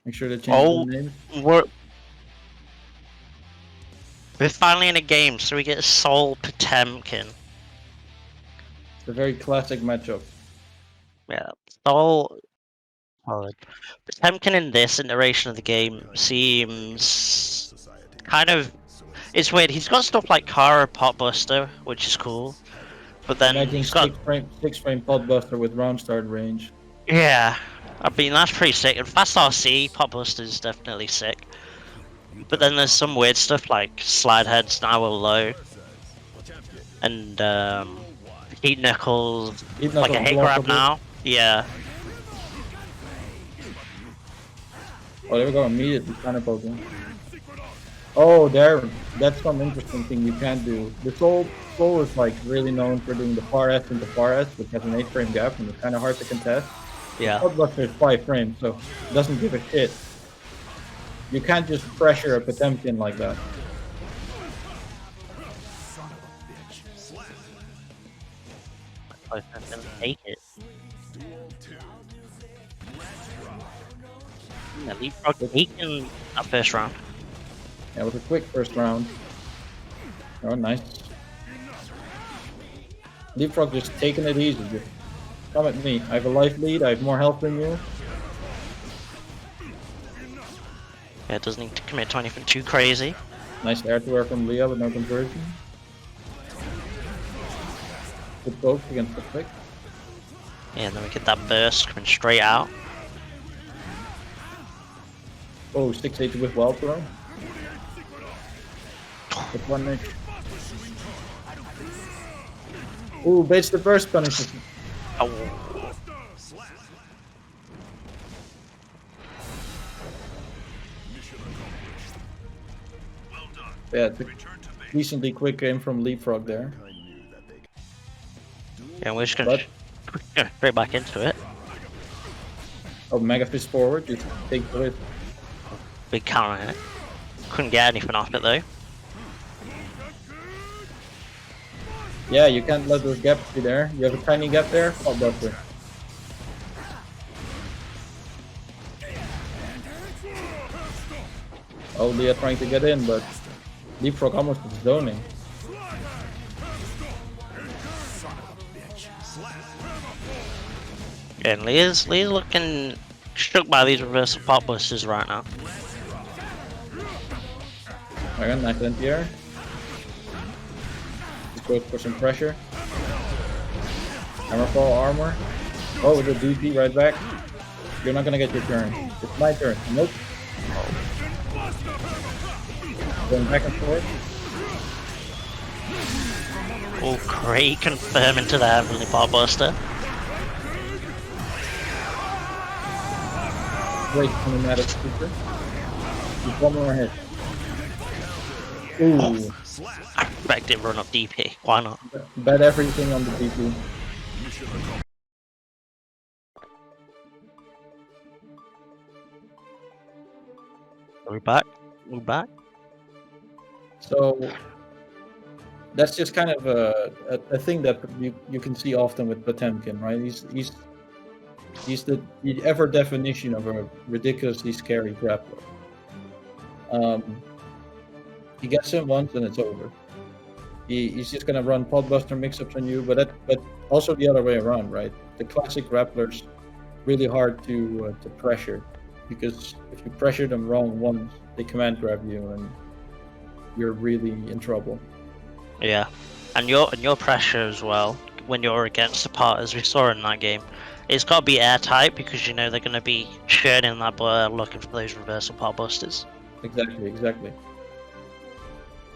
Make sure to change the name. We're finally in a game, so we get Sol Potemkin. It's a very classic matchup. Yeah, Sol. Potemkin in this iteration of the game seems kind of. It's weird. He's got stuff like Kara Potbuster, which is cool, but then I think he's got six frame Potbuster with round start range. yeah. I mean that's pretty sick. And Fast RC Potbuster is definitely sick. But then there's some weird stuff like Slide Heads now are low, and Heat Knuckles like a hit grab now. Yeah. Oh, there we go. Immediately counter poking. Oh, that's some interesting thing you can do. The Sol is like really known for doing the far S into far S, which has an 8 frame gap and it's kind of hard to contest. Yeah. Potbuster is 5 frames, so it doesn't give a shit. You can't just pressure a Potemkin like that. I can take it. Yeah, Leapfrog taking that first round. Yeah, it was a quick first round. Oh, nice. Leapfrog just taking it easy. Just come at me. I have a life lead. I have more health than you. Yeah, it doesn't need to commit to anything too crazy. Nice air to air from Leah with no conversion. Good poke against the flick. Yeah, and then we get that burst coming straight out. Oh, 6-8 with wild throw. Good one, Nick. Ooh, baits the burst punishes. Oh. Yeah, decently quick game from Leapfrog there. Yeah, we're just gonna go straight back into it. Oh, Mega Fist forward, just take it. Big counter hit. Couldn't get anything off it though. Yeah, you can't let those gaps be there. You have a tiny gap there. Oh, Buster. Oh, Leah trying to get in, but Leapfrog almost is zoning. Yeah, and Leah's looking shook by these reversal pop busters right now. Alright, nice in here. Just go for some pressure. Hammerfall armor. Oh, the DP right back. You're not gonna get your turn. It's my turn. Nope. Going back and forth. Oh, great confirm into the Heavenly Pop Buster. Great coming out of super. Just one more hit. Ooh. Oh, I expect it run up DP. Why not? Bet everything on the DP. We're back. We're back. So that's just kind of a thing that you can see often with Potemkin, right? He's the ever definition of a ridiculously scary grappler. He gets him once and it's over. He's just gonna run Potbuster mix-ups on you, but also the other way around, right? The classic grapplers really hard to pressure, because if you pressure them wrong once, they command grab you and you're really in trouble. Yeah, and your pressure as well when you're against the part, as we saw in that game, it's got to be airtight, because you know they're going to be churning that blur looking for those reversal pot busters. Exactly.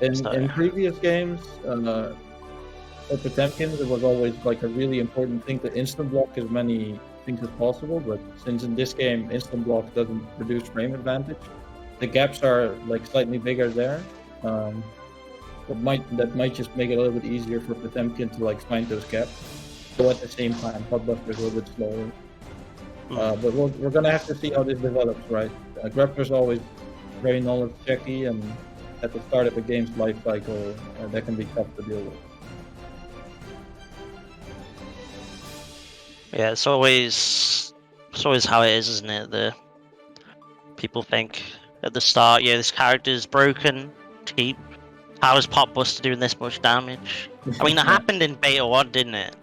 In previous games, for Potemkin, it was always like a really important thing to instant block as many things as possible, but since in this game instant block doesn't produce frame advantage, the gaps are like slightly bigger there. That might just make it a little bit easier for Potemkin to like find those gaps. So at the same time, Potbuster is a little bit slower. But we're gonna have to see how this develops, right? Grappler's always very knowledge checky, and at the start of a game's life cycle, that can be tough to deal with. Yeah, it's always how it is, isn't it? people think at the start, yeah, this character's broken, cheap. How is Pot Buster doing this much damage? I mean, it happened in Beta 1, didn't it?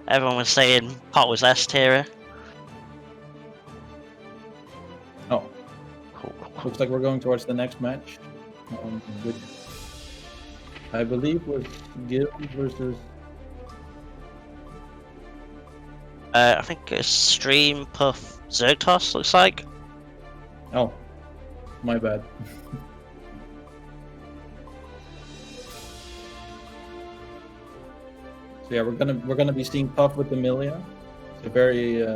Everyone was saying Pot was S tier. Oh, Cool. looks like we're going towards the next match, which I believe was Gil versus. I think it's Stream Puff Zergtos, looks like. Oh, my bad. So yeah, we're gonna be seeing Puff with Emilia. It's a very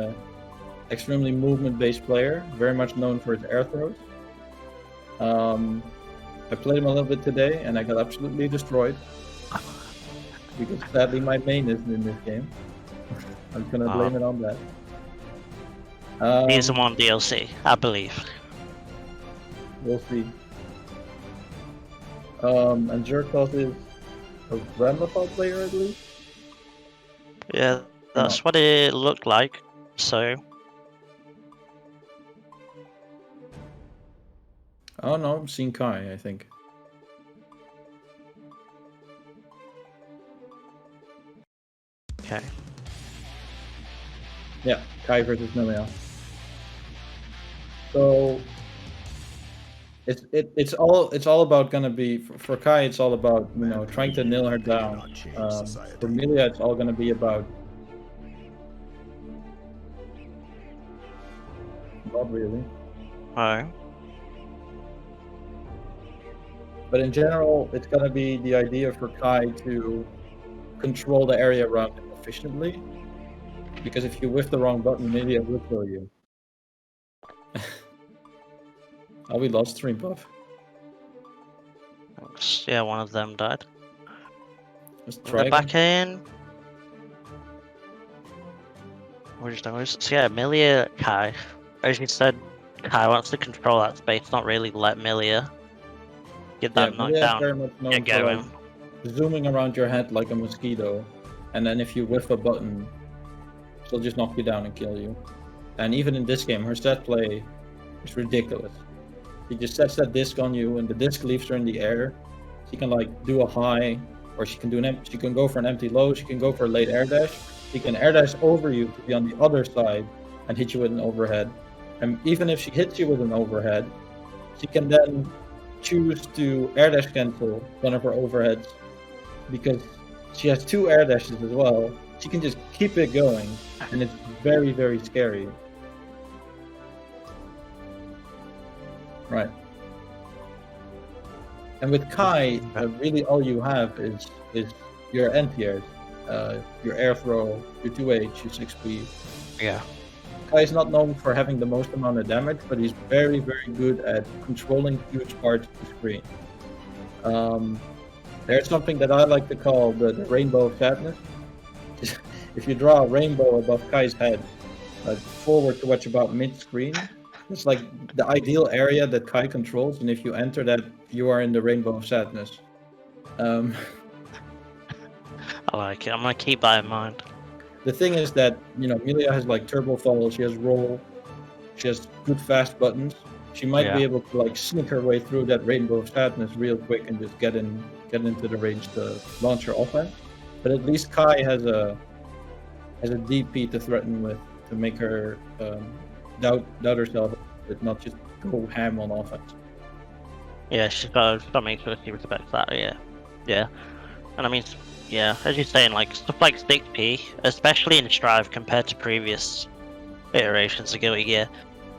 extremely movement-based player, very much known for his air throws. I played him a little bit today, and I got absolutely destroyed because sadly my main isn't in this game. I'm gonna blame it on that. He's on DLC, I believe. We'll see. And Zergtos is a Ramapod player, I believe. Yeah, that's what it looked like. So. Oh no, I'm seeing Kai, I think. Okay. Yeah, Kai versus Emilia. So it's all about gonna be for Kai. It's all about trying to nail her down. For Emilia, it's all gonna be about not really. Alright. But in general, it's gonna be the idea for Kai to control the area around him efficiently. Because if you whiff the wrong button, maybe it will kill you. Oh, we lost Stream Puff. Yeah, one of them died. Let's try back in. So yeah, Emilia, Kai. As you said, Kai wants to control that space, not really let Emilia get that knocked down. Very much known for, like, zooming around your head like a mosquito, and then if you whiff a button, she'll just knock you down and kill you. And even in this game, her set play is ridiculous. She just sets that disc on you, and the disc leaves her in the air. She can like do a high, or she can do she can go for an empty low. She can go for a late air dash. She can air dash over you to be on the other side and hit you with an overhead. And even if she hits you with an overhead, she can then choose to air dash cancel one of her overheads because she has 2 air dashes as well. She can just keep it going, and it's very, very scary. Right. And with Kai, really all you have is your anti-airs, your air throw, your 2H, your 6P. Yeah. Kai is not known for having the most amount of damage, but he's very, very good at controlling huge parts of the screen. There's something that I like to call the rainbow of sadness. If you draw a rainbow above Kai's head, forward to what's about mid-screen, it's like the ideal area that Kai controls, and if you enter that, you are in the rainbow of sadness. I like it. I'm gonna keep that in mind. The thing is that Emilia has like turbo fall, she has roll, she has good fast buttons. She might be able to like sneak her way through that rainbow of sadness real quick and just get into the range to launch her offense. But at least Kai has a DP to threaten with to make her doubt herself, but not just go ham on offense. Yeah, she's got to make sure she respects that. Yeah. And I mean, yeah, as you're saying, like stuff like 6P, especially in Strive compared to previous iterations of Guilty Gear,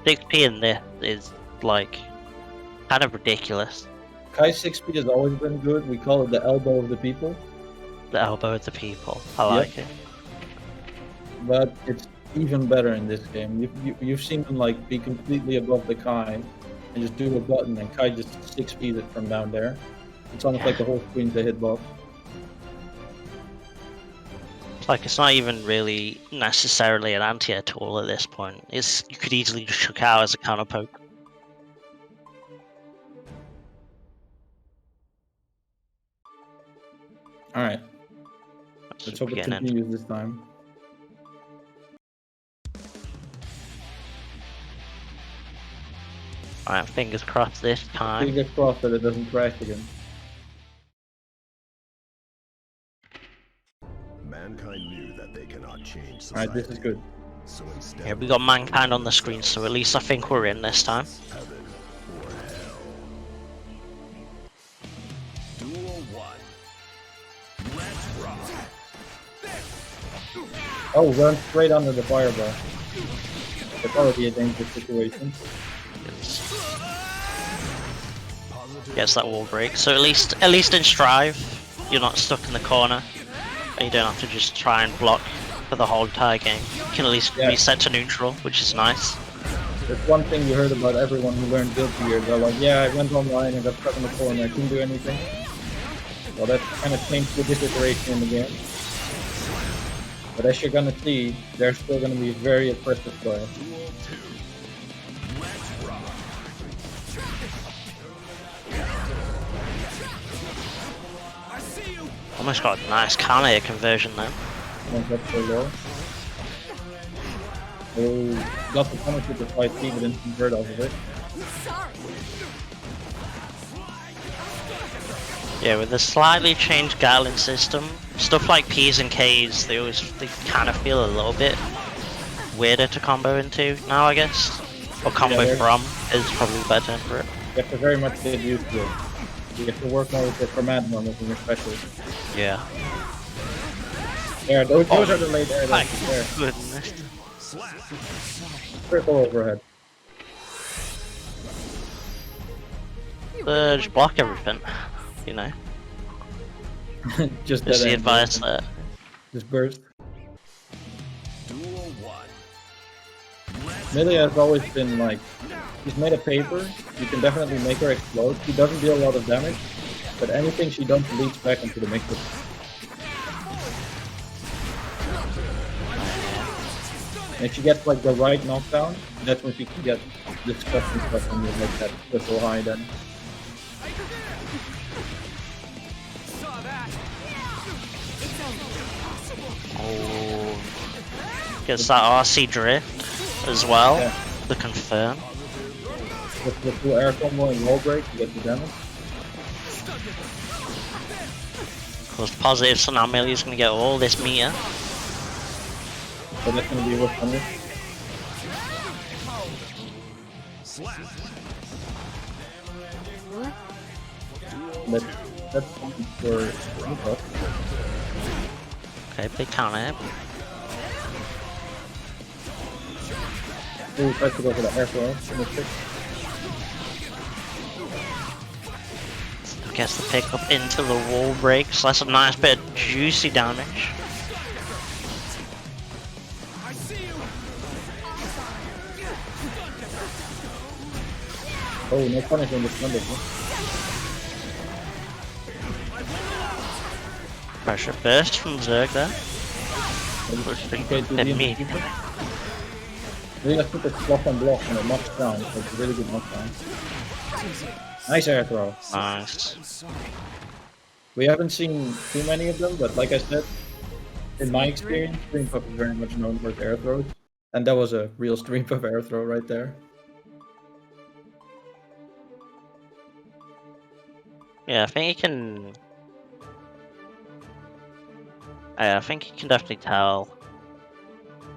6P in this is like kind of ridiculous. Kai's 6P has always been good. We call it the elbow of the people. The elbow of the people. I like it. But it's even better in this game. You've seen him like be completely above the Kai and just do a button, and Kai just 6P's it from down there. It's almost like the whole screen's a hitbox. Like it's not even really necessarily an anti-air tool at this point. You could easily just chuck out as a counter poke. Alright. Let's hope it continues this time. Alright, fingers crossed this time. Fingers crossed that it doesn't crash again. Mankind knew that they cannot change society. Alright, this is good. So instead, Yeah, we got Mankind on the screen, so at least I think we're in this time. heaven or hell. Duel 1. Let's rock. Oh, run straight under the fireball. That's already a dangerous situation. Gets that wall break. So at least in Strive, you're not stuck in the corner, and you don't have to just try and block for the whole entire game. You can at least reset to neutral, which is nice. That's one thing you heard about everyone who learned Guild Gear. They're like, yeah, I went online and got stuck in the corner, I couldn't do anything. Well, that kind of changed with this iteration in the game. But as you're gonna see, they're still gonna be very aggressive players. Duel 2. Let's rock. Almost got a nice counter conversion there. One's up so low. Oh, got the punish with the 5T, but didn't convert off of it. Yeah, with the slightly changed Gatling system, stuff like P's and K's, they kind of feel a little bit weirder to combo into now, I guess. Or combo from is probably the better term for it. You have to very much get used to it. You have to work more with the command normals in your specials. Yeah. There, those are the late air My there. goodness. Triple overhead. Just block everything, you know. Just Just that the end. advice there. Just burst. Duel 1. Millie has always been like, she's made a paper, you can definitely make her explode. She doesn't deal a lot of damage, but anything she does leads back into the mixer. And if she gets like the right knockdown, that's when she can get disgusting stuff when you make that so high then. Oh, gets that RC drift as well. Yeah. The confirm. With the full air combo and wall break, you get the damage. Of course, positive, so now Millie's gonna get all this meter. So that's gonna be what's on it. That's something for Nico. Okay, big counter. Ooh, tries to go for the air throw. Gets the pick up into the wall break, so that's a nice bit of juicy damage. Oh, no punish on this number. Pressure burst from Zerg there. Okay, to Hit me. Really, let's put the block on block and it knocks down. So it's a really good knockdown. Nice air throw. Nice. We haven't seen too many of them, but like I said, in my experience, Stream Puff is very much known for its air throws. And that was a real Stream Puff air throw right there. Yeah, I think you can. I think you can definitely tell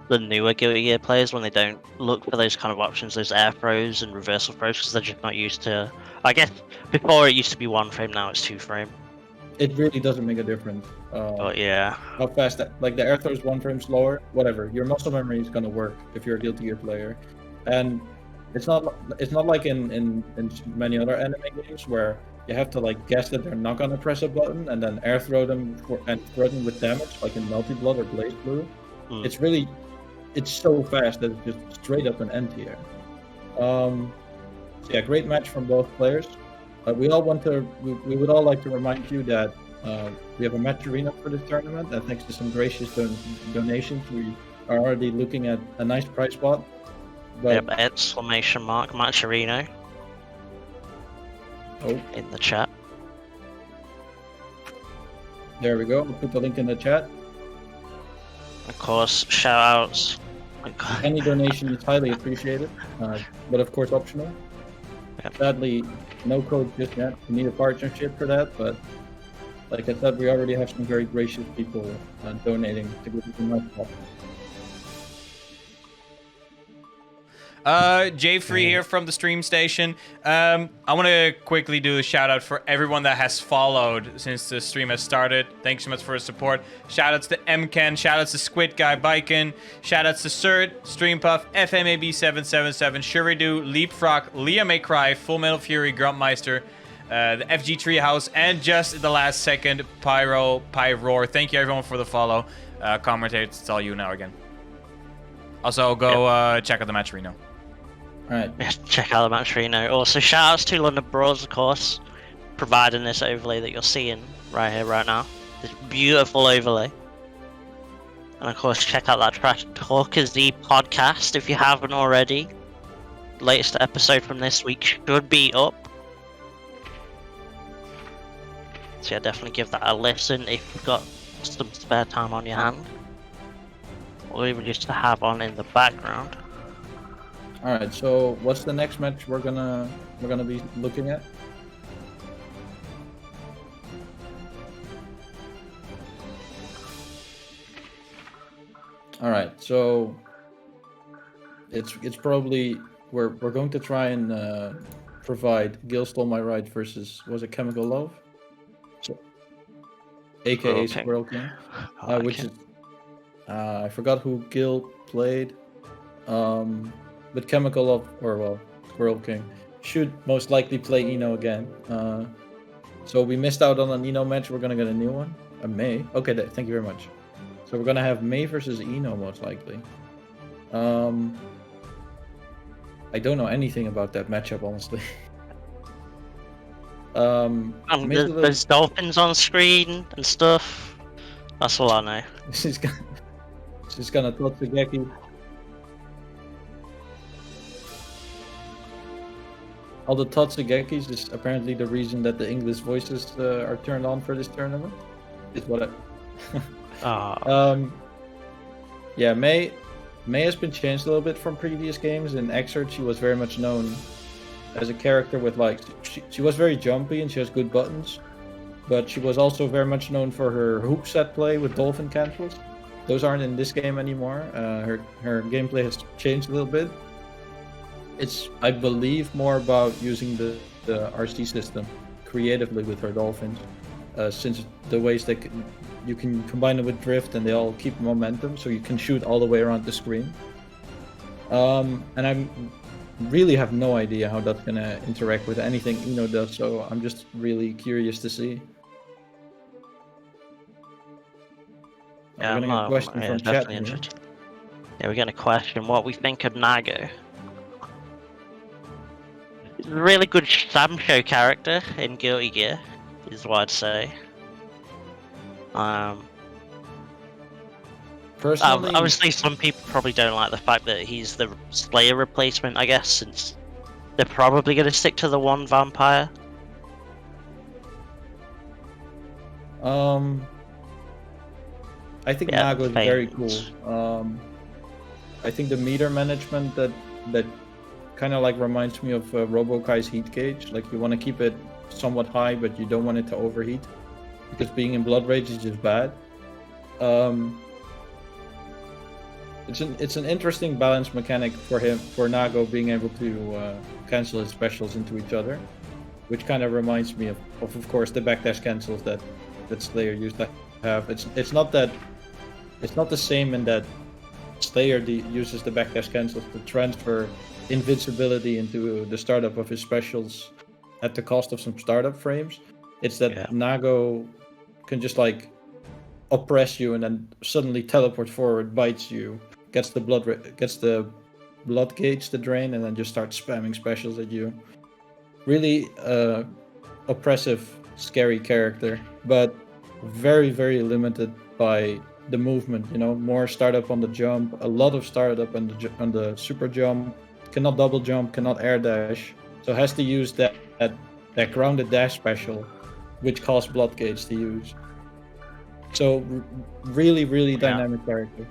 the newer Guilty Gear players when they don't look for those kind of options, those air throws and reversal throws, because they're just not used to. I guess before it used to be 1 frame, now it's 2 frame. It really doesn't make a difference. But yeah, How fast that, like the air throw is 1 frame slower, whatever. Your muscle memory is gonna work if you're a Guilty Gear player, and it's not like in many other anime games where you have to like guess that they're not gonna press a button and then air throw them and throw them with damage, like in Melty Blood or Blaze Blue. It's so fast that it's just straight up an anti-air. So yeah, great match from both players. We would all like to remind you that we have a match arena for this tournament, and thanks to some gracious donations, we are already looking at a nice prize spot. But yep, exclamation mark Matcherino in the chat. There we go. We'll put the link in the chat. Of course, shout outs. Any donation is highly appreciated, but of course optional. Sadly, no code just yet. We need a partnership for that, but like I said, we already have some very gracious people donating to give us a nice help. JayFree here from the stream station. I want to quickly do a shout out for everyone that has followed since the stream has started. Thanks so much for the support. Shout outs to MCAN, shout outs to Squidguy, Biken, shout outs to Surt, Streampuff, FMAB777, Shuridu, Leapfrog, Liam May Cry, Full Metal Fury, Gruntmeister, the FG Treehouse, and just at the last second, Pyroar. Thank you everyone for the follow. Commentators, it's all you now again. Also, go check out the match Reno. Alright. Yeah, check out the match Reno. Also, shout outs to London Bros, of course, providing this overlay that you're seeing right here, right now. This beautiful overlay. And of course, check out that track TalkerZ podcast if you haven't already. Latest episode from this week should be up. So yeah, definitely give that a listen if you've got some spare time on your hand. Or even just to have on in the background. Alright, so what's the next match we're gonna be looking at? Alright, so it's probably we're going to try and provide Gil Stole My Ride versus, was it Chemical Love? So, aka Squirrel King. Which is I forgot who Gil played. But Chemical Love, or well, Squirrel King, should most likely play Eno again. So we missed out on an Eno match. We're gonna get a new one. A May. Okay, thank you very much. So we're gonna have May versus Eno most likely. I don't know anything about that matchup, honestly. There's dolphins on screen and stuff. That's all I know. She's gonna Totsugeki. All the Totsugekis is apparently the reason that the English voices are turned on for this tournament. Is what I... Yeah, May has been changed a little bit from previous games. In Exert, she was very much known as a character with like... She was very jumpy and she has good buttons. But she was also very much known for her hoop set play with dolphin cancels. Those aren't in this game anymore. Her gameplay has changed a little bit. It's, I believe, more about using the RC system creatively with her dolphins, since the ways that you can combine it with drift and they all keep momentum, so you can shoot all the way around the screen. And I really have no idea how that's gonna interact with anything Eno does, so I'm just really curious to see. Yeah, we're getting a question from chat. Yeah, we're getting a question. What we think of Nago? He's a really good Sam Show character in Guilty Gear, is what I'd say. Personally, obviously, some people probably don't like the fact that he's the Slayer replacement, I guess, since they're probably going to stick to the one vampire. I think Nago is very cool. I think the meter management that kind of like reminds me of Robokai's heat gauge. Like you want to keep it somewhat high, but you don't want it to overheat, because being in Blood Rage is just bad. It's an interesting balance mechanic for Nago being able to cancel his specials into each other, which kind of reminds me of course the backdash cancels that Slayer used to have. It's not the same in that Slayer uses the backdash cancels to transfer invincibility into the startup of his specials at the cost of some startup frames. It's that Nago can just like oppress you and then suddenly teleport forward, bites you, gets the blood gauge to drain, and then just starts spamming specials at you. Really oppressive, scary character, but very, very limited by the movement. You know, more startup on the jump, a lot of startup on the super jump. Cannot double jump, cannot air dash, so has to use that grounded dash special, which costs blood gauge to use. So really, really dynamic character.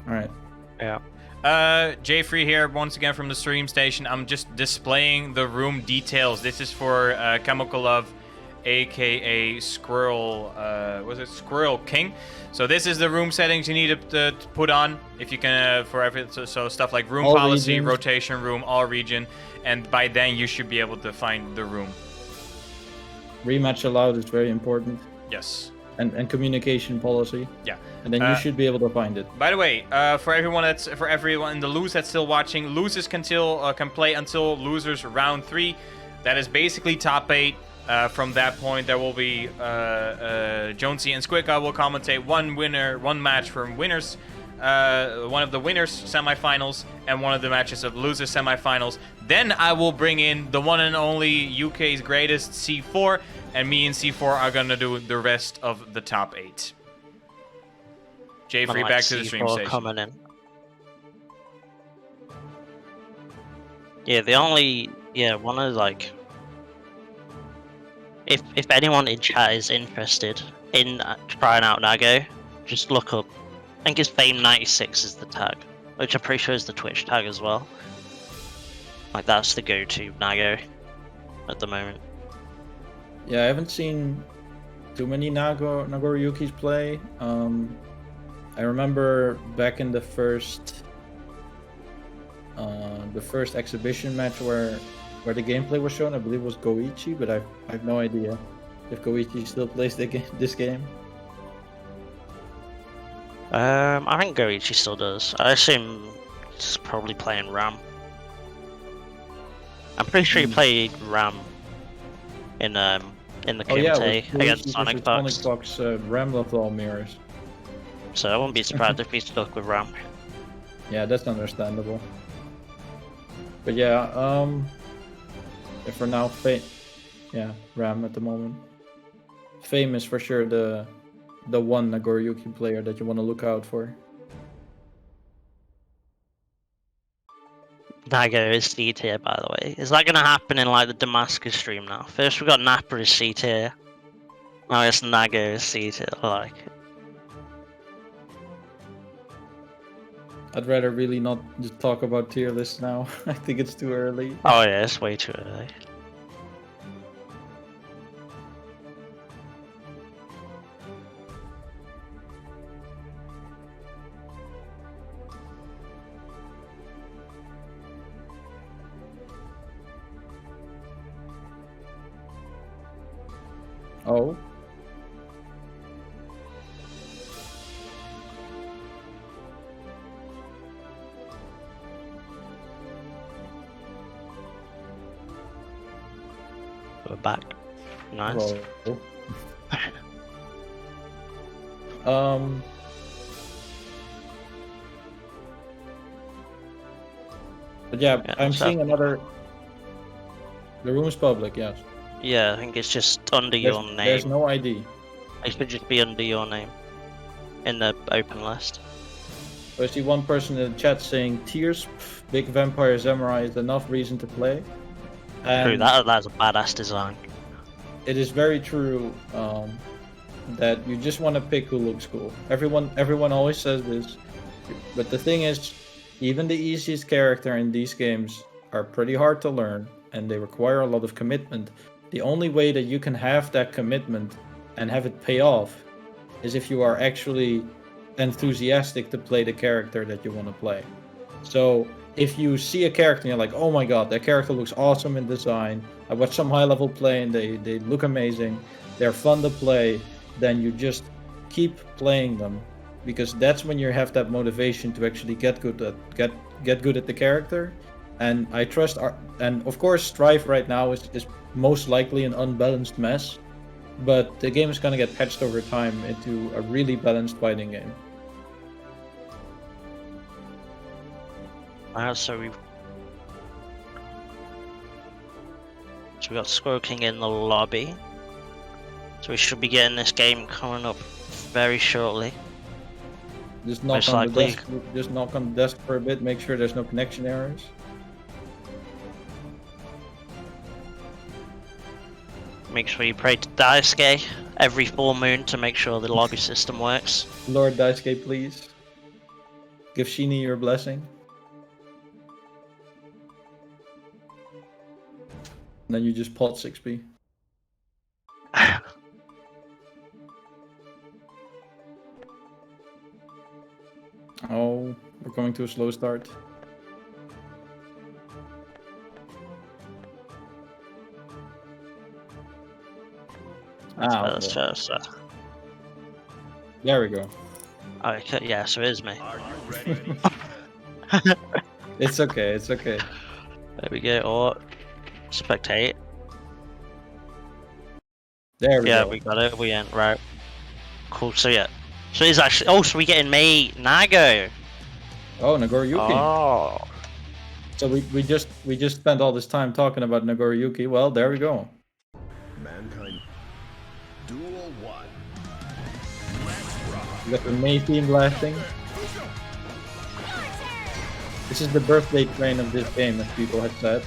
All right. Yeah. JayFree here once again from the stream station. I'm just displaying the room details. This is for Chemical Love, aka Squirrel. Was it Squirrel King? So this is the room settings you need to put on if you can for every so stuff like room All policy, regions. rotation room, all region, and by then you should be able to find the room. Rematch allowed is very important, Yes. and communication policy, Yeah. and then you should be able to find it. By the way, for everyone in the lose that's still watching, losers can play until losers round 3. That is basically top 8. From that point, there will be Jonesy and Squidguy will commentate one match from winners, one of the winners semifinals, and one of the matches of losers semifinals. Then I will bring in the one and only UK's greatest C4, and me and C4 are gonna do the rest of the top 8. JayFree, back to the stream station. Coming in. Yeah, one of like. If anyone in chat is interested in trying out Nago, just look up. I think it's Fame96 is the tag, which I'm pretty sure is the Twitch tag as well. Like that's the go-to Nago at the moment. Yeah, I haven't seen too many Nagoriyukis play. I remember back in the first exhibition match where the gameplay was shown, I believe it was Goichi, but I have no idea if Goichi still plays this game. I think Goichi still does. I assume he's probably playing Ram. I'm pretty sure he played Ram in the Kumite against Sonic Fox. Sonic Fox Ram left all mirrors. So I wouldn't be surprised if he's stuck with Ram. Yeah, that's understandable. But yeah, for now, Ram at the moment. Fame is for sure the one Nagoriyuki player that you want to look out for. Nago is C tier, by the way. Is that going to happen in like the Damascus stream now? First we got Nappa as C tier. Now it's Nago as C tier. I like it. I'd rather really not just talk about tier lists now. I think it's too early. Oh yeah, it's way too early. Oh. We're back. Nice. Whoa. But yeah, I'm seeing another. The room is public, yes. Yeah, I think it's just under your name. There's no ID. It should just be under your name in the open list. I see one person in the chat saying tiers, big vampire samurai is enough reason to play. True, that's a badass design. It is very true that you just want to pick who looks cool. Everyone always says this, but the thing is, even the easiest character in these games are pretty hard to learn, and they require a lot of commitment. The only way that you can have that commitment and have it pay off is if you are actually enthusiastic to play the character that you want to play. So if you see a character and you're like, oh my god, that character looks awesome in design, I watched some high level play and they look amazing, they're fun to play, then you just keep playing them, because that's when you have that motivation to actually get good at the character. And I trust and of course Strife right now is most likely an unbalanced mess, but the game is going to get patched over time into a really balanced fighting game. So we got Squirrel King in the lobby. So we should be getting this game coming up very shortly. Just knock on the desk for a bit, make sure there's no connection errors. Make sure you pray to Daisuke every full moon to make sure the lobby system works. Lord Daisuke, please. Give Shini your blessing. and then you just pot 6p. Oh, we're coming to a slow start. Ah, okay. There we go. Okay, yeah, so it is me. Are you ready? It's okay, it's okay. There we go, or spectate. There we Yeah, go. we got it, we ain't right. Cool, so yeah. So it's actually, oh, so we getting May Nago. Oh, Nagoriyuki. Oh. So we just spent all this time talking about Nagoriyuki. Well, there we go. Mankind. Duel 1. Let's rock. We got the May theme blasting. This is the birthday train of this game, as people have said.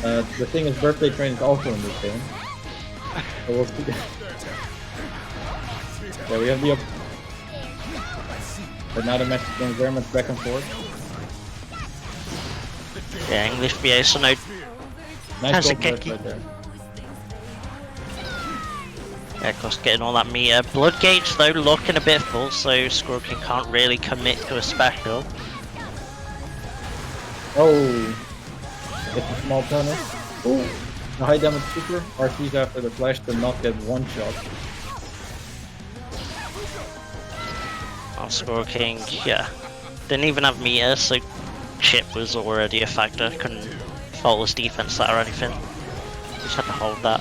The thing is, birthday train is also in this game. So we'll see. Yeah, we have the. But now the match is going very much back and forth. Yeah, English VA, so no. Nice Has a gold burst kicky. right there. Yeah, of course, getting all that meter. Blood gauge, though, looking a bit full, so Scorpion can't really commit to a special. Oh, it's a small tunnel. Oh, the high damage super. RC's after the flash to not get one shot. Scorpion, yeah. Didn't even have meter, so chip was already a factor. Couldn't faultless defense that or anything. Just had to hold that.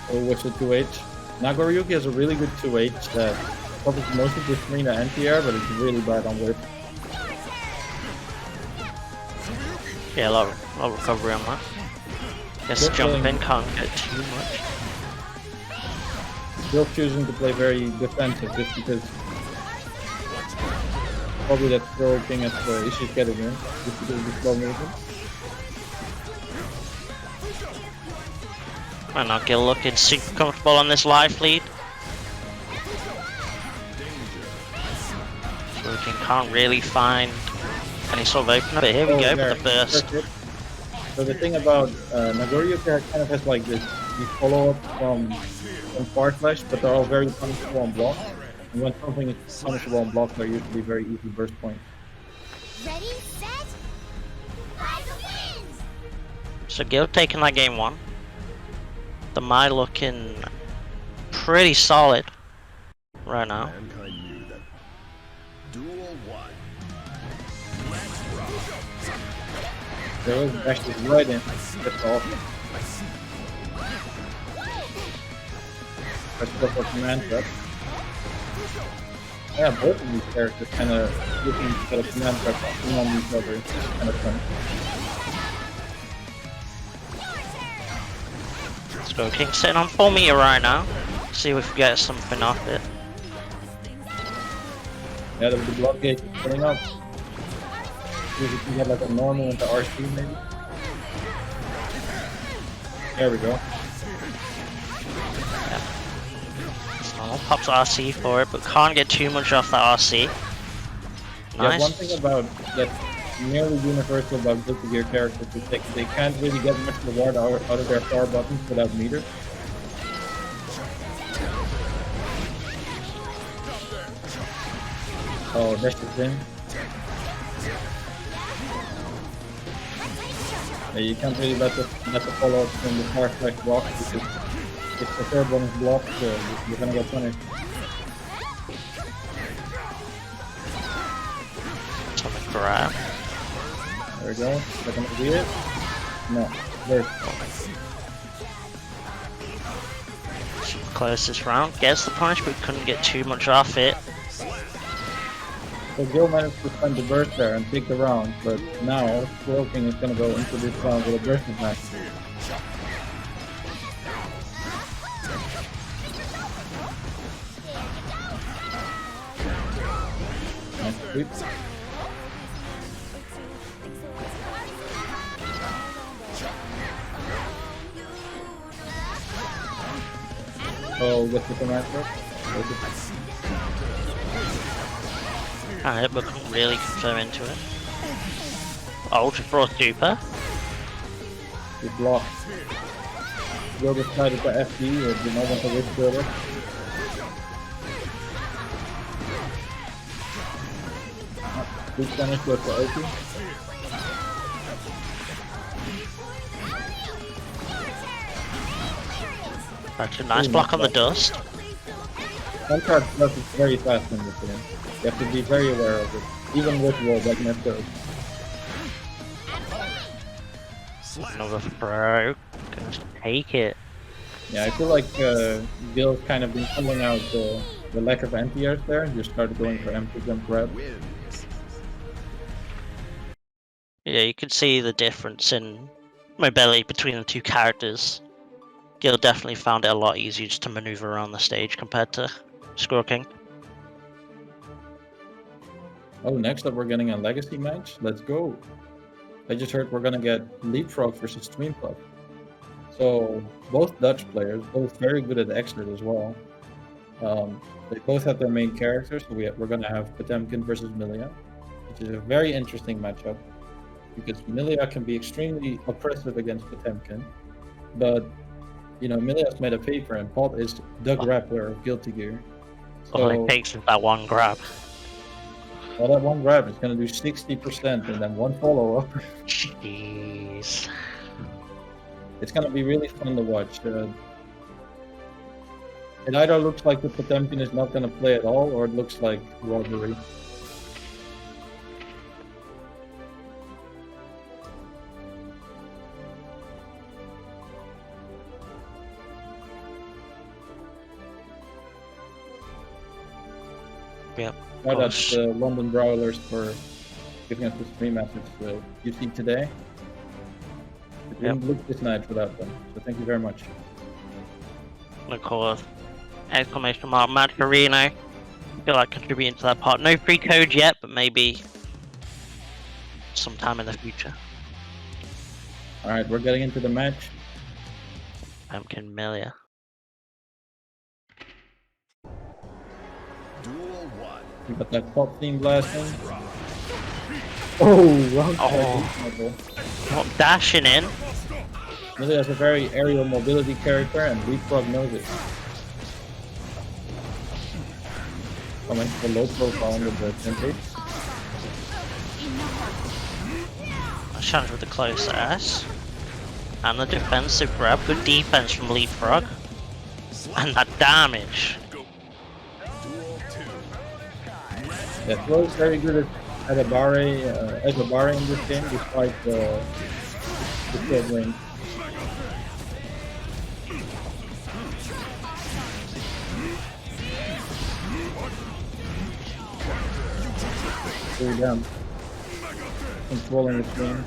Oh, what's the 2H? Nagoriyuki has a really good 2H that covers most of the screen at anti-air, but it's really bad on whip. Yeah, a lot of recovery on that. Guess Good jumping feeling. can't get too much. Still choosing to play very defensive just because probably that throw king has issues getting in, just because of the slow movement. Might not get looking super comfortable on this life lead. Scorpion can't really find any sort of opener, but here we go there, with the burst. perfect. So the thing about Nagoriyuki kind of has like this follow-up from far flash, but they're all very punishable on block. And when something is punishable on block, they're usually very easy burst points. Ready, set, fire the winds! So Gil taking that game 1. The Mai looking pretty solid right now. Mankind knew that. Duel 1. Let's rock. There is actually right in. That's awesome. Let's go for command trap. Yeah, both of these characters kind of looking to set a command trap on each other. It's kind of fun. Scorpion sitting on 4 meter right now. See if we can get something off it. Yeah, the blood gauge is filling up. See if we can get like a normal into RC maybe. There we go. Oh, pops RC for it, but can't get too much off that RC. Yeah, one Nice. thing about that nearly universal about Guilty Gear characters is they can't really get much reward out of their power buttons without meter. Oh, that's the thing. Yeah, you can't really let the follow up from the far flash block because if the third one is blocked, you're gonna get punished. On the grab. There we go. Is that gonna be it? No. There's Closest round. Gets the punish, but couldn't get too much off it. So Gil managed to spend the burst there and take the round, but now Squirrel King is gonna go into this round with a burst attack. Nice sweep. Oh, get the command trap. Alright, but couldn't really confirm into it. Ultra Pro Super. Good block. Will decided to FD or did not want to risk builder. Good finish with the Oki. That's a nice block on the dust. Sometimes stuff is very fast in this game. You have to be very aware of it, even with walls like Nestor. Another throw. Gonna take it. Yeah, I feel like Gil's kind of been pulling out the lack of anti-airs there and just started going for empty jump grab. Wins. Yeah, you can see the difference in mobility between the two characters. Gil definitely found it a lot easier just to maneuver around the stage compared to Squirrel King. Oh, next up we're getting a legacy match. Let's go. I just heard we're gonna get Leapfrog versus Streampuff. So both Dutch players, both very good at Expert as well. They both have their main characters, so we're gonna have Potemkin versus Milia, which is a very interesting matchup because Milia can be extremely oppressive against Potemkin, but you know Milia's made a paper and Pot is the grappler of Guilty Gear. All So it takes is that one grab. well, that one grab is gonna do 60% and then one follow-up. Jeez. It's gonna be really fun to watch. It either looks like the Potemkin is not gonna play at all, or it looks like robbery. Yep. Shout out to the London Brawlers for giving us the stream message you see today. It wouldn't look this night without them, so thank you very much. Of course. Exclamation mark, Mad Carino. Feel like contributing to that part. No free code yet, but maybe sometime in the future. Alright, we're getting into the match. Pumpkin Milia. Duel 1. We got that pop theme blasting. Oh, wrong Oh. Not dashing in. Millie has a very aerial mobility character and Leapfrog knows it. Coming for low profile under the template. A challenge with the close S. And the defensive grab. Good defense from Leapfrog. And that damage. Duel 2. Yeah, Throw is very good at Edabare in this game, despite the short range. Pretty damn. Controlling the screen.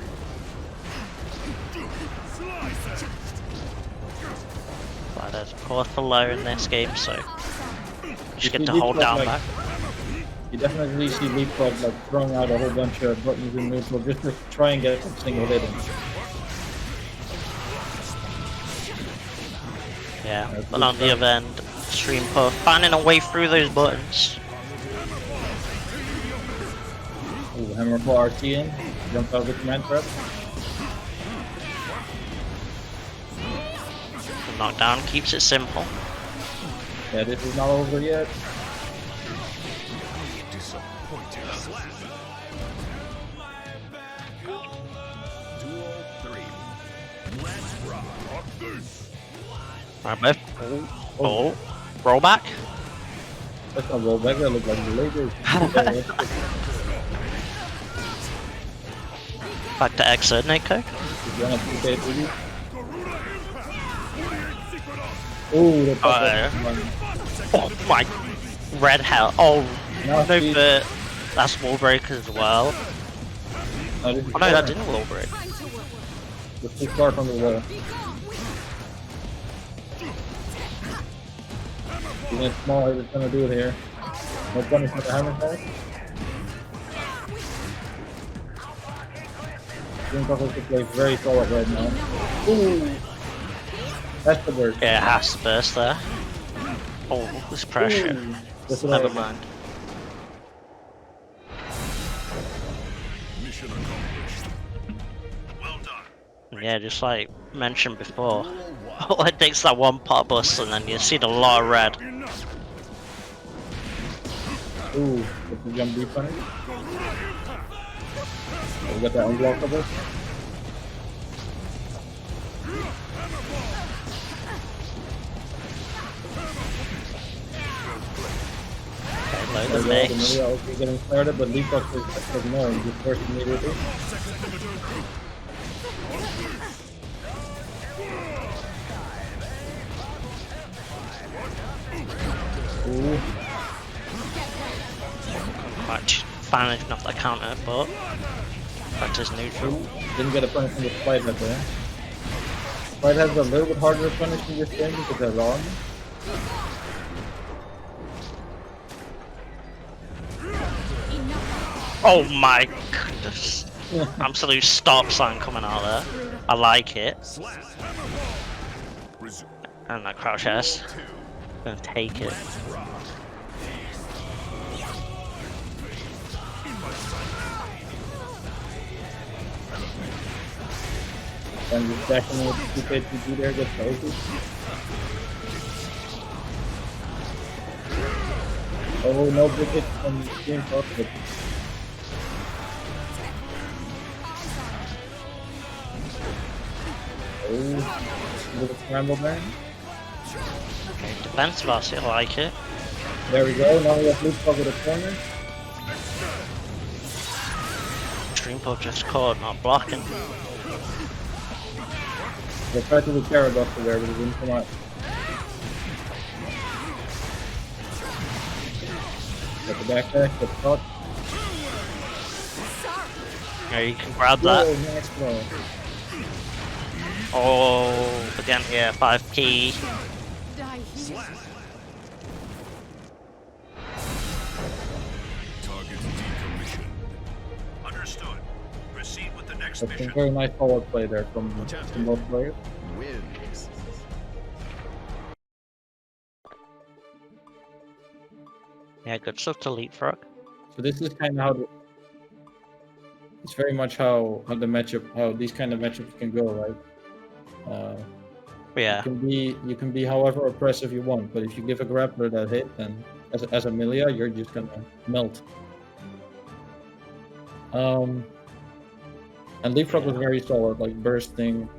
But there's of course below in this game, so just get You to see hold Leapfrog, down like, back. You definitely see Leapfrog like throwing out a whole bunch of buttons in neutral just to try and get a single hit in. Yeah, but on the other end, Streampuff finding a way through those buttons. Ooh, hammer for RT in. Jump out of the command trap. The knockdown keeps it simple. Yeah, this is not over yet. Disappointing slap. Duel 3. Let's rock. Right, both. Oh, roll back. That's not roll back, that looks like the Lakers. Back to exit, Nico. Ooh, the Oh my, red hell. Oh, No, no, speed. but that's wall break as well. No, this is Oh no, that corner. didn't wall break. It's too far from the wall. Even if small, he's gonna do it here. No punish for the hammer attack. Streampuff has to play very solid right now. Ooh! That's the burst. Yeah, it has to burst there. Oh, this pressure. Ooh. That's what I Never was- mind. Mission accomplished. Well done. Yeah, just like mentioned before, all it takes that one pot bust and then you see the lot of red. Ooh, with the jump deep punish. We got that unblockable. Okay, load the There we go, mix. the Maria also getting started, but Leapfrog is ignoring this first immediately. Ooh, Quite finishing off that counter, but that is neutral. didn't get a punish from the Sprite right there. Sprite has a little bit harder to punish in this game because they're long. Oh my goodness. Absolute stop sign coming out there. I like it. Slap. Resume. And that crouch S. Gonna take it. And just backing with the 2KTG there gets focused. Oh, no big hit from Game Talk, but oh, little scramble there. Okay, defense velocity, I like it. There we go, now we have Leapfrog with a corner. Dream Pop just caught, not blocking. They tried to do Carabuster there, but it didn't come out. Got the backdash, the caught. Yeah, you can grab that. Oh, nice throw. Oh, again here, 5P. Target decommissioned. Understood. Proceed with the next That's a mission. very nice forward play there from both players. Wins. Yeah, good stuff to leapfrog. So this is kind of how it's very much how the matchup, how these kind of matchups can go, right? Yeah, You can be however oppressive you want, but if you give a grappler that hit, then as a Milia, you're just gonna melt. And Leapfrog was very solid, like bursting,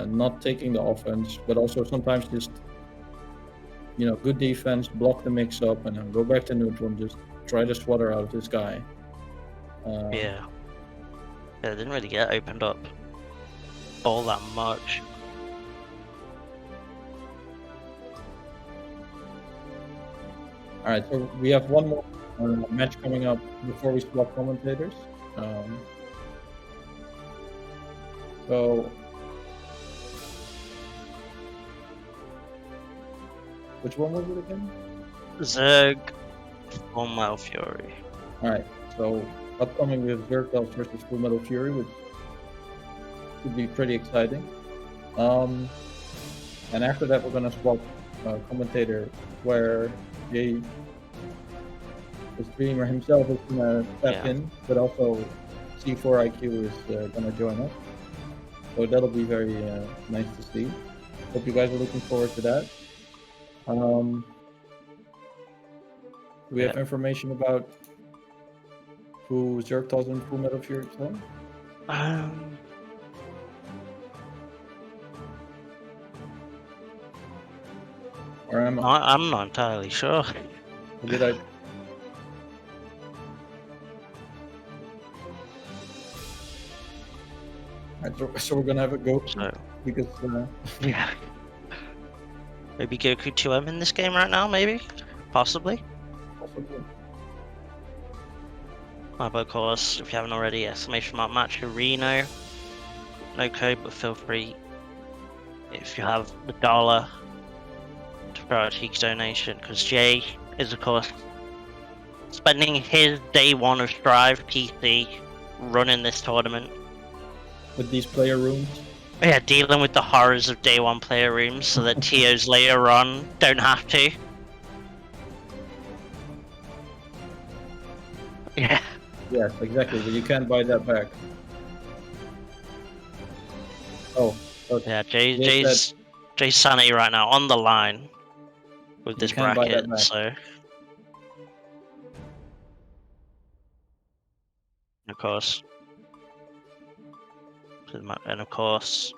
not taking the offense, but also sometimes just, you know, good defense, block the mix up, and then go back to neutral and just try to swatter out this guy. yeah. Yeah, it didn't really get opened up all that much. All right, so we have one more match coming up before we swap commentators. So, which one was it again? Zerg, Full Metal Fury. All right, so upcoming we have Zergels versus Full Metal Fury, which could be pretty exciting. And after that, we're gonna swap commentator, where Jay, the streamer himself, is gonna step in, but also C4 IQ is gonna join us. So that'll be very nice to see. Hope you guys are looking forward to that. Do we have information about who Zergtals and Full Metal Fury play? Or am I? I'm not entirely sure. Or did I? Alright, so we're gonna have a go So, because yeah. Maybe Goku 2M in this game right now, maybe? Possibly? But of course, if you haven't already, exclamation mark match Reno. No code, but feel free, if you have the dollar, to throw out a cheeky donation, because Jay is of course spending his day one of Strive PC running this tournament. with these player rooms. Yeah, dealing with the horrors of day one player rooms so that TOs later on don't have to. Yeah. Yes, exactly. But you can't buy that back. Oh, okay. Yeah, Jay said Jay's sanity right now on the line with this can't buy bracket, that back. so of course. And of course,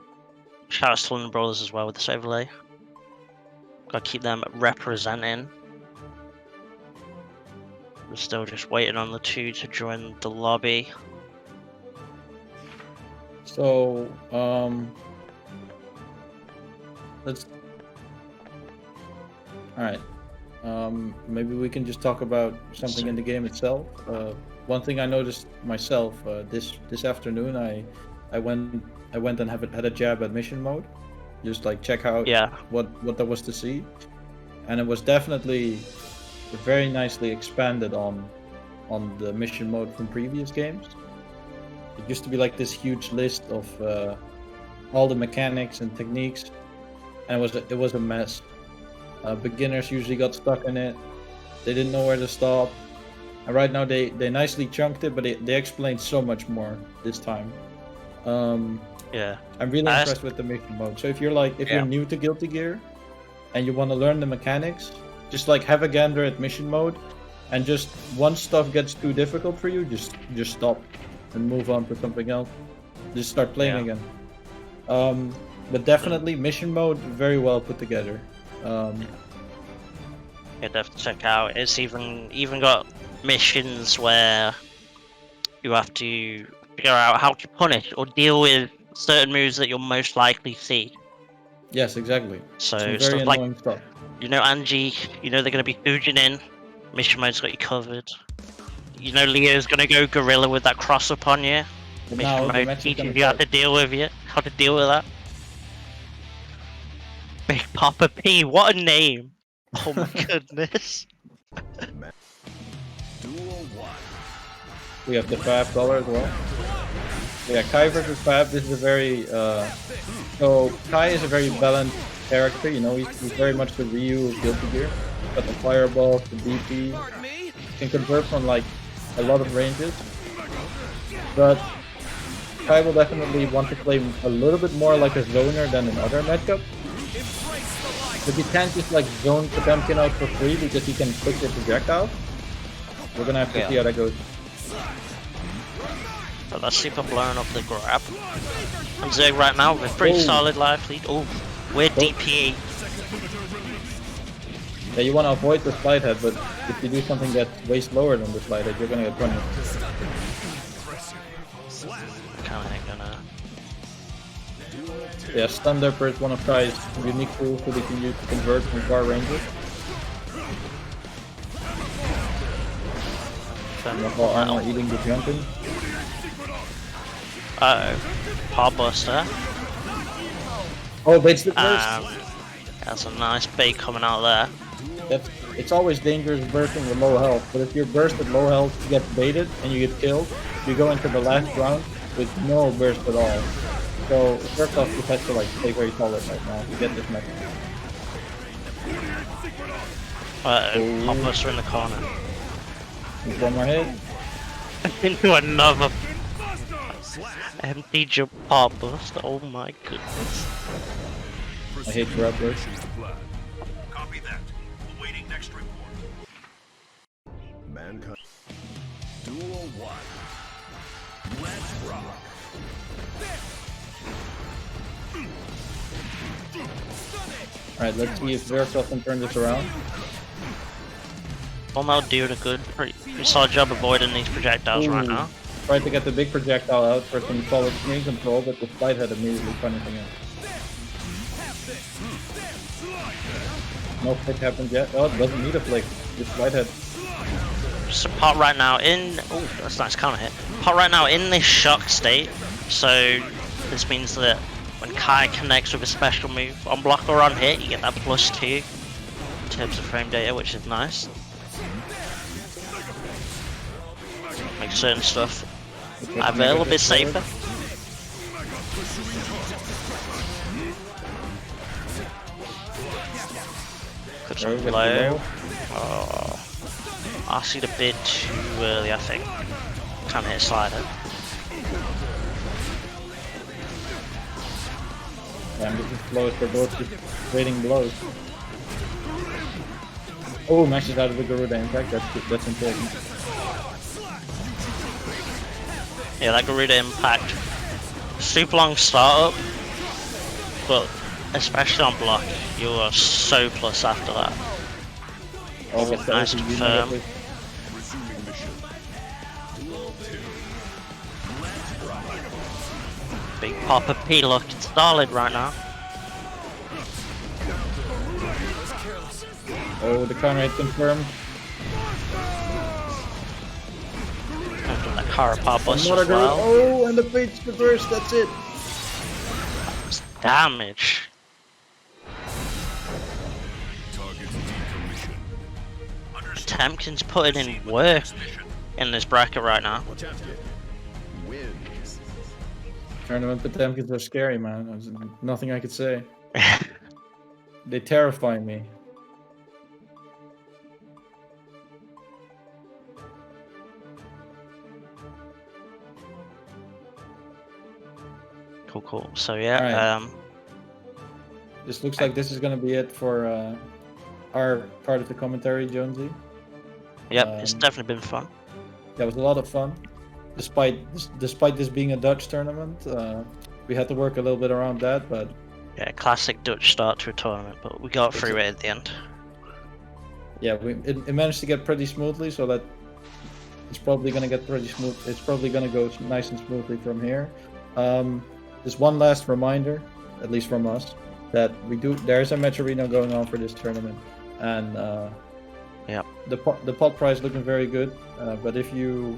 shout out to London Brothers as well with this overlay. Gotta keep them representing. We're still just waiting on the two to join the lobby. So, let's. All right. Maybe we can just talk about something in the game itself. One thing I noticed myself this afternoon, I went and had a jab at mission mode, just like check out what there was to see, and it was definitely very nicely expanded on the mission mode from previous games. It used to be like this huge list of all the mechanics and techniques, and it was a mess. Beginners usually got stuck in it. They didn't know where to stop. And right now they nicely chunked it, but they explained so much more this time. Yeah. I'm really impressed with the mission mode. So if you're new to Guilty Gear and you want to learn the mechanics, just like have a gander at mission mode, and just once stuff gets too difficult for you, just stop and move on to something else. Just start playing again. But definitely mission mode very well put together. You'd have to check out. It's even got missions where you have to figure out how to punish or deal with certain moves that you'll most likely see. Yes, exactly. So some very stuff annoying like, stuff. you know, Angie, you know they're going to be Fujin in. Mission mode's got you covered. You know Leo's going to go gorilla with that cross up on you. But Mission mode teaches you how to deal with that. Big Papa P, what a name! Oh my goodness. We have the Fab color as well. Yeah, Kai versus Fab. This is a very so Kai is a very balanced character. You know, he's very much the Ryu of Guilty Gear. Got the fireball, the DP, can convert from like a lot of ranges. But Kai will definitely want to play a little bit more like a zoner than in other matchups. But you can't just like zone Potemkin out for free because he can click your projectile. We're gonna have to see how that goes. But that's super blowing up the grab. And Zerg right now with a pretty solid life lead. Oh, weird DP. Yeah, you want to avoid the slide head, but if you do something that's way slower than the slide head, you're gonna get punished. Yeah, Stun Dipper is one of Kai's unique tools that he can use to convert from far ranges. While armor eating the jumping. Pod Buster. Oh, baits the burst! That's a nice bait coming out there. It's always dangerous bursting with low health, but if you're burst at low health, you get baited and you get killed, you go into the last round with no burst at all. So first off, you have to like stay very solid right now to get this match. Pod Buster in the corner. One more hit. Into another empty jump Pod Buster. Oh my goodness. I hate grapplers. Copy that. Awaiting next report. Mankind. Duel 1. Let's rock. Alright, let's see if Versoft can turn this around. Well, doing a pretty solid job avoiding these projectiles right now. Tried to get the big projectile out for some solid screen control, but the slide head immediately punishing him. No flick happened yet. Oh, it doesn't need a flick. Just slide head. So Pot right now in... Oh, that's a nice counter hit. Pot right now in this shock state. So this means that when Kai connects with a special move on block or on hit, you get that +2 in terms of frame data, which is nice. Makes certain stuff a little bit safer. Could some blow. Oh, I see the bit too early, I think. Can't hit slider. Damn, this is close. They're both just trading blows. Oh, mashes out of the Garuda impact. That's important. Yeah, that Garuda impact. Super long startup, but especially on block, you are so plus after that. Oh, Nice confirm. Resuming mission. Duel 2. Let's rock. Big Papa P looking solid right now. Oh, the counter hit confirmed. And doing that Karapar bust Another as well. Oh, and the fate's reversed. That's it. Damage. Targets decommissioned. Understood. Temkin's putting in work in this bracket right now. Potemkin wins. Tournament Potemkins are scary, man. There's nothing I could say. They terrify me. Cool. So yeah, Alright. This looks like this is gonna be it for our part of the commentary, Jonesy. yep, it's um, definitely been fun. That was a lot of fun. Despite this being a Dutch tournament, we had to work a little bit around that, but Yeah, classic Dutch start to a tournament, but we got through it at the end. yeah, it managed to get pretty smoothly, so that it's probably gonna get pretty smooth. It's probably gonna go nice and smoothly from here. Just one last reminder, at least from us, that there's a match arena going on for this tournament, and Yep. the pot prize looking very good. But if you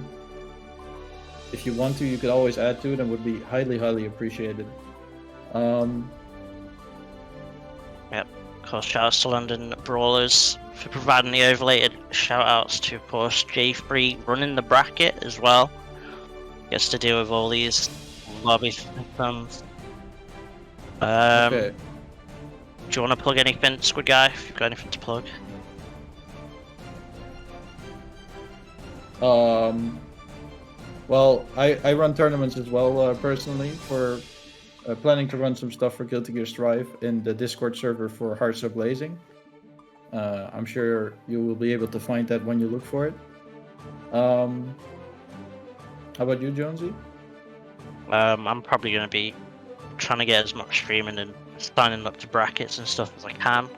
want to, you could always add to it, and would be highly appreciated. Yep. Of course, shout outs to London Brawlers for providing the overlated. Shout outs to, of course, JayFree running the bracket as well. Gets to deal with all these lobby systems. Okay. Do you want to plug anything, Squidguy? If you've got anything to plug. Well, I run tournaments as well personally, for planning to run some stuff for Guilty Gear Strive in the Discord server for Hearts of Blazing. I'm sure you will be able to find that when you look for it. How about you, Jonesy? I'm probably going to be trying to get as much streaming and signing up to brackets and stuff as I can.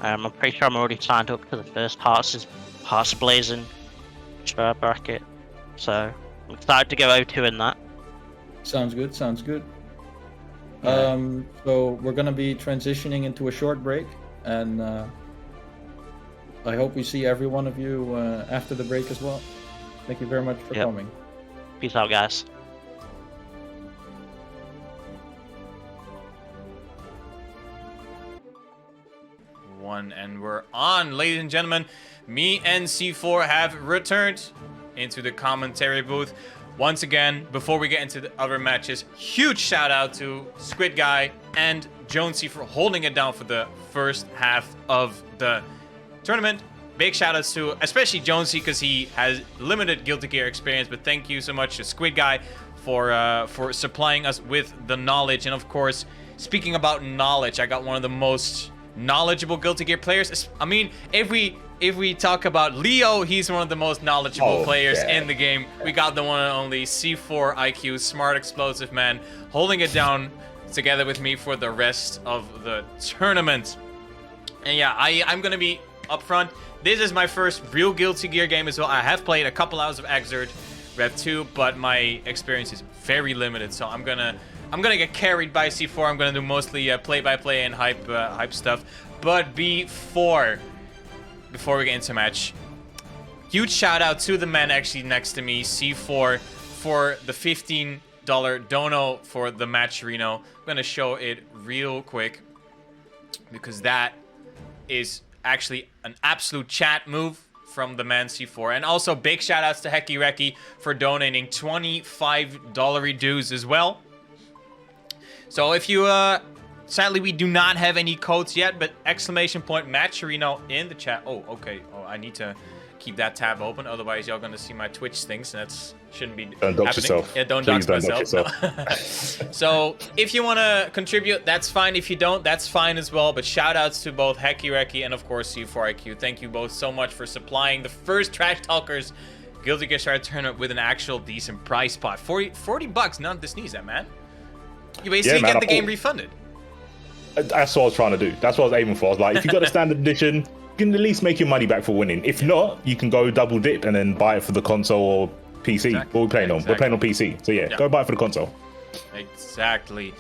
I'm pretty sure I'm already signed up to the first Hearts Blazing bracket, so I'm excited to go 0-2 in that. Sounds good. Yeah. So we're gonna be transitioning into a short break, and I hope we see every one of you after the break as well. Thank you very much for Yep. coming. Peace out, guys. And we're on, ladies and gentlemen. Me and C4 have returned into the commentary booth once again. Before we get into the other matches, huge shout out to Squidguy and Jonesy for holding it down for the first half of the tournament. Big shout outs to especially Jonesy, because he has limited Guilty Gear experience, but thank you so much to Squidguy for supplying us with the knowledge. And of course, speaking about knowledge, I got one of the most knowledgeable Guilty Gear players. I mean, if we talk about Leo, he's one of the most knowledgeable players in the game. We got the one and only C4 IQ, smart explosive man, holding it down together with me for the rest of the tournament. And yeah, I'm gonna be upfront. This is my first real Guilty Gear game as well. I have played a couple hours of Exert Rev 2, but my experience is very limited, so I'm gonna get carried by C4. I'm gonna do mostly play-by-play and hype stuff. But before we get into match, huge shout out to the man actually next to me, C4, for the $15 dono for the match Reno. I'm gonna show it real quick because that is actually an absolute chat move from the man C4. And also big shout outs to Hecky Recky for donating $25 dues as well. So if you, sadly we do not have any codes yet, but exclamation point Matcherino in the chat. Oh, okay. Oh, I need to keep that tab open. Otherwise, y'all gonna see my Twitch things, and that's shouldn't be Don't dox happening. yourself. Yeah, don't Please dox don't myself. dox No. So if you wanna contribute, that's fine. If you don't, that's fine as well. But shout outs to both Hecky Recky and of course C4IQ. Thank you both so much for supplying the first Trash Talkers Guilty Gear Strider tournament with an actual decent price pot. 40 bucks, none to sneeze at, man. You basically man, get the game refunded. That's what I was trying to do. That's what I was aiming for. I was like, if you got a standard edition, you can at least make your money back for winning. If not, you can go double dip and then buy it for the console or PC. Exactly. What we're playing on? We're playing on PC. So yeah, go buy it for the console. Exactly.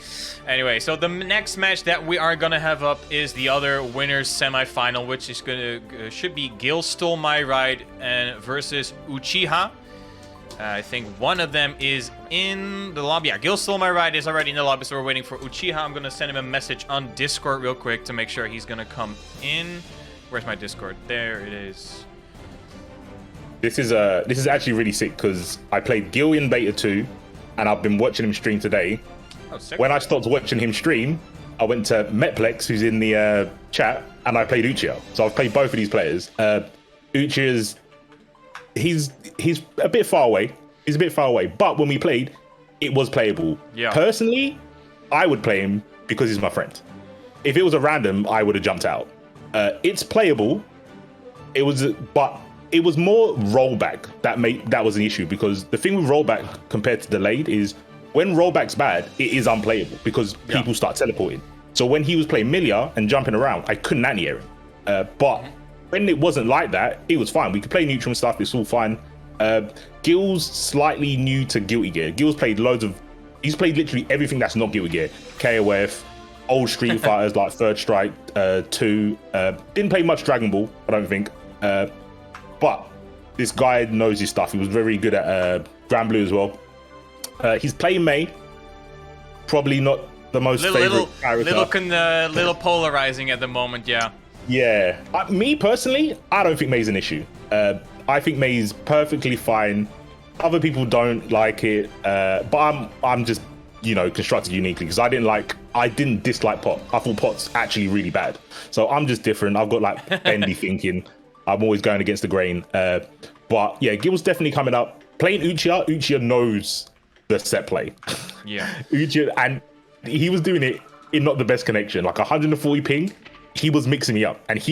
Anyway, so the next match that we are gonna have up is the other winners semifinal, which is gonna should be Gil Stole My Ride and versus Uchiha. I think one of them is in the lobby. Yeah, Gil Stole My Ride is already in the lobby, so we're waiting for Uchiha. I'm gonna send him a message on Discord real quick to make sure he's gonna come in. Where's my Discord? There it is. This is actually really sick because I played Gil in beta 2, and I've been watching him stream today. Oh, sick. When I stopped watching him stream, I went to Metplex, who's in the chat, and I played Uchiha. So I've played both of these players. Uchiha's he's a bit far away. He's a bit far away, but when we played, it was playable. Yeah. Personally, I would play him because he's my friend. If it was a random, I would have jumped out. It's playable. It was more rollback that was an issue, because the thing with rollback compared to delayed is when rollback's bad, it is unplayable because people start teleporting. So when he was playing Milia and jumping around, I couldn't anti-air him. But when it wasn't like that, it was fine. We could play neutral and stuff. It's all fine. Gil's slightly new to Guilty Gear. Gil's played he's played literally everything that's not Guilty Gear. KOF, old Street Fighters like Third Strike 2. Didn't play much Dragon Ball, I don't think. But this guy knows his stuff. He was very good at Grand Blue as well. He's playing May. Probably not the most favorite character. Little polarizing at the moment, yeah. Yeah. Me personally, I don't think May's an issue. I think May's perfectly fine. Other people don't like it, but I'm just, constructed uniquely because I didn't dislike Pot. I thought Pot's actually really bad. So I'm just different. I've got like bendy thinking. I'm always going against the grain. But yeah, Gil's definitely coming up. Playing Uchiha knows the set play. Yeah. Uchiha, and he was doing it in not the best connection, like 140 ping. He was mixing me up, and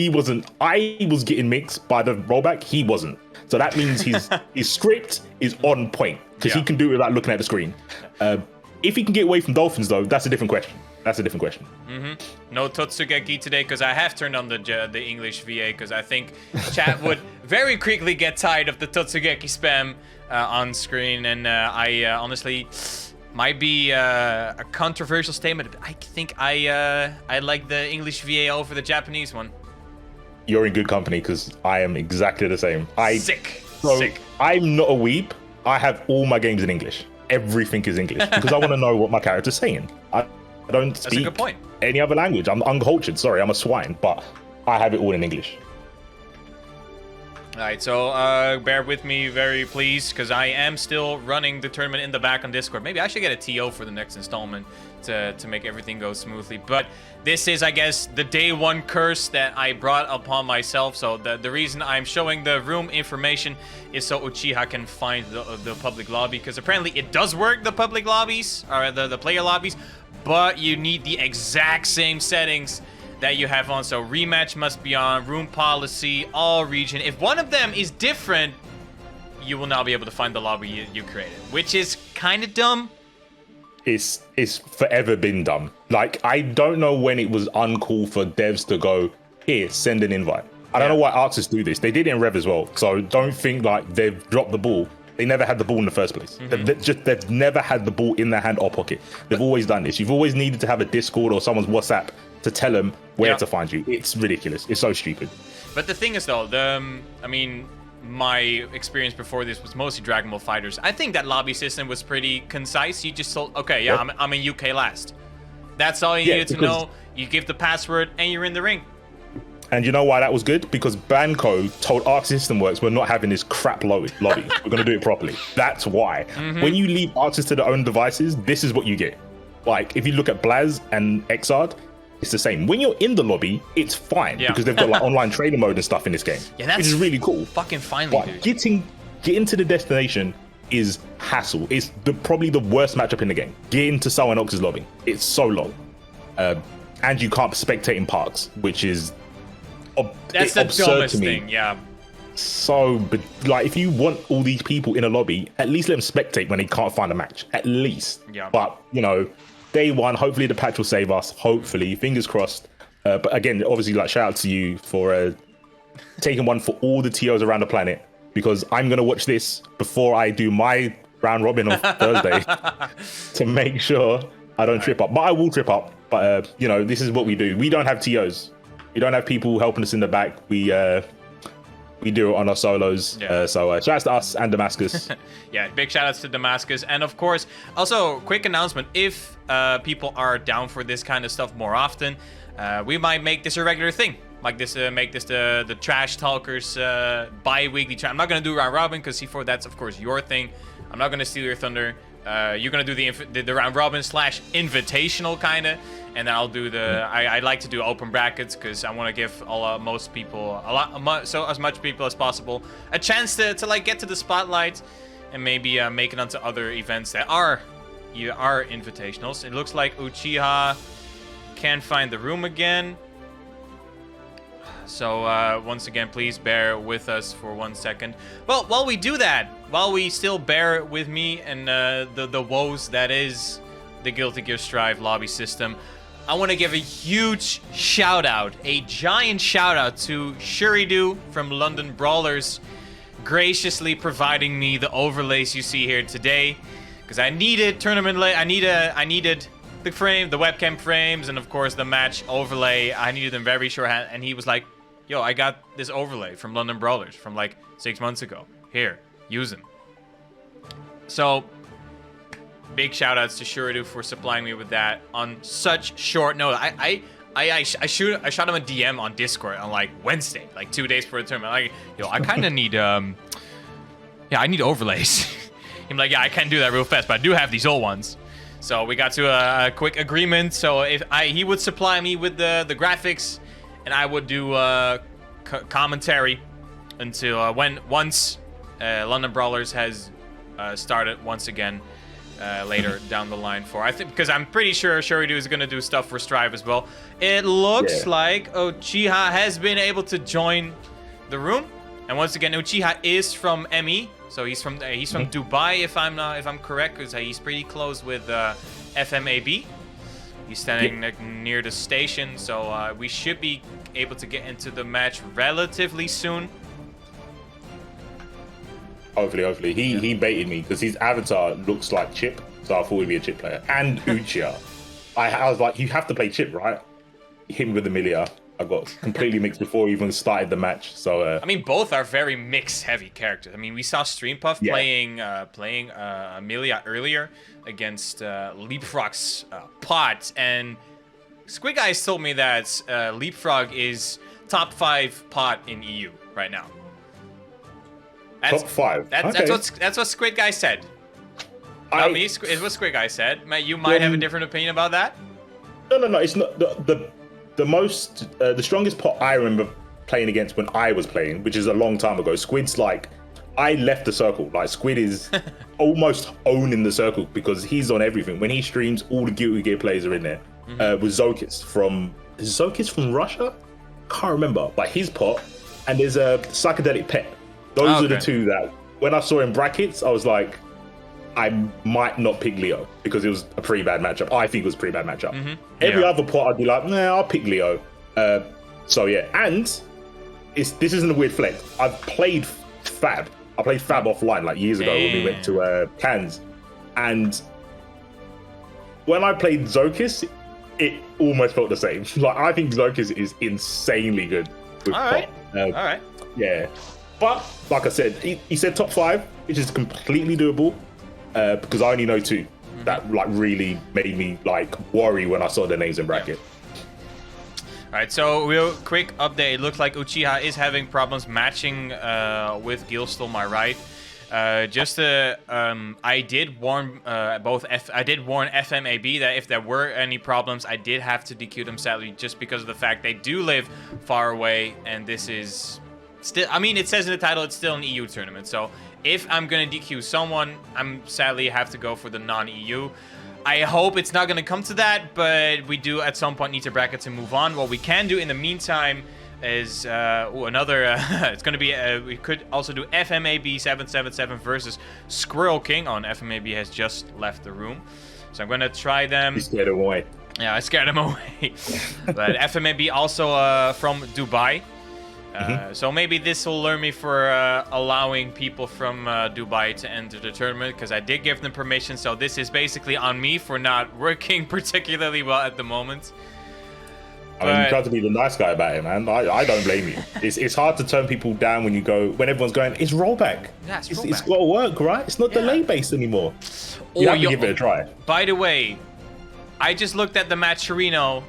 I was getting mixed by the rollback. He wasn't. So that means his script is on point because he can do it without looking at the screen. If he can get away from dolphins, though, that's a different question. No Totsugeki today because I have turned on the English VA because I think chat would very quickly get tired of the Totsugeki spam on screen, and I honestly might be a controversial statement. I think I like the English VA over the Japanese one. You're in good company because I am exactly the same. Sick. I'm not a weeb. I have all my games in English. Everything is English because I want to know what my character's saying. I don't speak any other language. I'm uncultured. Sorry, I'm a swine, but I have it all in English. All right, so bear with me very please, because I am still running the tournament in the back on Discord. Maybe I should get a TO for the next installment to make everything go smoothly. But this is, I guess, the day one curse that I brought upon myself. So the reason I'm showing the room information is so Uchiha can find the public lobby, because apparently it does work, the public lobbies, or the player lobbies, but you need the exact same settings that you have on. So rematch must be on, room policy, all region. If one of them is different, you will not be able to find the lobby you created, which is kind of dumb. It's forever been dumb. Like, I don't know when it was uncool for devs to go, here, send an invite. I don't know why Arxis do this. They did it in Rev as well. So don't think like they've dropped the ball. They never had the ball in the first place. They've never had the ball in their hand or pocket. They've always done this. You've always needed to have a Discord or someone's WhatsApp to tell them where to find you. It's ridiculous. It's so stupid. But the thing is, though, my experience before this was mostly Dragon Ball Fighters. I think that lobby system was pretty concise. You just told, okay, I'm in UK last. That's all you needed to know. You give the password and you're in the ring. And you know why that was good? Because Banco told Arc System Works, we're not having this crap lobby. We're going to do it properly. That's why. When you leave Arxis to their own devices, this is what you get. Like, if you look at Blaz and Exard, it's the same. When you're in the lobby, it's fine Yeah. because they've got like online trader mode and stuff in this game, Yeah, that's which is really cool. Fucking finally, But dude. getting to the destination is hassle. It's probably the worst matchup in the game. Getting to someone else's lobby, it's so long, and you can't spectate in parks, which is That's the absurd dumbest to me. thing. Yeah. So, but like, if you want all these people in a lobby, at least let them spectate when they can't find a match. At least. Yeah. But you know, day one, hopefully the patch will save us. Hopefully, fingers crossed. But again, obviously, like, shout out to you for taking one for all the TOs around the planet, because I'm gonna watch this before I do my round robin on Thursday to make sure I don't trip up. But I will trip up. But you know, this is what we do. We don't have TOs. We don't have people helping us in the back. We do it on our solos. Yeah. So shout out to us and Damascus. Yeah, big shout outs to Damascus. And of course, also quick announcement, if people are down for this kind of stuff more often, we might make this a regular thing. Like this, make this the Trash Talkers bi-weekly. I'm not going to do round robin because C4, that's of course your thing. I'm not going to steal your thunder. You're going to do the round robin / invitational kind of. And then I'll do I like to do open brackets because I want to give most people as much people as possible a chance to like get to the spotlight and maybe make it onto other events that are invitationals. It looks like Uchiha can't find the room again. So once again, please bear with us for 1 second. Well, while we do that, while we still bear with me and the woes that is the Guilty Gear Strive lobby system, I want to give a huge shout out, a giant shout out to Shuridu from London Brawlers, graciously providing me the overlays you see here today, because I needed I needed the webcam frames, and of course the match overlay. I needed them very shorthand, and he was like, "Yo, I got this overlay from London Brawlers from like 6 months ago. Here, use them." So, big shout outs to Shuridu for supplying me with that on such short notice. I shot him a DM on Discord on like Wednesday, like 2 days before the tournament. Like, yo, I kind of need I need overlays. I'm like, yeah, I can't do that real fast, but I do have these old ones. So we got to a quick agreement. So if he would supply me with the graphics, and I would do commentary until once London Brawlers has started once again. Later down the line because I'm pretty sure Shuridu is going to do stuff for Strive as well. It looks like Uchiha has been able to join the room, and once again, Uchiha is from ME, so he's from Dubai if I'm correct, because he's pretty close with FMAB. He's standing near the station, so we should be able to get into the match relatively soon. Hopefully. He baited me because his avatar looks like Chip, so I thought he'd be a Chip player. And Uchiha. I was like, you have to play Chip, right? Him with Amelia. I got completely mixed before we even started the match. So I mean, both are very mix-heavy characters. I mean, we saw Streampuff playing Amelia earlier against Leapfrog's Pot, and Squidguy told me that Leapfrog is top 5 Pot in EU right now. top 5. That's what Squidguy said. Not me. It's what Squidguy said. You might have a different opinion about that. No. It's not the strongest pot I remember playing against when I was playing, which is a long time ago. Squid's like, I left the circle. Like, Squid is almost owning the circle because he's on everything. When he streams, all the Guilty Gear players are in there. With Zokis from Russia? Can't remember. Like, his pot, and there's a Psychedelic Pet. Those are the two that, when I saw in brackets, I was like, I might not pick Leo because it was a pretty bad matchup. I think it was a pretty bad matchup. Every other pot, I'd be like, nah, I'll pick Leo. So yeah, and this isn't a weird flex. I've played Fab. I played Fab offline like years ago when we went to Cannes, and when I played Zokis, it almost felt the same. Like, I think Zokis is insanely good with pot. All right. Yeah. But, like I said, he said top 5, which is completely doable, because I only know 2 that like really made me like worry when I saw their names in bracket. All right, so real quick update. It looks like Uchiha is having problems matching with Gil Stole My Right. I did warn I did warn FMAB that if there were any problems, I did have to DQ them sadly, just because of the fact they do live far away, and this is still. I mean, it says in the title it's still an EU tournament, so if I'm gonna DQ someone, I'm sadly have to go for the non-EU. I hope it's not gonna come to that, but we do at some point need to bracket to move on. What we can do in the meantime is it's gonna be we could also do FMAB 777 versus Squirrel King. FMAB has just left the room, so I'm gonna try them. You scared him away. Yeah, I scared him away. But FMAB also from Dubai, so maybe this will learn me for allowing people from Dubai to enter the tournament, because I did give them permission. So this is basically on me for not working particularly well at the moment. I mean, you try to be the nice guy about it, man. I don't blame you. It's hard to turn people down when everyone's going, it's rollback. Yeah, it's It's got to work, right? It's not delay based anymore. You have to give it a try. By the way, I just looked at the Matcherino.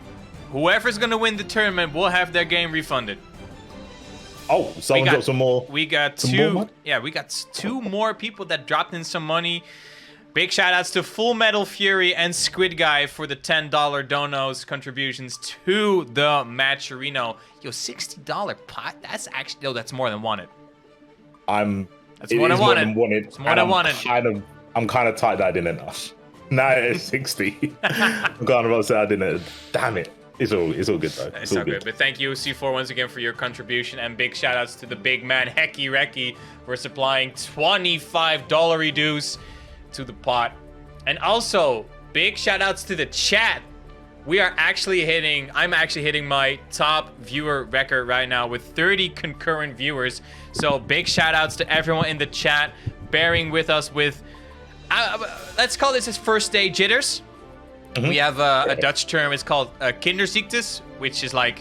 Whoever's going to win the tournament will have their game refunded. Oh, someone got some more. We got we got 2 more people that dropped in some money. Big shout outs to Full Metal Fury and Squidguy for the $10 donos contributions to the Matcherino. Yo, $60 pot? That's actually, that's more than wanted. That's more than wanted. It's more than wanted. I'm kind of tight that I didn't ask. Now it's 60. I'm kind of about to say I didn't. Damn it. It's all good though. It's all good. But thank you, C4, once again for your contribution, and big shout outs to the big man Hecky Recky for supplying $25 reduce to the pot. And also big shout outs to the chat. I'm actually hitting my top viewer record right now with 30 concurrent viewers. So big shout outs to everyone in the chat bearing with us with let's call this as first day jitters. We have a Dutch term. It's called kinderziektes, which is like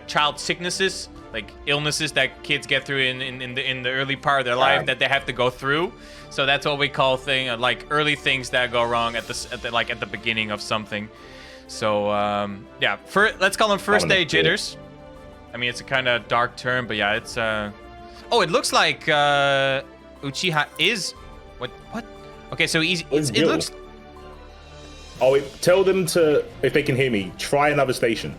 child sicknesses, like illnesses that kids get through in the early part of their life that they have to go through. So that's what we call like early things that go wrong at the beginning of something. So yeah, let's call them first day jitters. I mean, it's a kind of dark term, but yeah, it's oh, it looks like Uchiha is what? Okay, so it looks. Oh, tell them to, if they can hear me, try another station.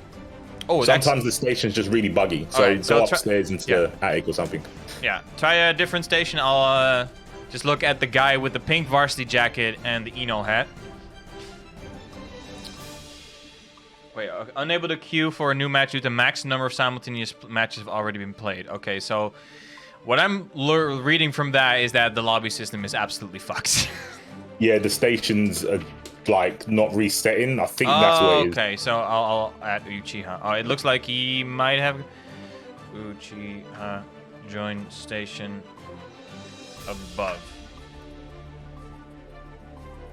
Oh, sometimes the station's just really buggy. So right, go upstairs into the attic or something. Yeah, try a different station. I'll just look at the guy with the pink varsity jacket and the Eno hat. Wait, unable to queue for a new match due to max number of simultaneous matches have already been played. Okay, so what I'm reading from that is that the lobby system is absolutely fucked. Yeah, the stations are like not resetting. I think that's what it is. Okay, so I'll add Uchiha. Oh, it looks like he might have Uchiha join station above.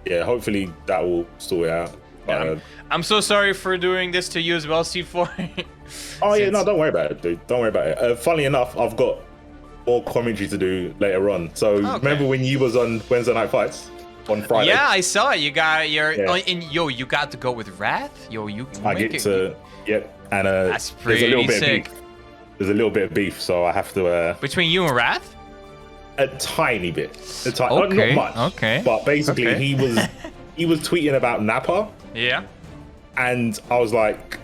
Yeah, hopefully that will sort it out. Yeah, I'm so sorry for doing this to you as well, C4. Oh yeah, no, don't worry about it, dude. Don't worry about it. Funnily enough, I've got more commentary to do later on. So remember when you was on Wednesday Night Fights? On Friday. Yeah, I saw it. You got you got to go with Wrath. I get to and that's pretty sick. There's a little bit of beef, so I have to between you and Wrath? A tiny bit. Not much. Okay. But basically he was tweeting about Nappa. Yeah. And I was like,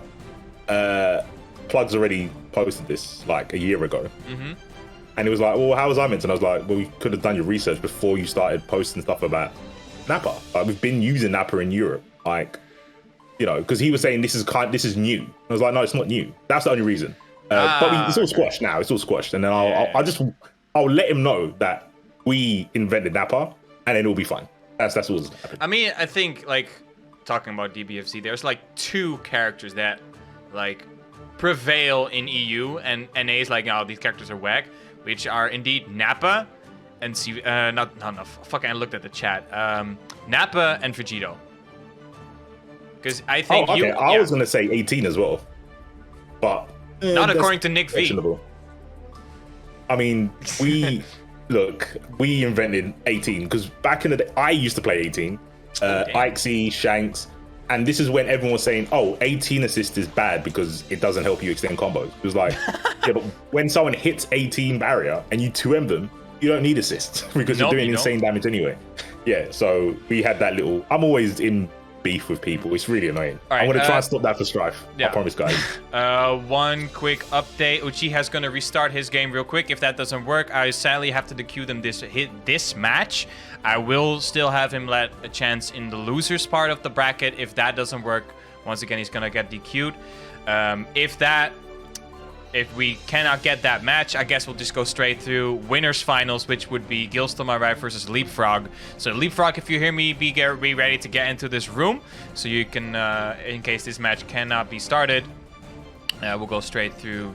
Plug's already posted this like a year ago. And it was like, well, how was I meant to? And I was like, well, you could have done your research before you started posting stuff about Nappa. Like, we've been using Nappa in Europe, like, you know, because he was saying this is new. I was like, no, it's not new. That's the only reason. But it's all squashed now. It's all squashed, and then I'll let him know that we invented Nappa, and then it'll be fine. That's all that's happened. I mean, I think like talking about DBFC, there's like 2 characters that like prevail in EU, and NA is like, oh, these characters are whack, which are indeed Nappa and fucking I looked at the chat. Nappa and Vegito. Because I think I was gonna say 18 as well, but not according to Nick V. I mean, we invented 18 because back in the day I used to play 18. Ikesy, Shanks, and this is when everyone was saying, oh, 18 assist is bad because it doesn't help you extend combos. It was like, yeah, but when someone hits 18 barrier and you 2M them, you don't need assists because Nope, you're doing you insane damage anyway. Yeah, so we had that little. I'm always in beef with people. It's really annoying. All right, I'm gonna try and stop that for Strife. yeah. I promise, guys. One quick update. Uchiha's gonna restart his game real quick. If that doesn't work, I sadly have to DQ them this match. I will still have him let a chance in the losers part of the bracket. If that doesn't work, once again he's gonna get DQ'd. If we cannot get that match, I guess we'll just go straight through winners finals, which would be Gilston My Right versus Leapfrog. So Leapfrog, if you hear me, be ready to get into this room, so you can, in case this match cannot be started, we'll go straight through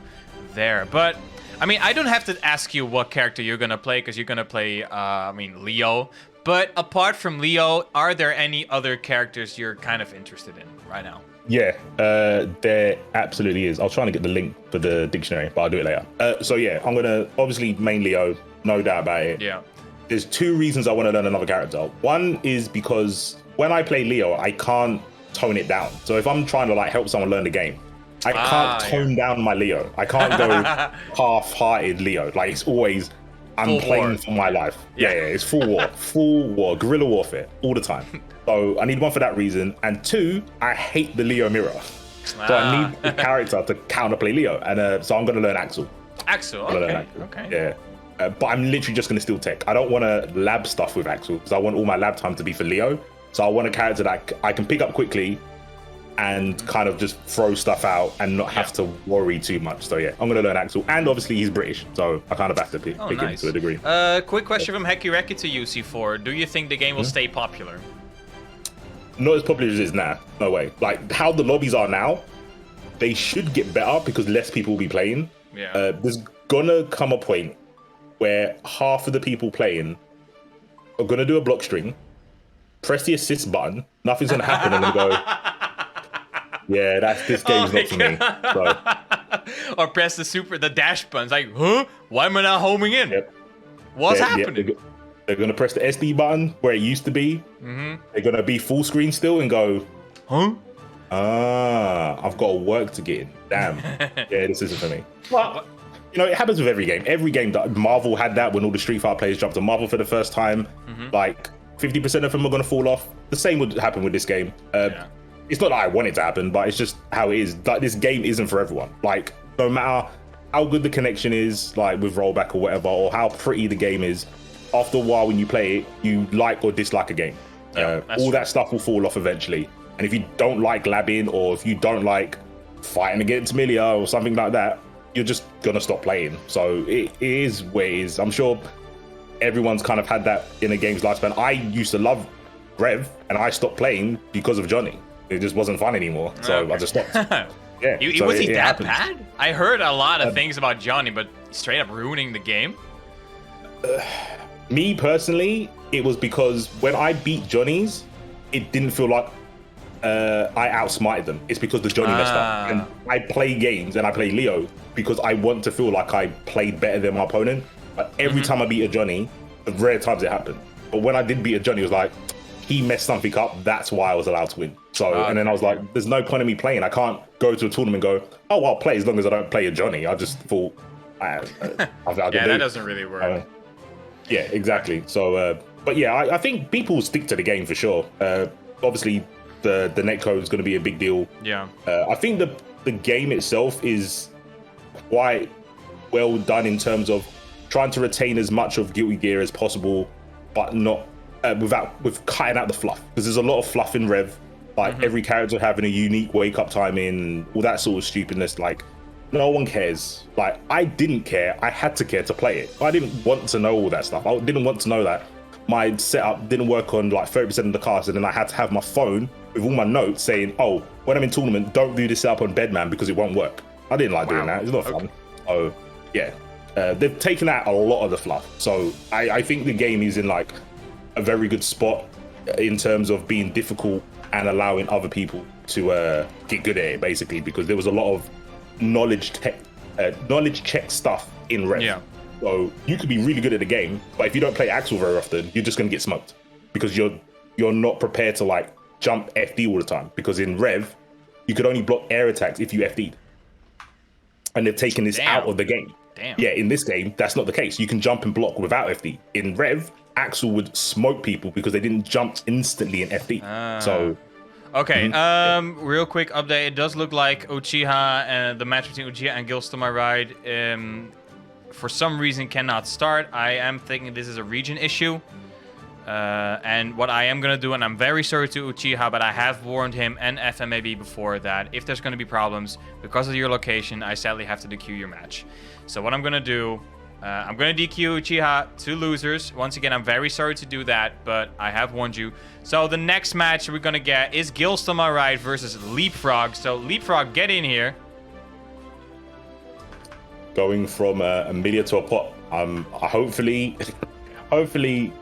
there. But I mean, I don't have to ask you what character you're gonna play, because you're gonna play, Leo. But apart from Leo, are there any other characters you're kind of interested in right now? Yeah, there absolutely is. I was trying to get the link for the dictionary, but I'll do it later. So yeah, I'm gonna obviously main Leo, no doubt about it. Yeah. There's two reasons I want to learn another character. One is because when I play Leo, I can't tone it down. So if I'm trying to like help someone learn the game, I can't tone down my Leo. I can't go half-hearted Leo. Like it's always I'm full playing war. for my life. Yeah, it's full war, guerrilla warfare all the time. So I need one for that reason, and two, I hate the Leo mirror. So I need a character to counterplay Leo, and so I'm gonna learn Axel. Axel, okay. Yeah. But I'm literally just going to steal tech. I don't want to lab stuff with Axel because I want all my lab time to be for Leo. So I want a character that I can pick up quickly and kind of just throw stuff out and not have to worry too much. So yeah, I'm going to learn Axel. And obviously he's British, so I kind of have to pick him to a degree. Quick question from Heki Reki to you, C4. Do you think the game will stay popular? Not as popular as it is now. No way. Like how the lobbies are now, they should get better because less people will be playing. Yeah. There's gonna come a point where half of the people playing are gonna do a block string, press the assist button, nothing's gonna happen, and then go, yeah, this game's not for me. So, or press the dash buttons. Like, huh? Why am I not homing in? Yep. What's happening? They're gonna press the SD button where it used to be. They're gonna be full screen still and go, huh? I've got work to get in. Damn. Yeah, this isn't for me. But, you know, it happens with every game. Every game that Marvel had that when all the Street Fighter players jumped on Marvel for the first time. Like 50% of them are going to fall off. The same would happen with this game. It's not that I want it to happen, but it's just how it is. Like this game isn't for everyone. Like no matter how good the connection is, like with rollback or whatever, or how pretty the game is, after a while when you play it, you like or dislike a game. All that stuff will fall off eventually. And if you don't like labbing, or if you don't like fighting against Milia or something like that, you're just gonna stop playing. So it is where it is. I'm sure everyone's kind of had that in a game's lifespan. I used to love Rev, and I stopped playing because of Johnny. It just wasn't fun anymore, so I just stopped. Yeah. Was he that bad? I heard a lot of things about Johnny, but straight up ruining the game. Me personally, it was because when I beat Johnny's, it didn't feel like I outsmarted them. It's because the Johnny messed up. And I play games and I play Leo because I want to feel like I played better than my opponent. But every time I beat a Johnny, the rare times it happened. But when I did beat a Johnny, it was like, he messed something up. That's why I was allowed to win. So, and then I was like, there's no point in me playing. I can't go to a tournament and go, oh, I'll play as long as I don't play a Johnny. I just thought, yeah, that doesn't really work. Yeah, exactly. So, but yeah, I think people stick to the game for sure. Obviously, the netcode is going to be a big deal. Yeah. I think the game itself is quite well done in terms of trying to retain as much of Guilty Gear as possible, but not with cutting out the fluff, because there's a lot of fluff in Rev. Like every character having a unique wake up time in all that sort of stupidness. Like no one cares. Like I didn't care. I had to care to play it. I didn't want to know all that stuff. I didn't want to know that my setup didn't work on like 30% of the cast, and then I had to have my phone with all my notes saying, oh, when I'm in tournament, don't do this setup on Bedman because it won't work. I didn't like doing that. It's not fun. Oh yeah, they've taken out a lot of the fluff. So I think the game is in like a very good spot in terms of being difficult and allowing other people to get good at it, basically, because there was a lot of knowledge check stuff in Rev. Yeah. So you could be really good at the game, but if you don't play Axel very often, you're just gonna get smoked because you're not prepared to like jump FD all the time. Because in Rev, you could only block air attacks if you FD'd, and they've taken this out of the game. Damn. Yeah, in this game, that's not the case. You can jump and block without FD. In Rev, Axel would smoke people because they didn't jump instantly in FD. So, okay. Real quick update. It does look like Uchiha and the match between Uchiha and Gills to my right, for some reason cannot start. I am thinking this is a region issue. And what I am going to do, and I'm very sorry to Uchiha, but I have warned him and FMAB before that if there's going to be problems because of your location, I sadly have to DQ your match. So what I'm going to do, I'm going to DQ Uchiha to losers. Once again, I'm very sorry to do that, but I have warned you. So the next match we're going to get is Gills to my right versus Leapfrog. So Leapfrog, get in here. going from a media to a pot, hopefully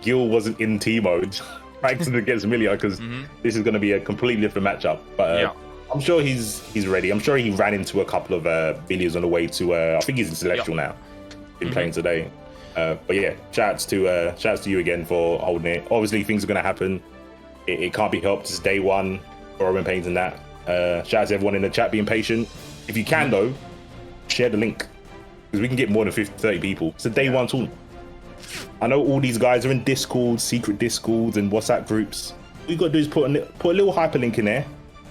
Gil wasn't in T mode practicing against Milia, because this is going to be a completely different matchup. But I'm sure he's ready. I'm sure he ran into a couple of Milias on the way to. I think he's in Celestial now. Been playing today. But yeah, shouts to you again for holding it. Obviously, things are going to happen. It can't be helped. It's day one for Roman Pains and that. Shout out to everyone in the chat being patient. If you can though, share the link, because we can get more than 30 people. It's a day one tournament. I know all these guys are in Discord, secret Discords and WhatsApp groups. All you got to do is put a little hyperlink in there,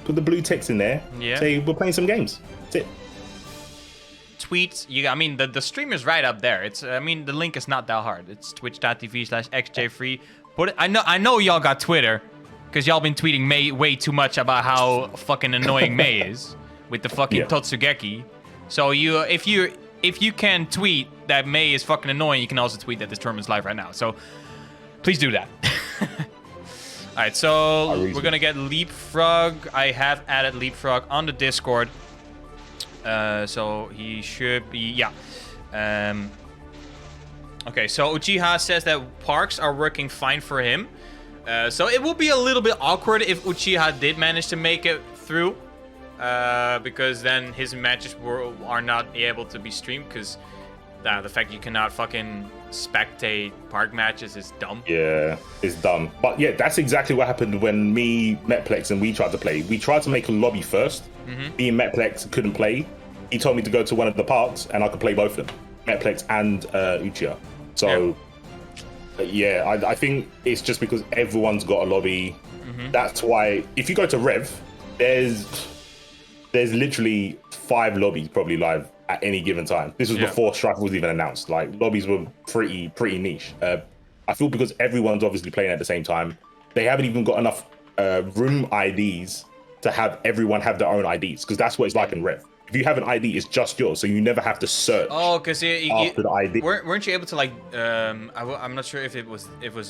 put the blue text in there, say we're playing some games. That's it. Tweets, I mean, the stream is right up there. I mean, the link is not that hard. It's twitch.tv/xjfree. I know y'all got Twitter, because y'all been tweeting May way too much about how fucking annoying May is with the fucking Totsugeki. So if you can tweet that May is fucking annoying, you can also tweet that this tournament's live right now. So please do that. All right, so we're gonna get Leapfrog. I have added Leapfrog on the Discord. So he should be, okay, so Uchiha says that parks are working fine for him. So it will be a little bit awkward if Uchiha did manage to make it through. Because then his matches are not able to be streamed, because the fact you cannot fucking spectate park matches is dumb. Yeah, it's dumb. But yeah, that's exactly what happened when me, Metplex, and we tried to play. We tried to make a lobby first. Me and Metplex couldn't play. He told me to go to one of the parks and I could play both of them, Metplex and Uchiha. So I think it's just because everyone's got a lobby. That's why if you go to Rev, there's literally 5 lobbies probably live at any given time. This was before Strife was even announced. Like, lobbies were pretty niche. I feel because everyone's obviously playing at the same time, they haven't even got enough room IDs to have everyone have their own IDs, because that's what it's like in Rev. If you have an ID, it's just yours, so you never have to search. Oh, because after the ID. Weren't you able to, like? I'm not sure if it was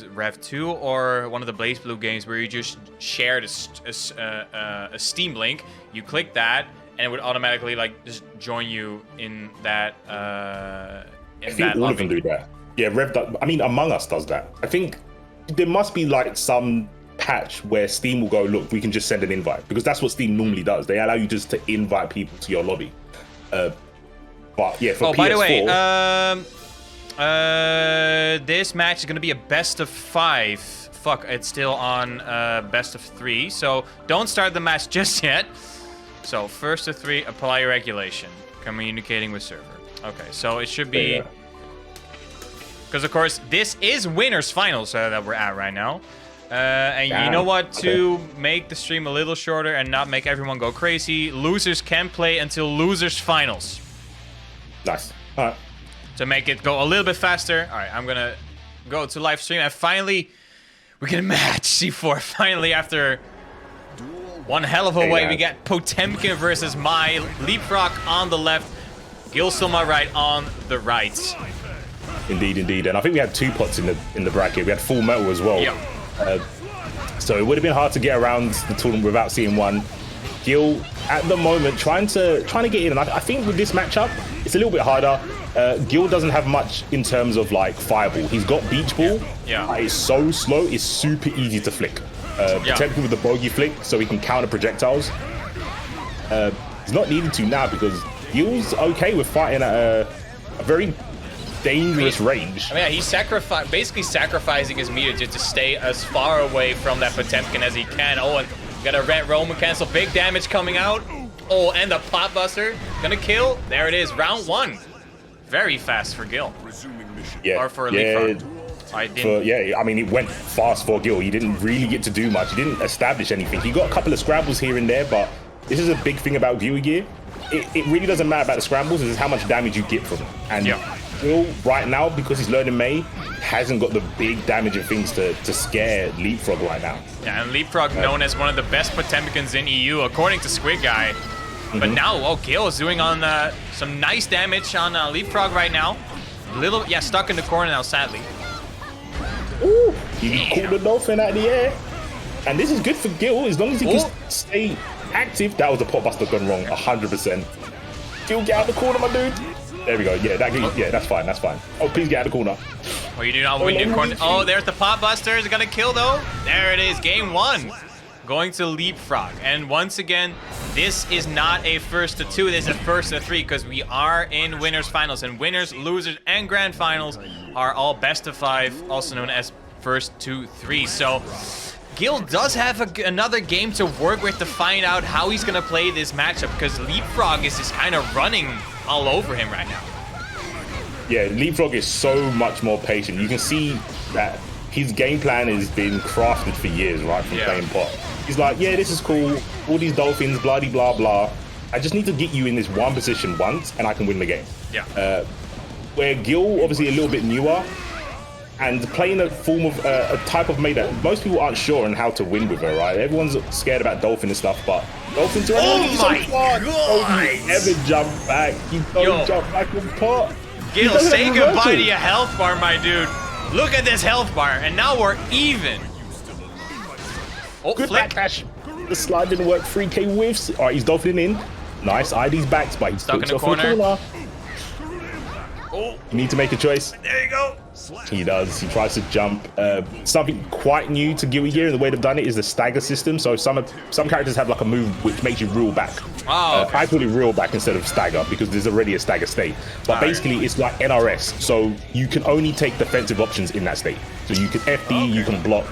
Rev 2 or one of the Blaze Blue games where you just shared a Steam link. You click that, and it would automatically just join you in that. I think all of them do that. Yeah, Among Us does that. I think there must be some patch where Steam will go, look, we can just send an invite, because that's what Steam normally does. They allow you just to invite people to your lobby. But yeah, for PS4, by the way, this match is gonna be a best of 5. Fuck, it's still on best of 3, so don't start the match just yet. So first of 3, apply regulation, communicating with server. Okay, so it should be, because of course this is winners finals that we're at right now. And you know what? To make the stream a little shorter and not make everyone go crazy, losers can play until losers finals. Nice. All right. To make it go a little bit faster. All right, I'm gonna go to live stream, and finally we can match C4. Finally, after one hell of a way, we get Potemkin versus my Leapfrog on the left, Gills on my right on the right. Indeed. And I think we had 2 pots in the bracket. We had Full Metal as well. Yep. So it would have been hard to get around the tournament without seeing one. Gil, at the moment, trying to get in, and I think with this matchup, it's a little bit harder. Gil doesn't have much in terms of Fireball. He's got Beach Ball. It's so slow. It's super easy to flick. Protecting with the bogey flick, so he can counter projectiles. He's not needed to now, because Gil's okay with fighting at a very dangerous range. I mean, he's basically sacrificing his meter just to stay as far away from that Potemkin as he can. Oh, and got a red Roman cancel. Big damage coming out. Oh, and the pot buster. Gonna kill. There it is. Round 1. very fast for Gil. Resuming mission. Yeah, Or for yeah, Leapfrog. I didn't. I mean, it went fast for Gil. He didn't really get to do much. He didn't establish anything. He got a couple of scrambles here and there, but this is a big thing about Gil gear. It really doesn't matter about the scrambles. It's how much damage you get from them. And Gil, right now, because he's learning May, hasn't got the big damaging things to scare Leapfrog right now. Yeah, and Leapfrog known as one of the best Potemkins in EU, according to Squidguy. But now, Gil is doing on some nice damage on Leapfrog right now. Stuck in the corner now, sadly. Ooh, he caught the dolphin out of the air. And this is good for Gil, as long as he can stay active. That was a pot buster gone wrong, 100%. Gil, get out of the corner, my dude. There we go. Yeah, that's fine. That's fine. Oh, please get out of the corner. Oh, you do not win your corner. Oh, there's the pot buster. Is it gonna kill though? There it is. Game 1. Going to Leapfrog. And once again, this is not a first to 2. This is a first to 3 because we are in winners finals. And winners, losers, and grand finals are all best of 5, also known as first to 3. So Gil does have another game to work with to find out how he's gonna play this matchup because Leapfrog is just kind of running all over him right now. Yeah, Leapfrog is so much more patient. You can see that his game plan has been crafted for years, right, from playing pot. He's like, yeah, this is cool, all these dolphins, blah blah blah. I just need to get you in this one position once, and I can win the game. Yeah. Where Gil, obviously a little bit newer, and playing a form of a type of May that most people aren't sure on how to win with her, right? Everyone's scared about dolphin and stuff, but dolphins are my God! Don't ever jump back. You don't jump back with pot. Gil, say goodbye to your health bar, my dude. Look at this health bar, and now we're even. Oh, good flick. backdash. The slide didn't work. 3K whiffs. All right, he's dolphining in. Nice. ID's backed, but he's stuck in the corner. Oh, you need to make a choice. There you go. He does. He tries to jump. Something quite new to Gil gear, and the way they've done it is the stagger system. So some characters have like a move which makes you reel back. Oh, okay. I call it reel back instead of stagger because there's already a stagger state. But basically, it's like NRS. So you can only take defensive options in that state. So you can FD, you can block.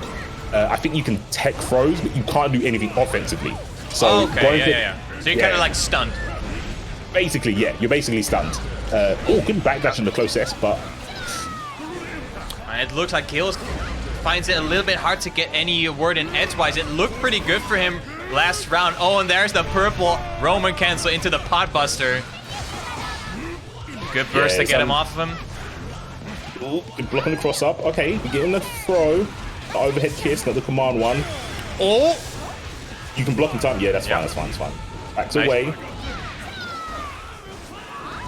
I think you can tech throws, but you can't do anything offensively. So So you're kind of like stunned. Basically, yeah, you're basically stunned. Good backdash in the closest, but it looks like Gil finds it a little bit hard to get any word in edgewise. It looked pretty good for him last round. Oh, and there's the purple Roman cancel into the pot buster. Good burst to get him off of him. Ooh, good blocking the cross up. Okay, we get in the throw. The overhead kiss, not the command one. Oh! You can block in time. Yeah, that's fine, that's fine. Backs away.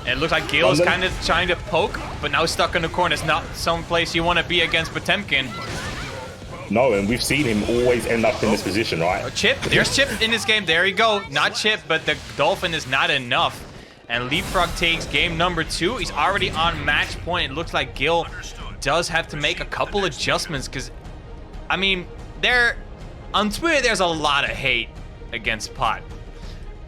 And it looks like Gil is kind of trying to poke, but now stuck in the corner. It's not some place you want to be against Potemkin. No, and we've seen him always end up in this position, right? Chip, there's Chip in this game. There you go. Not Chip, but the Dolphin is not enough. And Leapfrog takes game number 2. He's already on match point. It looks like Gil does have to make a couple adjustments because, I mean, on Twitter, there's a lot of hate against Pot.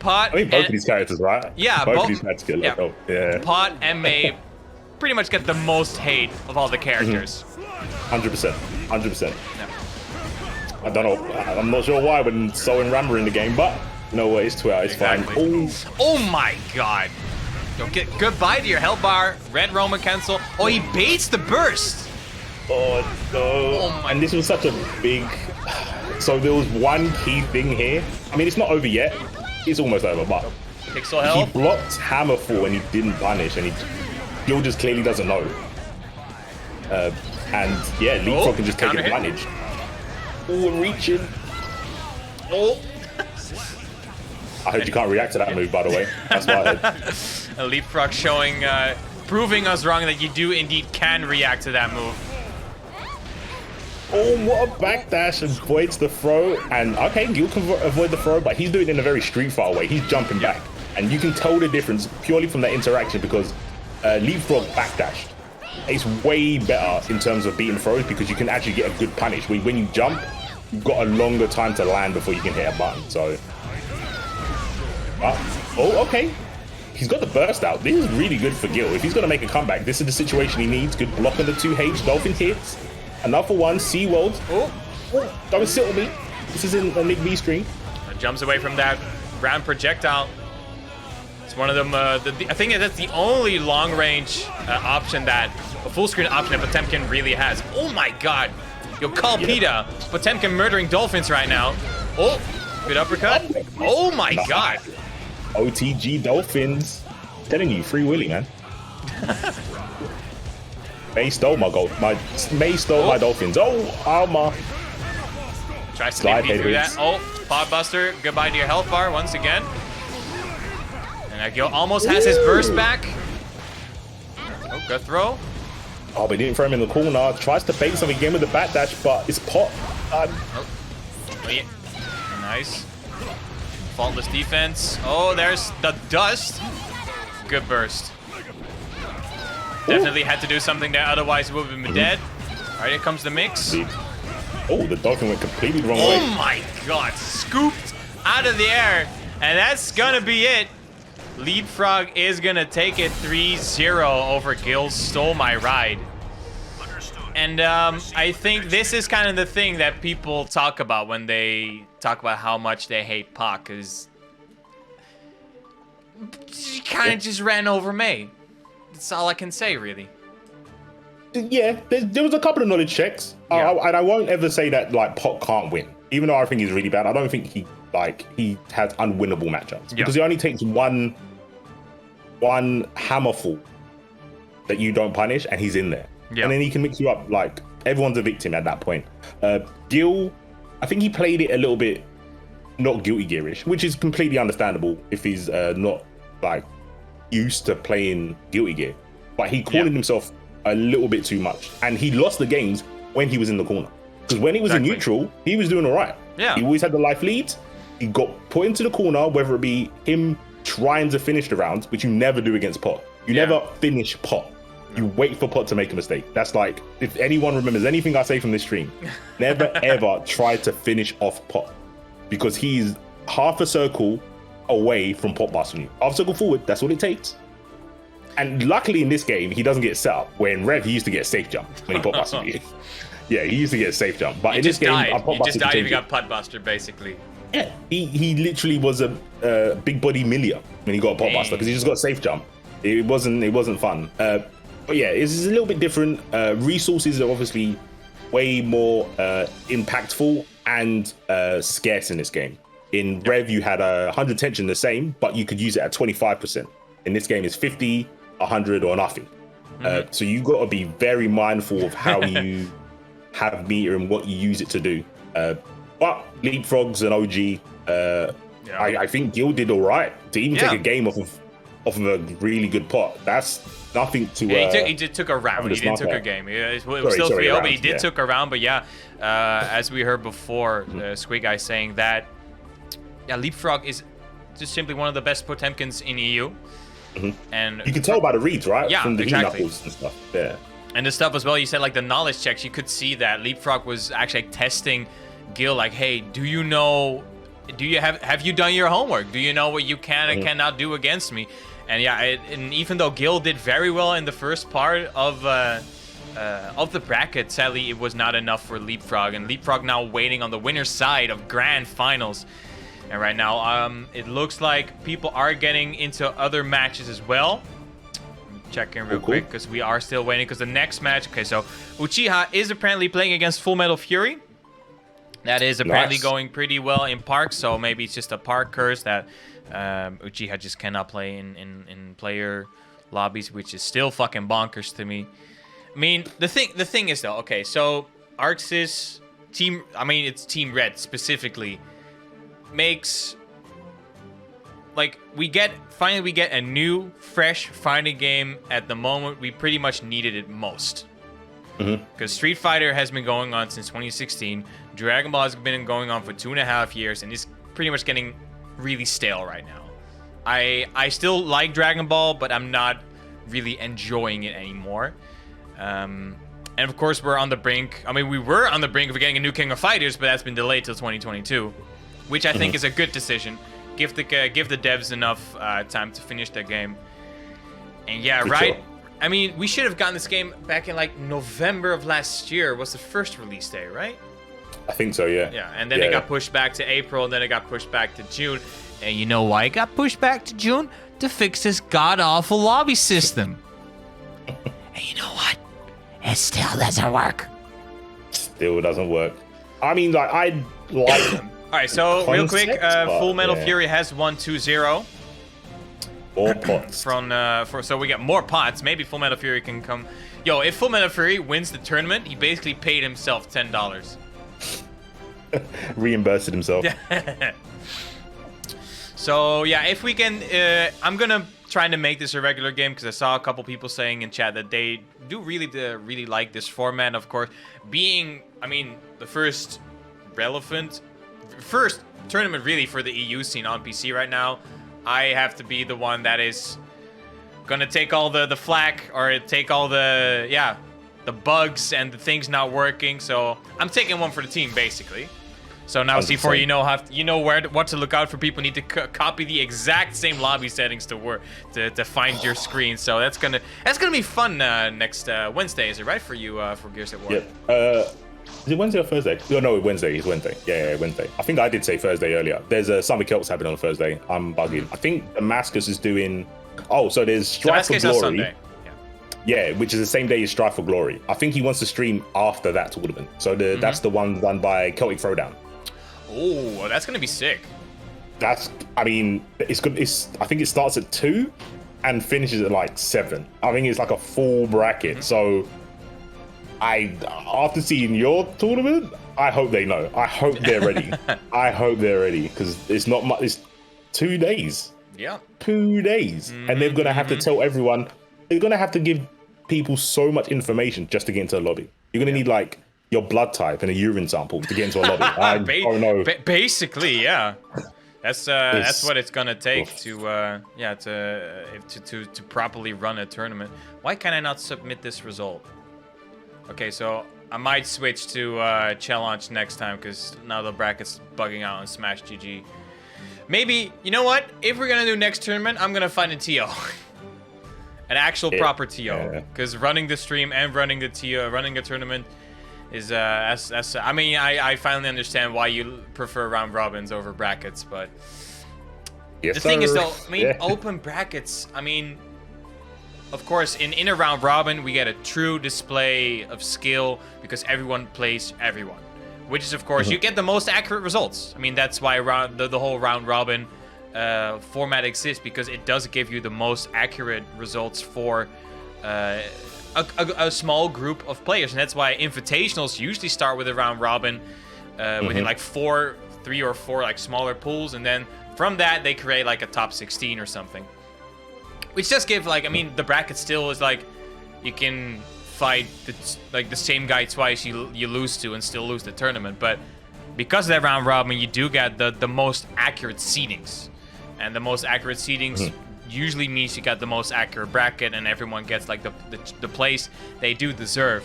I mean, both of these characters, right? Yeah, both of these characters get yeah. yeah. Pot and May pretty much get the most hate of all the characters. 100%. 100%. Yeah. I don't know. I'm not sure why when So and Ram are in the game, but no way, it's Twitter. It's fine. Oh my god. Goodbye to your health bar. Red Roman cancel. Oh, he baits the burst. Oh no. Oh my. And this was such a big. So there was one key thing here. I mean, it's not over yet. It's almost over, but Pixel health. He blocked Hammerfall and he didn't punish, and Gil just clearly doesn't know. And yeah, Leapfrog can just take advantage. Oh, I'm reaching. Oh. I hope you can't react to that move, by the way. That's what I heard. A Leapfrog showing, proving us wrong that you do indeed can react to that move. Oh, what a backdash, avoids the throw. And okay, Gil can avoid the throw, but he's doing it in a very Street Fighter way. He's jumping back. And you can tell the difference purely from that interaction because Leapfrog backdashed. It's way better in terms of beating throws because you can actually get a good punish. When you jump, you've got a longer time to land before you can hit a button. So, oh, okay. He's got the burst out. This is really good for Gil. If he's going to make a comeback, this is the situation he needs. Good block on the 2H. Dolphin hits. Another one. SeaWorld. Oh, don't sit with me. This is in a Nick B screen. Jumps away from that round projectile. It's one of them. I think that's the only long-range option that a full-screen option that Potemkin really has. Oh my God! Yo, call PETA. Potemkin murdering dolphins right now. Oh, good uppercut. Oh my God! OTG Dolphins. Telling you, Free Willy, man. May stole my gold. May stole my Dolphins. Oh my. Tries to slide through that. Oh, Podbuster. Goodbye to your health bar once again. And Gil almost has his burst back. Oh, good throw. Oh, but he didn't throw him in the corner. Tries to bait something again with the backdash, but it's pot. Oh, yeah. Nice. Faultless defense. Oh, there's the dust. Good burst. Definitely had to do something there, otherwise he would have been dead. All right, here comes the mix. Oh, the dolphin went completely the wrong way. Oh my God, scooped out of the air. And that's gonna be it. Leapfrog is gonna take it 3-0 over Gil. Stole my ride. And I think this is kind of the thing that people talk about when they talk about how much they hate Pac, is he kind of just ran over May. That's all I can say, really. Yeah, there was a couple of knowledge checks, and I won't ever say that like Pac can't win. Even though I think he's really bad, I don't think he has unwinnable matchups because he only takes one hammerful that you don't punish, and he's in there. Yeah. And then he can mix you up. Like, everyone's a victim at that point. Gil, I think he played it a little bit not Guilty Gearish, which is completely understandable if he's not like used to playing Guilty Gear. But he cornered himself a little bit too much, and he lost the games when he was in the corner. Because when he was in neutral, he was doing all right. Yeah, he always had the life lead. He got put into the corner, whether it be him trying to finish the rounds, which you never do against Pot. You never finish Pot. You wait for Pot to make a mistake. That's like, if anyone remembers anything I say from this stream, never ever try to finish off Pot, because he's half a circle away from Pot busting you. Half a circle forward, that's what it takes. And luckily in this game, he doesn't get set up. Where in Rev, he used to get safe jump when he pot busted you. Yeah, he used to get safe jump. But in this game, he just died if he got pot buster, basically. Yeah, he literally was a big body Milia when he got a pot buster, because he just got safe jump. It wasn't fun. But yeah, it's a little bit different. Resources are obviously way more impactful and scarce in this game. In Rev, you had 100 tension the same, but you could use it at 25%. In this game, it's 50, 100, or nothing. So you got to be very mindful of how you have meter and what you use it to do. But Leapfrog's an OG. I think Gil did all right to even take a game off of a really good pot. That's nothing to. He just took a round. He didn't take a game. It was still 3-0, but he did took a round. But as we heard before, Squidguy saying that, Leapfrog is just simply one of the best Potemkins in EU. And you can tell by the reads, right? Yeah, from the exactly. knuckles and stuff. Yeah. And the stuff as well, you said like the knowledge checks, you could see that Leapfrog was actually testing Gil, like, hey, have you done your homework? Do you know what you can and cannot do against me? And and even though Gil did very well in the first part of the bracket, sadly it was not enough for Leapfrog, and Leapfrog now waiting on the winner's side of grand finals. And right now, it looks like people are getting into other matches as well. Check in real quick, because we are still waiting, because the next match... Okay, so Uchiha is apparently playing against Full Metal Fury. That is apparently going pretty well in Park, so maybe it's just a Park curse that Uchiha just cannot play in player lobbies, which is still fucking bonkers to me. I mean, the thing is, though, okay, so Arxis team... I mean, it's Team Red specifically... makes like we finally get a new fresh fighting game at the moment we pretty much needed it most, because Street Fighter has been going on since 2016, Dragon Ball has been going on for 2.5 years, and it's pretty much getting really stale right now. I still like Dragon Ball, but I'm not really enjoying it anymore. And of course we're on the brink. I mean, we were on the brink of getting a new King of Fighters, but that's been delayed till 2022. Which I think is a good decision. Give the devs enough time to finish their game. And right? Sure. I mean, we should have gotten this game back in like November of last year. Was the first release day, right? I think so, yeah. Yeah, and then it got pushed back to April, and then it got pushed back to June. And you know why it got pushed back to June? To fix this god-awful lobby system. And you know what? It still doesn't work. Still doesn't work. I mean, like, I like All right, so real quick, concept, but, Full Metal yeah. Fury has 1-2-0. More pots. So we get more pots. Maybe Full Metal Fury can come. Yo, if Full Metal Fury wins the tournament, he basically paid himself $10. Reimbursed himself. So yeah, if we can, I'm gonna try to make this a regular game because I saw a couple people saying in chat that they do really like this format. Of course, being, I mean, the first tournament really for the EU scene on PC right now, I have to be the one that is gonna take all the flack or take all the bugs and the things not working. So I'm taking one for the team basically. So now 100%. C4, you know what to look out for. People need to copy the exact same lobby settings to find your screen. So that's gonna be fun next Wednesday, is it right for you for Gears at War? Yeah. Is it Wednesday or Thursday? No, Wednesday. It's Wednesday. Yeah, Wednesday. I think I did say Thursday earlier. There's something else happening on Thursday. I'm bugging. I think Damascus is doing. Oh, so there's Strive for Damascus on Glory. Sunday. Yeah, which is the same day as Strive for Glory. I think he wants to stream after that tournament. So that's the one done by Celtic Throwdown. Oh, that's gonna be sick. I mean, it's good. I think it starts at 2 and finishes at like 7. I think it's like a full bracket. So after seeing your tournament, I hope they know. I hope they're ready. I hope they're ready because it's not much. It's 2 days. Yeah. 2 days, and they're gonna have to tell everyone. They're gonna have to give people so much information just to get into a lobby. You're gonna need like your blood type and a urine sample to get into a lobby. I don't know. Basically, yeah. That's what it's gonna take to properly run a tournament. Why can I not submit this result? Okay, so I might switch to challenge next time because now the bracket's bugging out on Smash GG. Maybe, you know what? If we're gonna do next tournament, I'm gonna find a TO. An actual proper TO. Because running the stream and running the TO, running a tournament is I mean, I finally understand why you prefer round robins over brackets, but the thing is though, I mean, open brackets, I mean, of course, in a round robin, we get a true display of skill because everyone plays everyone, which is, of course, you get the most accurate results. I mean, that's why the whole round robin format exists, because it does give you the most accurate results for a small group of players, and that's why invitationals usually start with a round robin within like 3 or 4 like smaller pools, and then from that they create like a top 16 or something, which does give like, I mean, the bracket still is like you can fight the same guy twice you lose to and still lose the tournament, but because of that round robin you do get the most accurate seedings, and the most accurate seedings usually means you got the most accurate bracket, and everyone gets like the place they do deserve.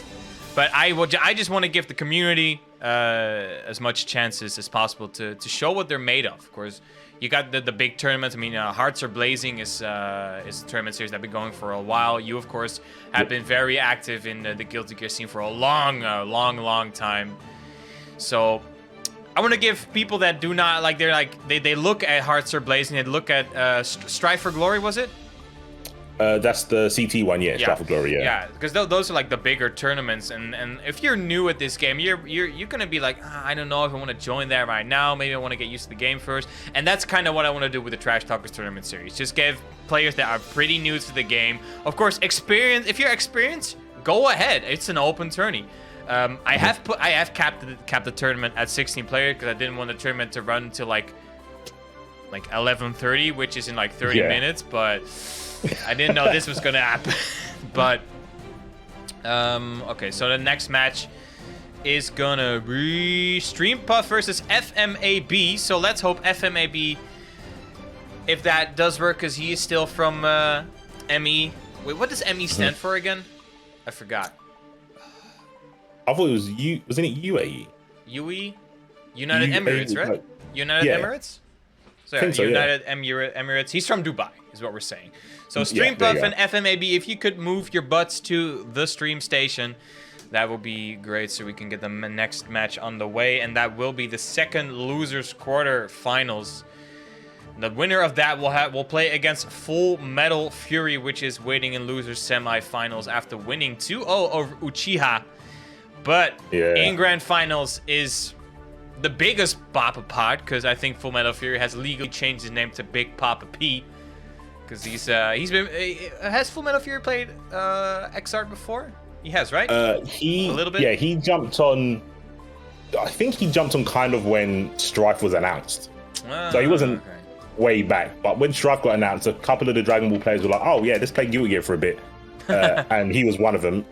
But I just want to give the community as much chances as possible to show what they're made of. Of course, you got the big tournaments. I mean, Hearts Are Blazing is a tournament series that's been going for a while. You, of course, have been very active in the Guilty Gear scene for a long time. So I want to give people that do not like, they look at Hearts Are Blazing, they look at Strive for Glory, was it? That's the CT one, yeah. Strive for Glory, Yeah, because those are like the bigger tournaments, and if you're new at this game, you're gonna be like, I don't know if I want to join that right now. Maybe I want to get used to the game first, and that's kind of what I want to do with the Trash Talkers tournament series. Just give players that are pretty new to the game, of course, experience. If you're experienced, go ahead. It's an open tourney. I have capped the tournament at 16 players because I didn't want the tournament to run to like 11:30, which is in like 30 minutes, but I didn't know this was gonna happen. But okay, so the next match is gonna be Streampuff versus FMAB. So let's hope FMAB, if that does work, because he is still from ME. Wait, what does ME stand for again? I forgot. I thought it was wasn't it UAE? UE? United UAE, Emirates, right? like, United Emirates? So, yeah, so, United Emirates. He's from Dubai, is what we're saying. So Yeah, Streampuff there and FMAB, if you could move your butts to the stream station, that would be great, so we can get the next match on the way, and that will be the second losers quarter finals The winner of that will play against Full Metal Fury, which is waiting in losers semifinals after winning 2-0 over Uchiha. But in grand finals is the biggest Papa Pod, because I think Full Metal Fury has legally changed his name to Big Papa P. Because he's been has Full Metal Fury played XR before? He has, right? A little bit. Yeah, he jumped on. I think he jumped on kind of when Strife was announced. So he wasn't way back. But when Strife got announced, a couple of the Dragon Ball players were like, "Oh yeah, let's play Guilty Gear for a bit." And he was one of them.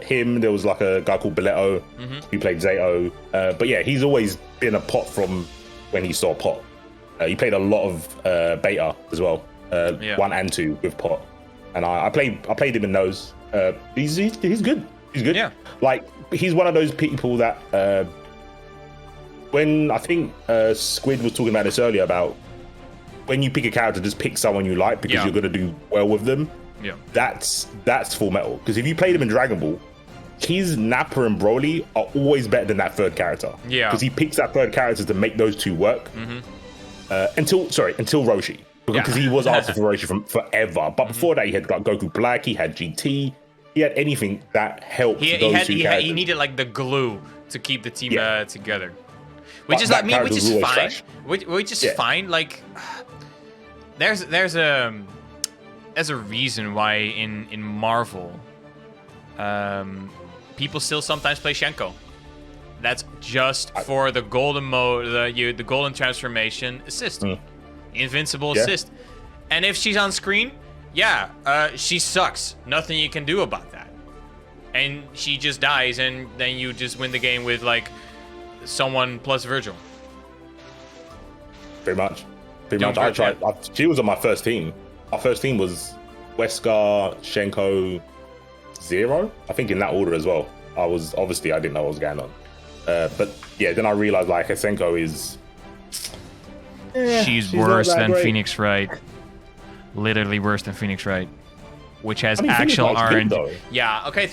There was like a guy called Boleto who played Zato. But yeah, he's always been a pot from when he saw pot. He played a lot of beta as well, 1 and 2 with pot. And I played him in those. He's good. He's good. Yeah. Like, he's one of those people that when I think Squid was talking about this earlier about when you pick a character, just pick someone you like because you're gonna do well with them. Yeah. That's Full Metal. Because if you played him in Dragon Ball, his Nappa and Broly are always better than that third character. Yeah. Because he picks that third character to make those two work. Until Roshi. Because he was after for Roshi from forever. But before that, he had like Goku Black, he had GT, he had anything that helped those two characters. He needed like the glue to keep the team together. But Which is that like me, which character is was always fine. fresh. Which is fine. Like there's a reason why in Marvel people still sometimes play Shenko. That's just for the golden mode, the golden transformation assist, invincible assist. And if she's on screen, she sucks. Nothing you can do about that. And she just dies, and then you just win the game with like someone plus Virgil. Pretty much. I tried. She was on my first team. Our first team was Wesker, Shenko, Zero. I think in that order as well. I didn't know what was going on. But yeah, then I realized like Asenko is. She's worse than Phoenix Wright. Literally worse than Phoenix Wright, which has actual RNG. Yeah. Okay.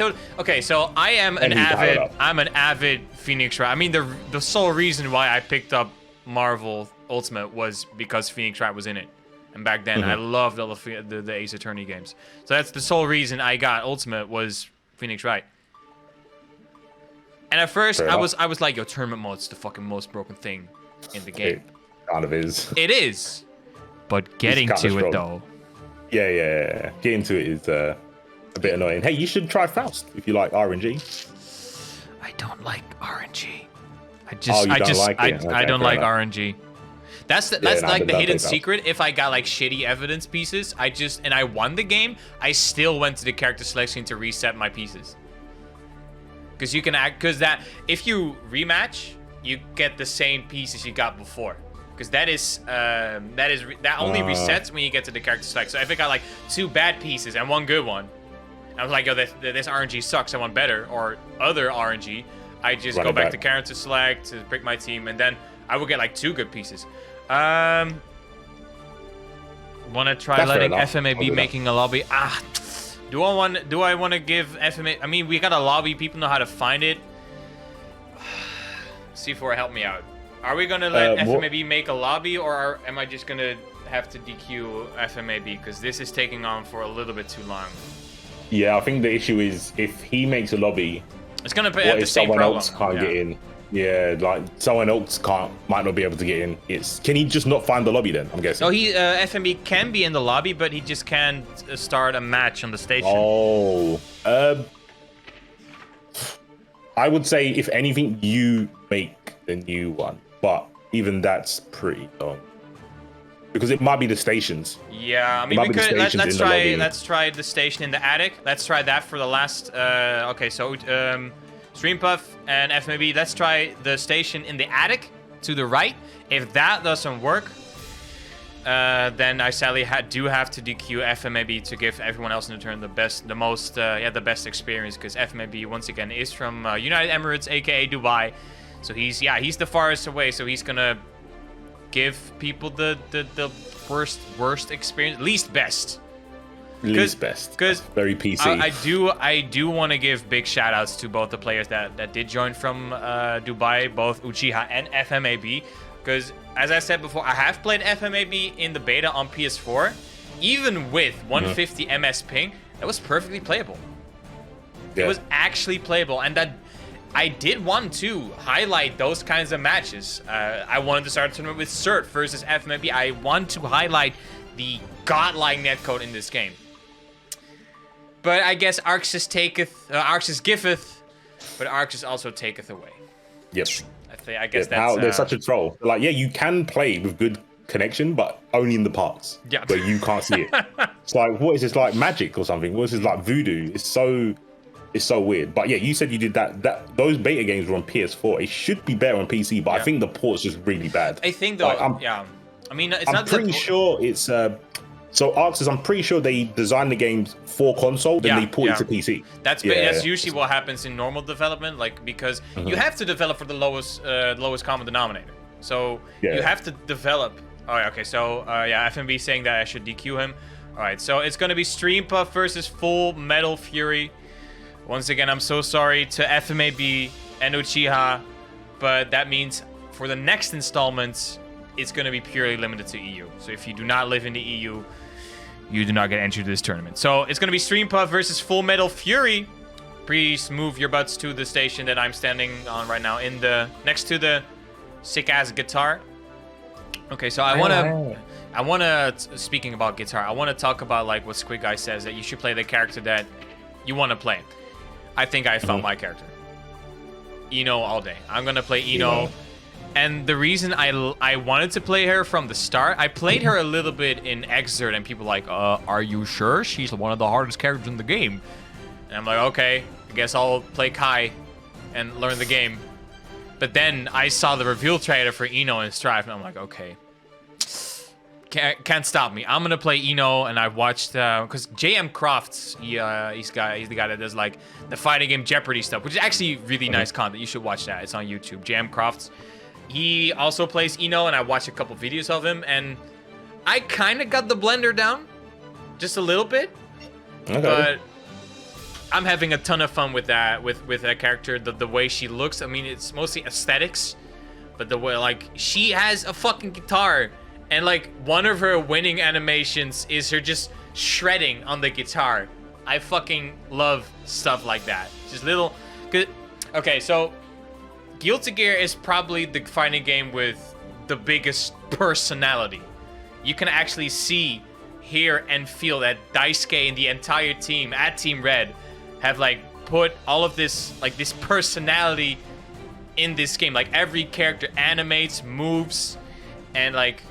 So I am an avid Phoenix Wright. I mean, the sole reason why I picked up Marvel Ultimate was because Phoenix Wright was in it, and back then I loved all the Ace Attorney games. So that's the sole reason I got Ultimate was Phoenix Wright. And at first, I was like, yo, tournament mode's the fucking most broken thing in the game. It kind of is. It is. But getting to it, though. Yeah. Getting to it is a bit annoying. Hey, you should try Faust if you like RNG. I don't like RNG. I don't like RNG. That's like the hidden secret. If I got like shitty evidence pieces, and I won the game, I still went to the character selection to reset my pieces. Because you can that if you rematch, you get the same pieces you got before. Because that only resets when you get to the character select. So if I got like 2 bad pieces and 1 good one, I was like, yo, this RNG sucks. I want better or other RNG. I just go back to character select to pick my team, and then I will get like 2 good pieces. Want to try letting FMA be making a lobby? Do I want to give FMA? I mean, we got a lobby. People know how to find it. C4, help me out. Are we gonna let FMAB make a lobby, or am I just gonna have to DQ FMAB because this is taking on for a little bit too long? Yeah, I think the issue is if he makes a lobby, it's gonna have the same problem. Someone else can't get in. Yeah, like someone else might not be able to get in. Can he just not find the lobby then? I'm guessing. No, FMB can be in the lobby, but he just can't start a match on the station. Oh, I would say if anything, you make the new one, but even that's pretty long because it might be the stations. Yeah, I mean, we could let's try the station in the attic. Let's try that for the last. Okay, so Streampuff and FMB, let's try the station in the attic to the right. If that doesn't work, then I sadly do have to DQ FMAB to give everyone else in the turn the best experience, because FMAB once again is from United Emirates, aka Dubai, so he's the farthest away, so he's gonna give people the worst experience, least best. Because very PC. I do want to give big shout outs to both the players that did join from Dubai, both Uchiha and FMAB. Because, as I said before, I have played FMAB in the beta on PS4. Even with 150 MS ping, that was perfectly playable. Yeah. It was actually playable, and that I did want to highlight those kinds of matches. I wanted to start a tournament with Cert versus FMAB. I want to highlight the godlike netcode in this game. But I guess Arxis giveth, but Arxis also taketh away. Yep. I guess that's... They're such a troll. Like, yeah, you can play with good connection, but only in the parts where you can't see it. It's like, what is this, like magic or something? What is this, like voodoo? It's so weird. But yeah, you said you did that. Those beta games were on PS4. It should be better on PC, but I think the port's just really bad. I think though, like, I mean, it's I'm not pretty sure it's so Arxis, I'm pretty sure they designed the games for console, then they port it to PC. That's usually what happens in normal development, like because you have to develop for the lowest common denominator. So you have to develop. Oh, yeah, okay. So FMB saying that I should DQ him. All right, so it's gonna be Stream Puff versus Full Metal Fury. Once again, I'm so sorry to FMAB and Uchiha, but that means for the next installments, it's going to be purely limited to EU. So if you do not live in the EU, you do not get entered to this tournament. So it's going to be Stream Puff versus Full Metal Fury. Please move your butts to the station that I'm standing on right now, next to the sick-ass guitar. Okay, so I want to, speaking about guitar, I want to talk about like what Squidguy says, that you should play the character that you want to play. I think I found my character. Ino all day. I'm going to play Ino. And the reason I wanted to play her from the start, I played her a little bit in Exert, and people like, are you sure? She's one of the hardest characters in the game. And I'm like, okay, I guess I'll play Kai and learn the game. But then I saw the reveal trailer for Ino and Strife, and I'm like, okay. Can't stop me. I'm gonna play Ino, and I watched because JM Crofts, he's the guy that does like the fighting game Jeopardy stuff, which is actually really nice content. You should watch that. It's on YouTube. JM Crofts. He also plays Ino, and I watched a couple videos of him, and I kind of got the blender down, just a little bit. Okay. But I'm having a ton of fun with that, with that character. The way she looks. I mean, it's mostly aesthetics, but the way like she has a fucking guitar. And, like, one of her winning animations is her just shredding on the guitar. I fucking love stuff like that. Just little... Okay, so... Guilty Gear is probably the fighting game with the biggest personality. You can actually see, hear, and feel that Daisuke and the entire team at Team Red have, like, put all of this, like, this personality in this game. Like, every character animates, moves, and, like...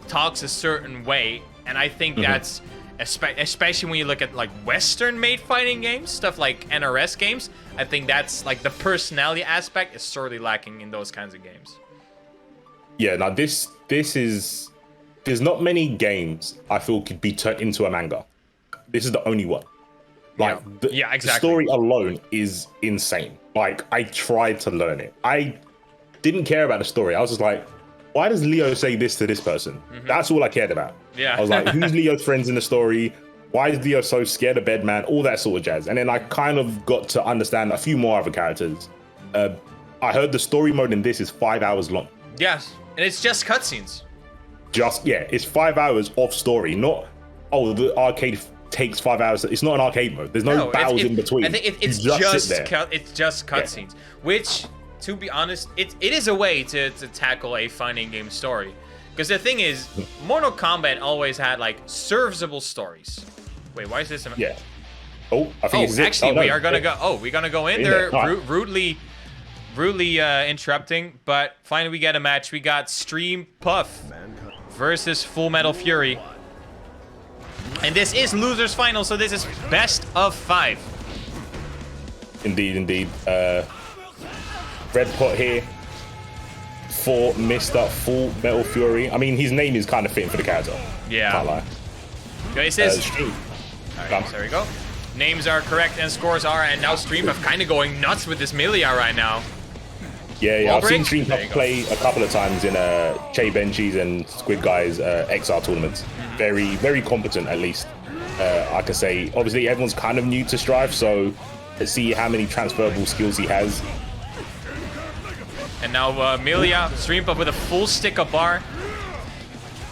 talks a certain way, and I think that's especially when you look at like Western-made fighting games, stuff like NRS games. I think that's like the personality aspect is sorely lacking in those kinds of games. Yeah, now this is there's not many games I feel could be turned into a manga. This is the only one. Like exactly. The story alone is insane. Like I tried to learn it. I didn't care about the story. I was just like, why does Leo say this to this person? That's all I cared about. Yeah. I was like, who's Leo's friends in the story? Why is Leo so scared of Bedman? All that sort of jazz. And then I kind of got to understand a few more other characters. I heard the story mode in this is 5 hours long. Yes, and it's just cutscenes. It's 5 hours of story, not, the arcade takes 5 hours. It's not an arcade mode. There's no battles in between. I think it's just cutscenes, which... To be honest, it is a way to tackle a fighting game story. Because the thing is, Mortal Kombat always had, like, serviceable stories. Wait, why is this... Yeah. Oh, I think actually, we are going to go... Oh, we're going to go in there. Rudely interrupting. But finally, we get a match. We got Stream Puff versus Full Metal Fury. And this is loser's final, so this is best of 5. Indeed. Red pot here for Mr. Full Metal Fury. I mean, his name is kind of fitting for the character. Yeah. Can't lie. Okay, it says... Alright, there we go. Names are correct and scores are, and now Stream Puff kind of going nuts with this Milia right now. Yeah. I've seen Stream Puff play a couple of times in Che Benchi's and Squidguy's XR tournaments. Very, very competent, at least. I could say. Obviously, everyone's kind of new to Strife, so let's see how many transferable skills he has. And now Milia, Streampuff with a full stick of bar.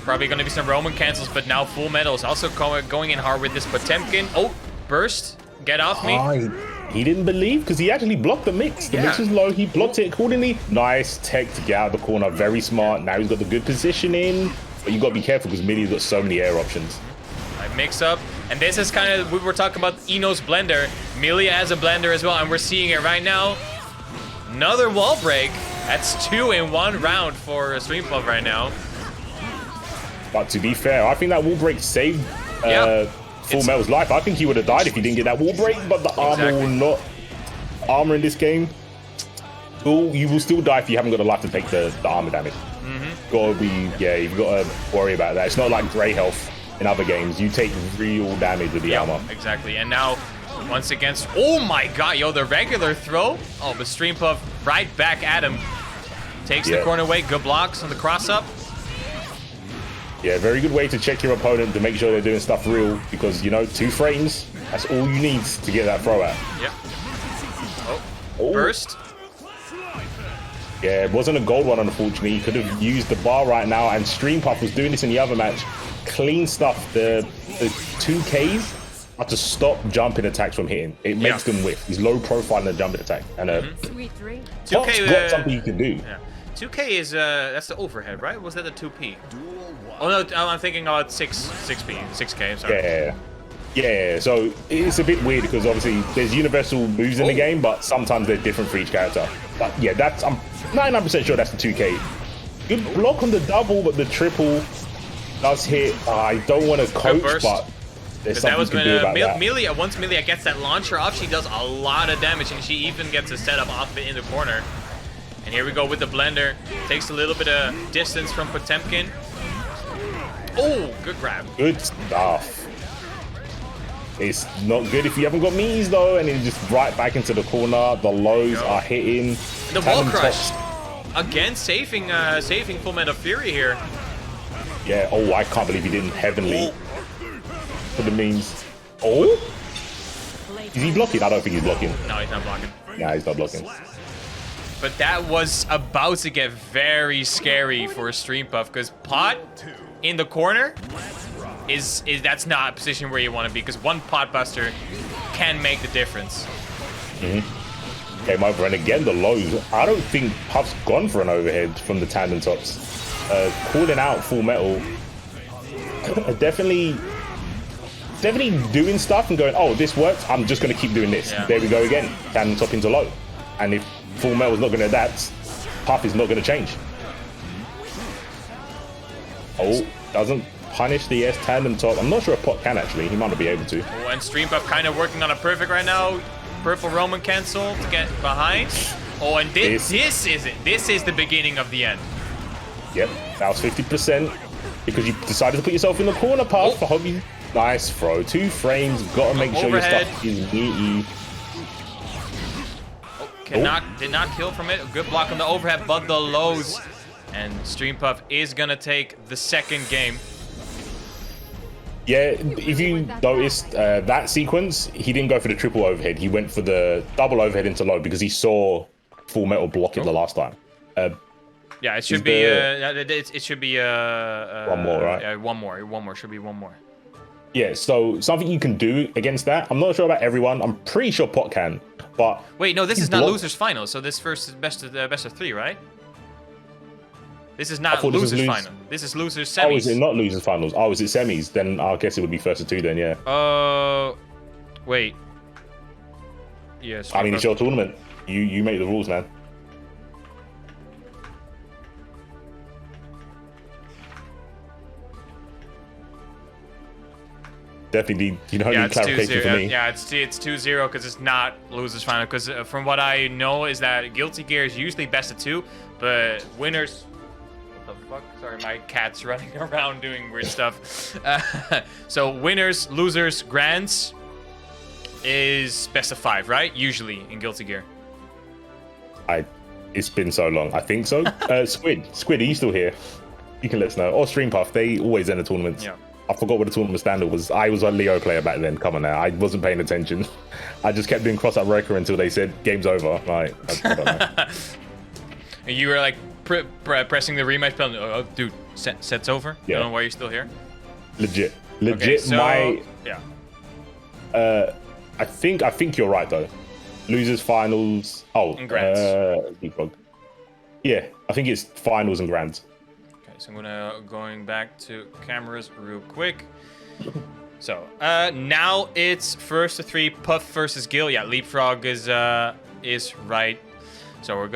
Probably going to be some Roman cancels, but now Full Metal is also going in hard with this Potemkin. Oh, burst. Get off me. He didn't believe because he actually blocked the mix. The mix was low. He blocked it accordingly. Nice tech to get out of the corner. Very smart. Now he's got the good positioning. But you got to be careful because Milia's got so many air options. Right, mix up. And this is kind of, we were talking about Eno's blender. Milia has a blender as well, and we're seeing it right now. Another wall break. That's 2 in 1 round for Streampuff right now. But to be fair, I think that wall break saved Full Metal's life. I think he would have died if he didn't get that wall break, but the armor will not. Armor in this game, you will still die if you haven't got a life to take the armor damage. Gotta be, you've got to worry about that. It's not like Grey Health in other games. You take real damage with the armor. Exactly. And now, once again, oh my god, yo, the regular throw. Oh, but Streampuff right back at him. Takes the corner away. Good blocks on the cross up. Yeah, very good way to check your opponent to make sure they're doing stuff real because, you know, 2 frames, that's all you need to get that throw out. Yep. Oh, burst. Yeah, it wasn't a gold one, unfortunately. He could have used the bar right now, and Streampuff was doing this in the other match. Clean stuff. The 2Ks are to stop jumping attacks from hitting. It makes them whiff. He's low profile in the jumping attack. And 2K, got something you can do. Yeah. 2K is, that's the overhead, right? Was that the 2P? Oh no, I'm thinking about 6K, sorry. Yeah, so it's a bit weird because obviously there's universal moves in the game, but sometimes they're different for each character. But yeah, I'm 99% sure that's the 2K. Good block on the double, but the triple does hit. I don't want to coach, but there's something you can do about that. Milia, once Milia gets that launcher off, she does a lot of damage, and she even gets a setup off it in the corner. And here we go with the blender. Takes a little bit of distance from Potemkin. Oh, good grab. Good stuff. It's not good if you haven't got meaties though, and then just right back into the corner. The lows are hitting. And the wall crush. Again, saving Full Metal Fury here. Yeah, oh, I can't believe he didn't heavenly for the means. Oh? Is he blocking? I don't think he's blocking. No, he's not blocking. Nah, he's not blocking. But that was about to get very scary for Streampuff because Pot in the corner is that's not a position where you want to be because one pot buster can make the difference. Came over, and again the lows. I don't think Puff's gone for an overhead from the tandem tops. Calling out Full Metal. definitely doing stuff and going, oh, this works. I'm just going to keep doing this. There we go again. Tandem top into low. And if Full Metal's not going to adapt, Puff is not going to change. Oh, doesn't punish the S tandem top. I'm not sure if Pot can actually. He might not be able to. Oh, and Streampuff kind of working on a perfect right now. Purple Roman cancel to get behind. Oh, and this is it. This is the beginning of the end. Yep, that was 50% because you decided to put yourself in the corner, Puff. I hope you... Nice throw. 2 frames. Got to make sure your stuff is meaty. Did not kill from it. A good block on the overhead, but the lows. And Streampuff is going to take the second game. Yeah, if you noticed that sequence, he didn't go for the triple overhead. He went for the double overhead into low because he saw Full Metal block it the last time. Yeah, it should be. It should be. One more, right? Yeah, one more. Should be one more. Yeah. So something you can do against that. I'm not sure about everyone. I'm pretty sure Pot can, but wait, no, this is not losers final. So this first is best of 3, right? This is not losers final. This is losers semis. Oh, is it not losers finals? Oh, is it semis? Then I guess it would be first of 2 then, yeah. Wait. Yes. I mean, it's your tournament. You make the rules, man. Definitely, you don't need clarification for me. Yeah, it's 2-0 because it's not losers final. Because from what I know is that Guilty Gear is usually best of 2, but winners. What the fuck? Sorry, my cat's running around doing weird stuff. So winners, losers, grands is best of 5, right? Usually in Guilty Gear. It's been so long. I think so. Squid, are you still here? You can let us know. Or Streampuff, they always end the tournaments. Yeah. I forgot what the tournament standard was. I was a Leo player back then. Come on now. I wasn't paying attention. I just kept doing cross-up wrecker until they said game's over. Right. I don't know. You were like pressing the rematch button. Oh, dude, set's over. Yeah. I don't know why you're still here. Legit. Okay, so, yeah. I think you're right though. Losers finals. Oh, And grands. Leapfrog. Yeah, I think it's finals and grands. Okay, so I'm going back to cameras real quick. So now it's first to 3, Puff versus Gil. Yeah, Leapfrog is right. So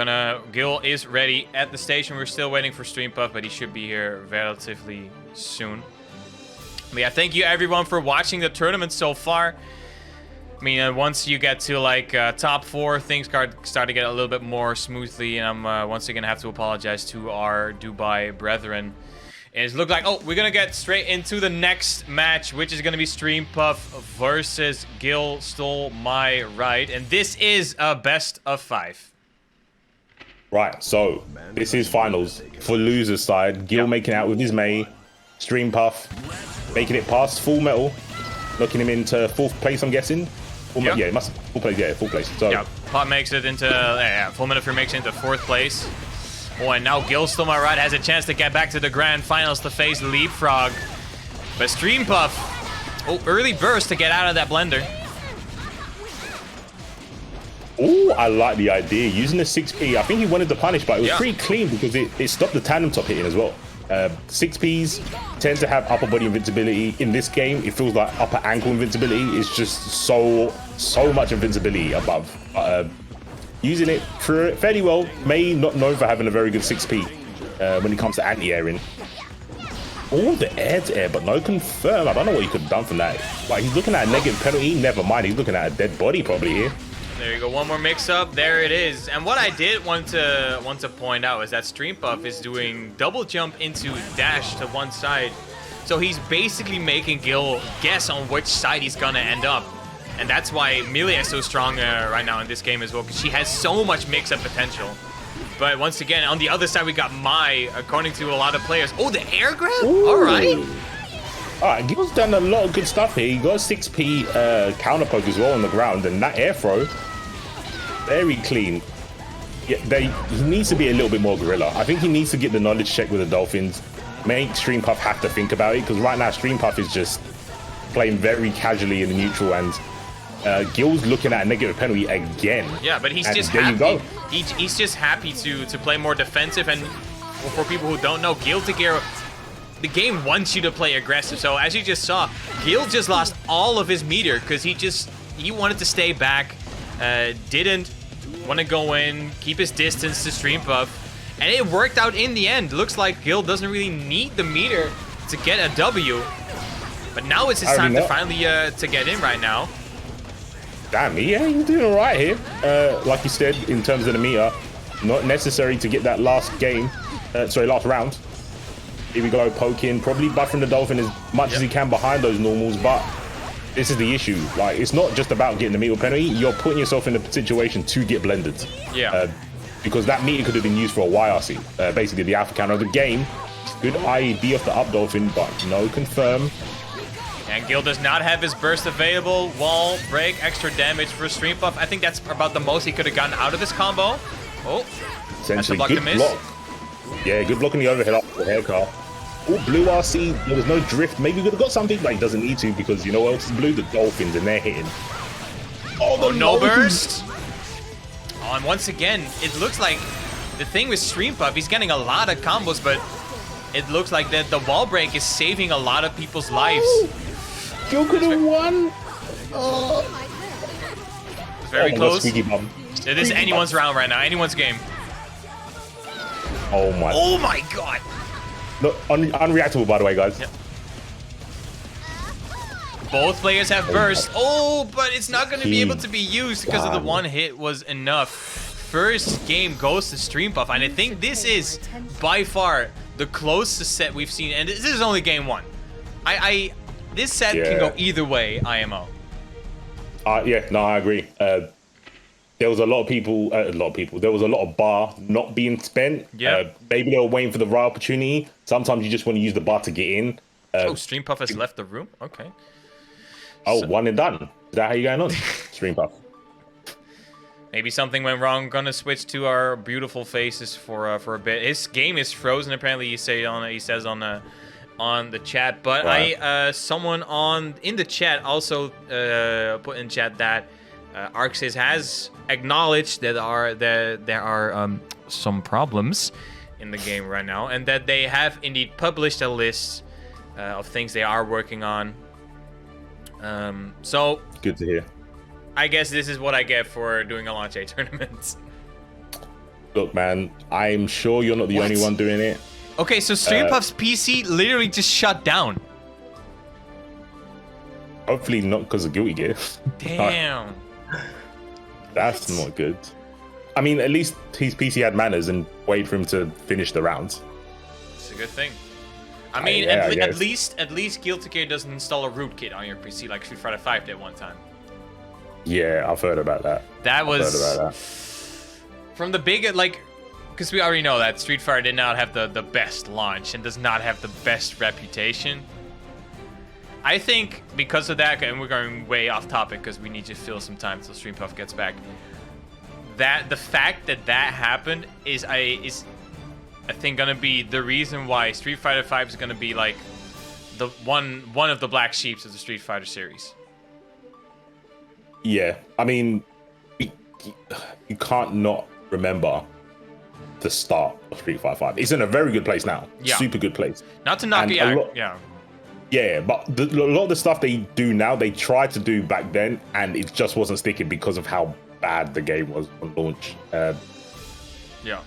Gil is ready at the station. We're still waiting for Stream Puff, but he should be here relatively soon. But yeah, thank you everyone for watching the tournament so far. I mean, once you get to like top 4, things start to get a little bit more smoothly, and I'm once again have to apologize to our Dubai brethren. And it looked like, oh, we're gonna get straight into the next match, which is gonna be Stream Puff versus Gil Stole My Right, and this is a best of 5. Right, so this is finals for losers side. Gil making out with his May, Stream Puff making it past Full Metal, looking him into 4th place, I'm guessing. Yeah, it must full place. Yeah, full place. So yeah, Puff makes it into Full Metal makes it into 4th place. Oh, and now Gil Stole My Right has a chance to get back to the grand finals to face Leapfrog, but Stream Puff, oh, early burst to get out of that blender. Oh, I like the idea. Using the 6P, I think he wanted to punish, but it was pretty clean because it stopped the tandem top hitting as well. 6Ps tend to have upper body invincibility. In this game, it feels like upper ankle invincibility. It's just so much invincibility above. Using it fairly well. May not known for having a very good 6P when it comes to anti-airing. All the air to air, but no confirm. I don't know what he could have done from that. Like, he's looking at a negative penalty. Never mind, he's looking at a dead body probably here. There you go, one more mix-up. There it is. And what I did want to point out is that Stream Puff is doing double jump into dash to one side. So he's basically making Gil guess on which side he's gonna end up. And that's why Melee is so strong right now in this game as well, because she has so much mix-up potential. But once again, on the other side, we got Mai, according to a lot of players. Oh, the air grab? All right. All right, Gil's done a lot of good stuff here. He got a 6P counter poke as well on the ground, and that air throw, very clean. Yeah, he needs to be a little bit more gorilla. I think he needs to get the knowledge check with the Dolphins, make Stream Puff have to think about it, because right now Stream Puff is just playing very casually in the neutral, and Gil's looking at a negative penalty again. Yeah, but he's just happy. He's just happy to play more defensive, and for people who don't know, Guilty Gear, the game wants you to play aggressive. So as you just saw, Gil just lost all of his meter because he wanted to stay back, didn't want to go in, keep his distance to Stream Puff, and it worked out in the end. Looks like Gil doesn't really need the meter to get a W, but now it's his time to finally to get in right now. Damn, yeah, he's doing all right here. Like you said, in terms of the meter, not necessary to get that last game. Last round. Here we go, poking, probably buffering the Dolphin as much as he can behind those normals, but this is the issue. Like, it's not just about getting the meter penalty. You're putting yourself in a situation to get blended. Yeah. Because that meter could have been used for a YRC. Basically, the alpha counter of the game. Good IED off the up Dolphin, but no confirm. And Gil does not have his burst available. Wall break, extra damage for Stream Puff. I think that's about the most he could have gotten out of this combo. Oh, essentially, good block. Yeah, good block on the overhead up the haircut. Oh, blue RC, there was no drift. Maybe he could have got something, but he doesn't need to because you know what else is blue? The Dolphins, and they're hitting. Oh, no burst. Oh, and once again, it looks like the thing with Stream Puff, he's getting a lot of combos, but it looks like that the wall break is saving a lot of people's lives. Gil could have won. Very close. It is anyone's round right now, anyone's game. Oh my god. No, unreactable, by the way, guys. Yep. Both players have burst. Oh, but it's not going to be able to be used because of the one hit was enough. First game goes to Stream Puff, and I think this is by far the closest set we've seen, and this is only game 1. This set can go either way, IMO. Yeah, no, I agree. There was a lot of people. There was a lot of bar not being spent. Yeah. Maybe they were waiting for the right opportunity. Sometimes you just want to use the bar to get in. Stream Puff has left the room. Okay. Oh, so, one and done. Is that how you going on, Stream Puff? Maybe something went wrong. Gonna switch to our beautiful faces for a bit. His game is frozen. Apparently, he says on the chat. But Right. someone in the chat also put in chat that ArcSys has acknowledged that there are some problems in the game right now, and that they have indeed published a list of things they are working on. So Good to hear. I guess this is what I get for doing a launch day tournament. Look, man, I'm sure you're not the What? only one doing it. Okay, so StreamPuff's PC literally just shut down. Hopefully not because of Guilty Gear. Damn. That's not good. I mean, at least his PC had manners and waited for him to finish the rounds. It's a good thing. I mean, yeah, I at guess. least Guilty Gear doesn't install a rootkit on your PC like Street Fighter 5 did one time. Yeah, I've heard about that. That was I've heard about that. from the big because we already know that Street Fighter did not have the best launch and does not have the best reputation. I think because of that, and we're going way off topic because we need to fill some time until StreamPuff gets back. That the fact that happened is I think gonna be the reason why Street Fighter 5 is gonna be like the one of the black sheeps of the Street Fighter series. Yeah, I mean, you can't not remember the start of Street Fighter 5. It's in a very good place now. Yeah. Super good place. Not to knock And it a out, lot- yeah. Yeah, but a lot of the stuff they do now, they tried to do back then, and it just wasn't sticking because of how bad the game was on launch. Yeah.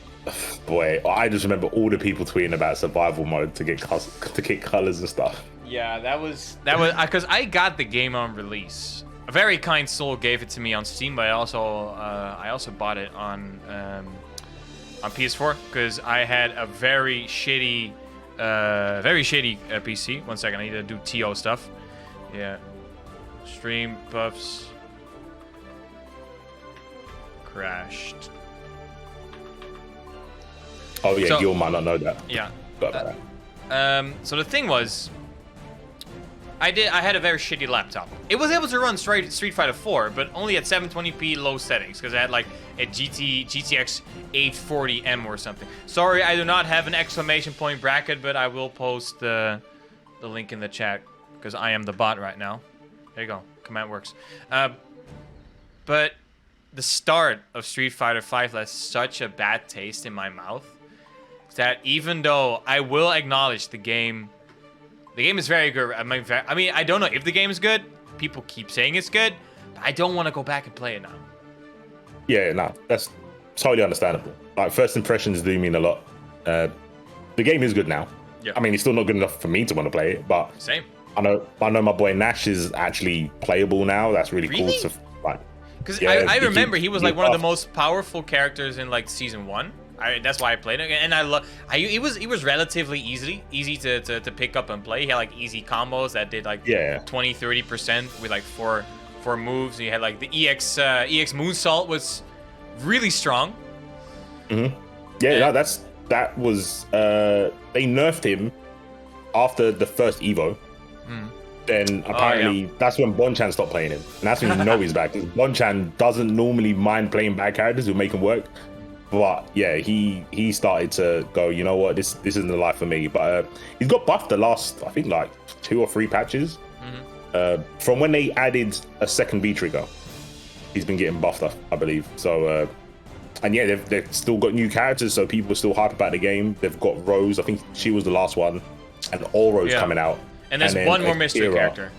Boy, I just remember all the people tweeting about survival mode to get colors and stuff. Yeah, that was because I got the game on release. A very kind soul gave it to me on Steam, but I also bought it on PS4 because I had a very shitty PC. 1 second, I need to do TO stuff. Yeah, Stream Puffs crashed. Oh yeah, So- Gil might not know that. Yeah. Forgot about that. So the thing was, I had a very shitty laptop. It was able to run Street Fighter 4, but only at 720p low settings because I had like a GTX 840M or something. Sorry, I do not have an exclamation point bracket, but I will post the link in the chat because I am the bot right now. There you go. Command works. But the start of Street Fighter 5 left such a bad taste in my mouth that even though I will acknowledge the game is very good. I mean, I don't know if the game is good. People keep saying it's good. But I don't want to go back and play it now. Yeah, no, that's totally understandable. Like, first impressions do mean a lot. The game is good now. Yeah. I mean, it's still not good enough for me to want to play it, but Same. I know my boy Nash is actually playable now. That's really Really? cool. Like, Because yeah, I he remember keep- he was he like one of the buffed. most powerful characters in like season 1. That's why I played it, and it was relatively easy to pick up and play. He had like easy combos that did like 20-30% with like four moves. And you had like the EX moonsault was really strong. Mm-hmm. Yeah, no, that was they nerfed him after the first Evo. Then apparently that's when Bonchan stopped playing him, and that's when you know he's back. Because Bonchan doesn't normally mind playing bad characters who make him work. But yeah, he started to go, you know what, this isn't the life for me. But he's got buffed the last, I think, like 2 or 3 patches. From when they added a second B trigger, he's been getting buffed up, I believe. So, and yeah, they've still got new characters, so people are still hyped about the game. They've got Rose, I think she was the last one, and Oro's coming out. And there's then one more mystery Akira. character.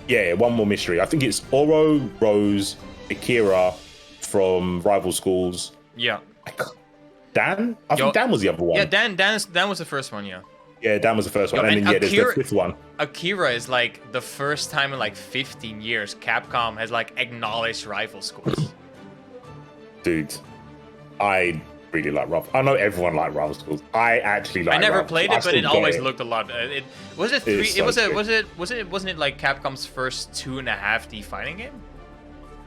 Yeah, one more mystery. I think it's Oro, Rose, Akira from Rival Schools. Yeah. Dan? I think Dan was the other one. Yeah, Dan was the first one, yeah. Yeah, Dan was the first one. Yo, And then, there's the 5th one. Akira is like the first time in like 15 years Capcom has like acknowledged rival schools. Dude, I really like Rival. I know everyone liked Rival Schools. I actually like I never Rival played Schools. it, but I it still always get it. looked a lot. Was it It three? is It was so it wasn't it like Capcom's first 2.5D fighting game?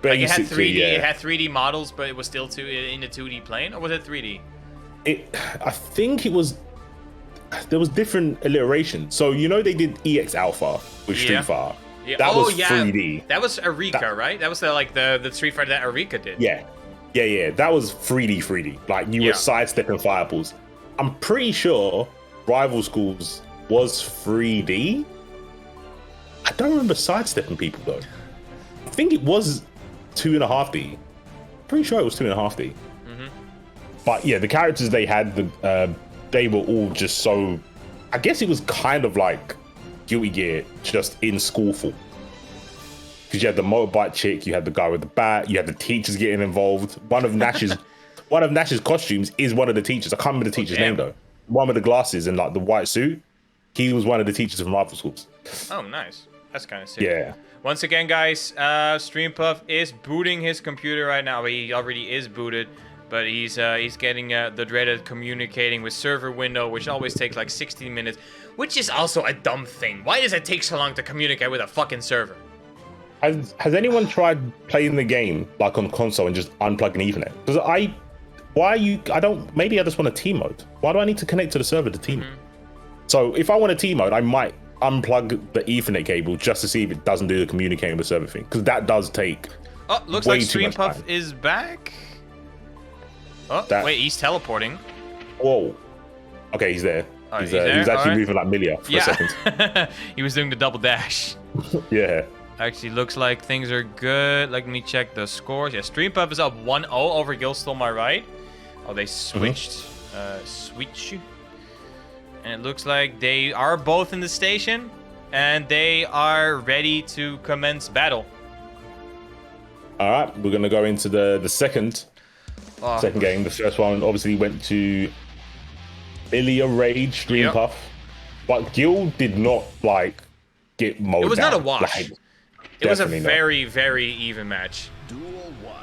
But Like it had 3D, basically, yeah. it had 3D models, but it was still in the 2D plane, or was it 3D? I think it was. There was different alliteration. So you know they did EX Alpha with Street Yeah. Fighter. Yeah. That oh was yeah, 3D. that was Eureka, right? That was the Street Fighter that Eureka did. Yeah, Yeah, that was 3D. Like you Yeah. were sidestepping fireballs. I'm pretty sure Rival Schools was 3D. I don't remember sidestepping people though. I think it was 2.5D. Pretty sure it was 2.5D. But yeah, the characters they had, they were all just so. I guess it was kind of like Guilty Gear, just in school form. Because you had the motorbike chick, you had the guy with the bat, you had the teachers getting involved. One of Nash's costumes is one of the teachers. I can't remember the teacher's name though. One with the glasses and like the white suit. He was one of the teachers from Rival Schools. Oh, nice. That's kind of sick. Yeah. Once again, guys, StreamPuff is booting his computer right now. He already is booted, but he's getting the dreaded communicating with server window, which always takes like 16 minutes, which is also a dumb thing. Why does it take so long to communicate with a fucking server? Has anyone tried playing the game like on console and just unplugging Ethernet? Because maybe I just want a T mode. Why do I need to connect to the server to T mode? So if I want a T mode, I might unplug the Ethernet cable just to see if it doesn't do the communicating with server thing, because that does take. Oh, looks way like too much StreamPuff time. is back. Oh, wait, he's teleporting. Whoa. Okay, he's there. Oh, He's he's there? actually Alright. moving like Milia for a second. He was doing the double dash. Yeah. Actually, looks like things are good. Let me check the scores. Yeah, StreamPuff is up 1-0 over Gilstol, my right. Oh, they switched. Switch. And it looks like they are both in the station. And they are ready to commence battle. All right, we're gonna go into the second game. The first one obviously went to Milia Rage StreamPuff, but Gil did not like get mowed down. It was not a wash. Like, It was a definitely not. very, very even match. Duel 1.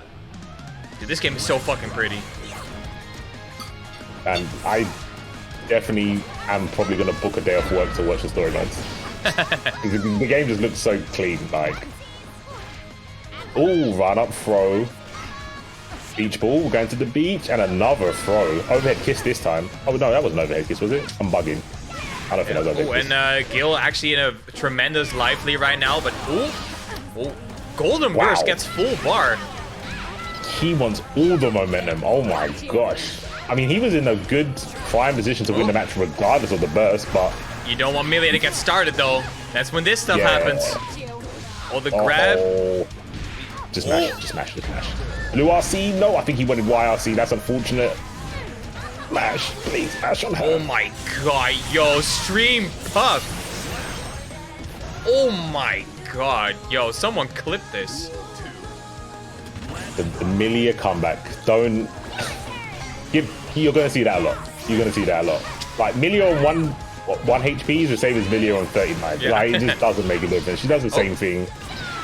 Dude, this game is so fucking pretty. And I definitely am probably gonna book a day off work to watch the storylines. The game just looks so clean. Like, oh, run up, throw, beach ball, going to the beach, and another throw. Overhead kiss this time. Oh no, that was an overhead kiss, was it? I'm bugging. I don't think that was overhead kiss. And Gil actually in a tremendous lively right now, but Golden Wow. Burst gets full bar. He wants all the momentum. Oh my gosh. I mean, he was in a good prime position to win the match regardless of the burst, but You don't want Melee to get started though. That's when this stuff Yeah. happens. Oh, the grab. oh. Just smash, just smash. Blue RC? No, I think he wanted YRC. That's unfortunate. Smash, please, smash on her. Oh my god, yo, StreamPuff. Oh my god, yo, someone clip this. The Milia comeback. Don't. You're going to see that a lot. You're going to see that a lot. Like, Milia on 1 HP is the same as Milia on 39. Yeah. Like, it just doesn't make a difference. She does the same thing. Was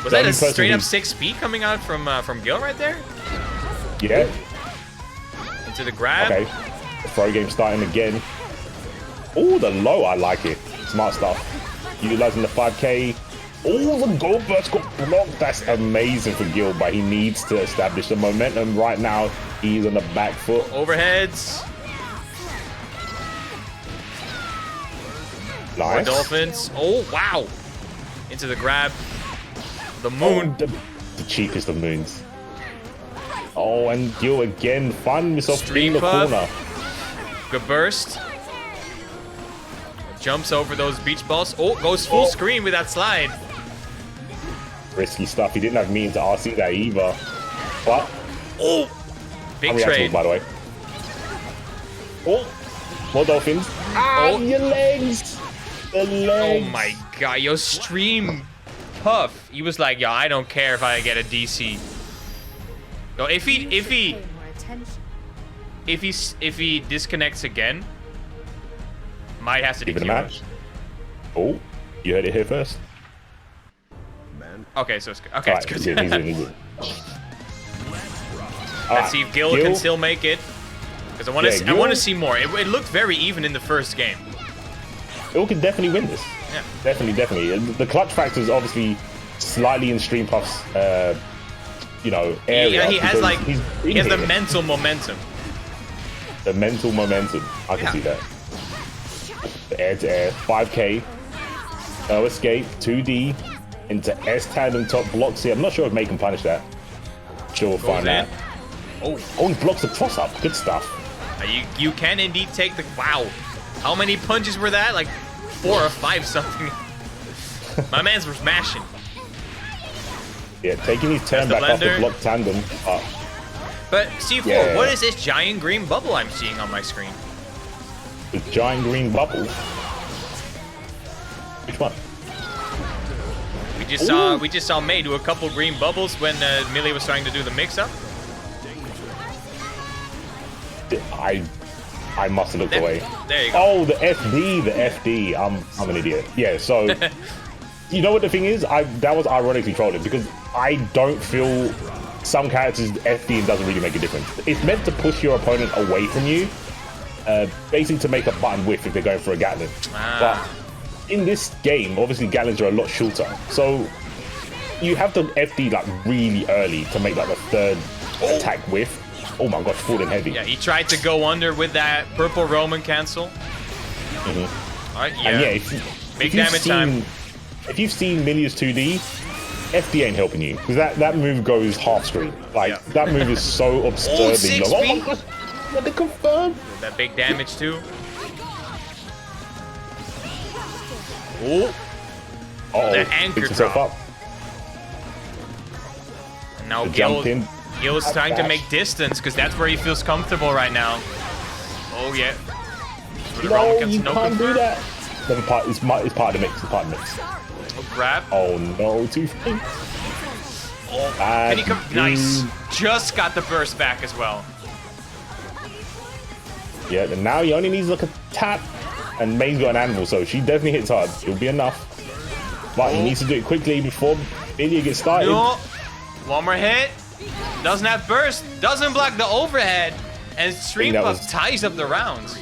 The that only a person straight up who's- 6 speed coming out from Gil right there? Yeah. Into the grab. Okay. The throw game starting again. Oh, the low. I like it. Smart stuff. Utilizing the 5K. Oh, the gold burst got blocked. That's amazing for Gil, but he needs to establish the momentum right now. He's on the back foot. Overheads. More Nice. dolphins. Oh, wow. Into the grab. The moon. Oh, the cheapest of moons. Oh, and Gil again finding himself in the StreamPuff. corner. Good burst. Jumps over those beach balls. Oh, goes full screen with that slide. Risky stuff. He didn't have means to RC that either. But Oh, big unreactable, trade. by the way. Oh, more dolphins. Ah, your legs. The legs. Oh my god, yo, StreamPuff. He was like, yo, I don't care if I get a DC. Yo, if he disconnects again, might have to Give it a DQ match. him. Oh, you heard it here first. Okay, so it's good. Okay, it's good. He's in, he's in. Let's see if Gil can still make it. Because I want to, Yeah, I want to Gil- see more. It looked very even in the first game. Gil can definitely win this. Yeah. Definitely. The clutch factor is obviously slightly in StreamPuff's, area. He has because like, he's he has the in it. mental momentum. The mental momentum. I can Yeah. see that. The air-to-air, 5K, no escape, 2D, into S-tandem top blocks here. I'm not sure if Make can punish that. Sure, we'll find in. that. Oh, he blocks the cross up. Good stuff. you can indeed take the... Wow. How many punches were that? Like 4 or 5 something. My man's were smashing. Yeah, taking his turn back off the block tandem. But C4, Yeah. what is this giant green bubble I'm seeing on my screen? The giant green bubble. Which one? We just saw May do a couple green bubbles when Millie was trying to do the mix-up. I must have looked away. There you go. Oh, the FD. I'm an idiot. Yeah, so you know what the thing is? That was ironically trolling because I don't feel some characters FD doesn't really make a difference. It's meant to push your opponent away from you, basically to make a button whiff if they're going for a Gatling. But in this game, obviously Gatlings are a lot shorter, so you have to FD like really early to make like the third attack whiff. Oh my gosh, falling heavy. Yeah, he tried to go under with that purple Roman cancel. All right, yeah. And yeah, Big damage time. If you've seen Milia's 2D, FD ain't helping you because that move goes half screen. Like that move is so absurdly long. Oh my gosh, let it confirm. That big damage too. Oh, the anchor drop. Up. And now The Gil's trying to make distance because that's where he feels comfortable right now. Oh yeah. No, you can't do that. It's part of the mix. It's part of the mix. Oh, grab. Oh no, 2 frames. Oh, can he come? Nice. Just got the burst back as well. Yeah, and now he only needs like a tap, and May's got an anvil, so she definitely hits hard. It'll be enough. But he needs to do it quickly before Milia gets started. No. One more hit. Doesn't have burst. Doesn't block the overhead. And Stream Puff ties up the rounds.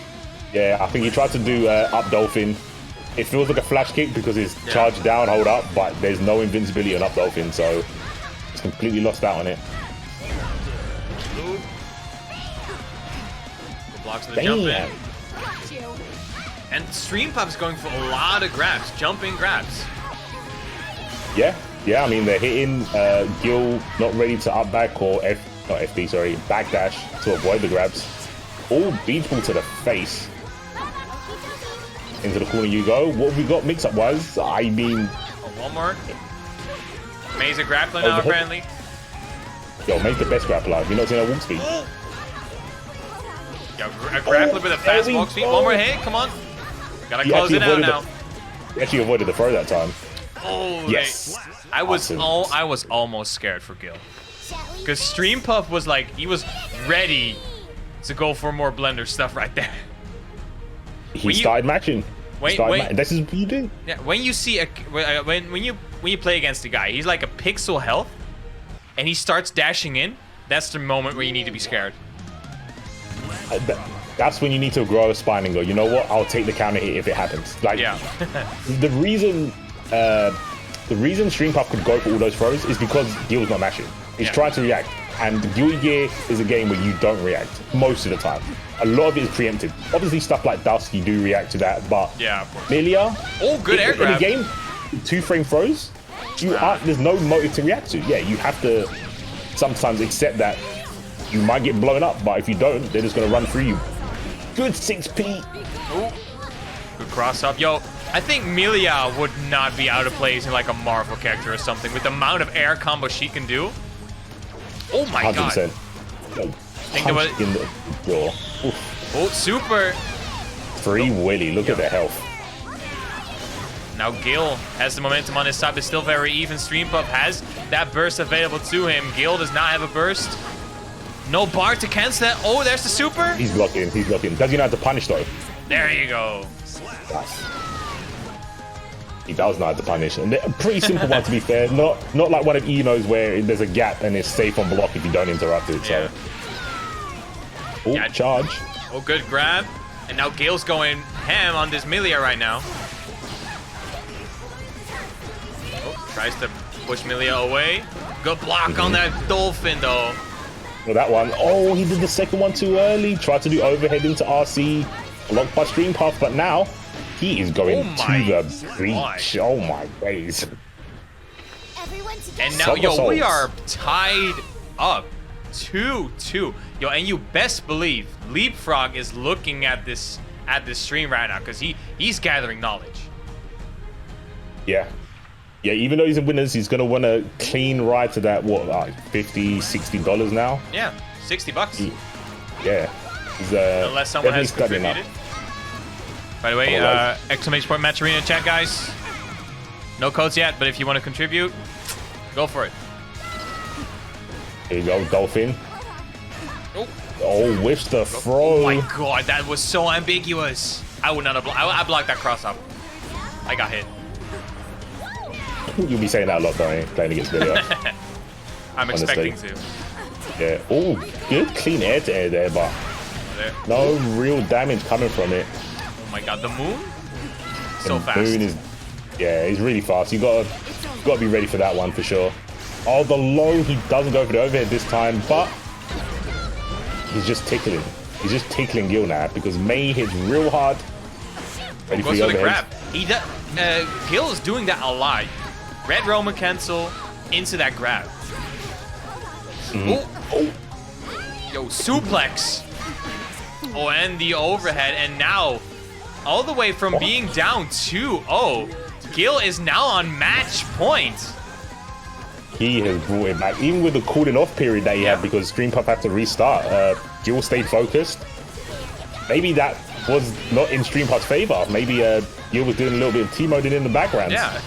Yeah, I think he tried to do up Dolphin. It feels like a flash kick because it's charged down, hold up, but there's no invincibility on up Dolphin, so it's completely lost out on it. Blocks the jump in. And Stream Puff's going for a lot of grabs, jumping grabs. Yeah, I mean, they're hitting Gil not ready to up back or backdash to avoid the grabs. All beach ball to the face. Into the corner you go. What have we got mix-up wise? I mean... One more. May's a grappler now, apparently. Yo, May's the best grappler. You're not seeing a walk speed. Yo, a grappler with a fast walk speed. One more hit, come on. Gotta close it out now. He actually avoided the throw that time. Oh, yes. I was almost scared for Gil. Because Stream Puff was like, he was ready to go for more blender stuff right there. He started matching. Wait. This is what you do. Yeah, when you see when you play against a guy, he's like a pixel health, and he starts dashing in. That's the moment where you need to be scared. That's when you need to grow a spine and go, you know what? I'll take the counter hit if it happens. Like, yeah. the reason Stream Puff could go for all those throws is because Gil's not mashing. He's trying to react. And Guilty Gear is a game where you don't react most of the time. A lot of it is preempted. Obviously, stuff like Dusk, you do react to that, but Milia, good air grab. In a game, 2-frame throws, there's no motive to react to. Yeah, you have to sometimes accept that you might get blown up, but if you don't, they're just going to run through you. Good 6P. Ooh. Good cross up. Yo, I think Milia would not be out of place in like a Marvel character or something with the amount of air combos she can do. Oh my 100%. god. Think in the jaw. Oh, super. Free Willy. Look at the health. Now Gil has the momentum on his side, but still very even. Stream Puff has that burst available to him. Gil does not have a burst. No bar to cancel that. Oh, there's the super. He's blocking. Does he know how to punish though? There you go. Nice. He does know how to punish. And they're a pretty simple one, to be fair. Not like one of Eno's where there's a gap and it's safe on block if you don't interrupt it. So. Oh, charge. Oh, good grab. And now Gil's going ham on this Milia right now. Oh, tries to push Milia away. Good block on that Dolphin, though. Well, that one. Oh, he did the second one too early. Tried to do overhead into RC. Blocked by Stream Puff, but now he is going to the breach. Oh my days. And now, yo, we are tied up. 2-2. Yo, and you best believe Leapfrog is looking at this stream right now because he's gathering knowledge. Yeah. Yeah, even though he's in winners, he's going to want a clean ride to that, what, like $50, $60 now? Yeah, $60. Yeah. He's, unless someone has studying up. contributed. By the way, exclamation point match arena chat, guys. No codes yet, but if you want to contribute, go for it. Here you go, Dolphin. Oh, whiffs the throw. Oh my god, that was so ambiguous. I would not have I blocked that cross up. I got hit. You'll be saying that a lot, don't you? Playing against video. I'm expecting to. Yeah. Oh, good clean air to air there, but no real damage coming from it. Oh my god, the moon? So And fast. Moon is, yeah, he's really fast. You gotta be ready for that one for sure. Oh, the low, he doesn't go for the overhead this time, but he's just tickling. He's just tickling Gil now because May hits real hard. Ready for Goes the for the overhead. grab. Gil is doing that a lot. Red Roman cancel into that grab. Oh. Yo, suplex. Oh, and the overhead. And now, all the way from being down 2-0, Gil is now on match point. He has brought it back, even with the cooling off period that he had because Stream Puff had to restart. Gil stayed focused. Maybe that was not in Stream Puff's favor. Maybe Gil was doing a little bit of T-moding in the background. Yeah.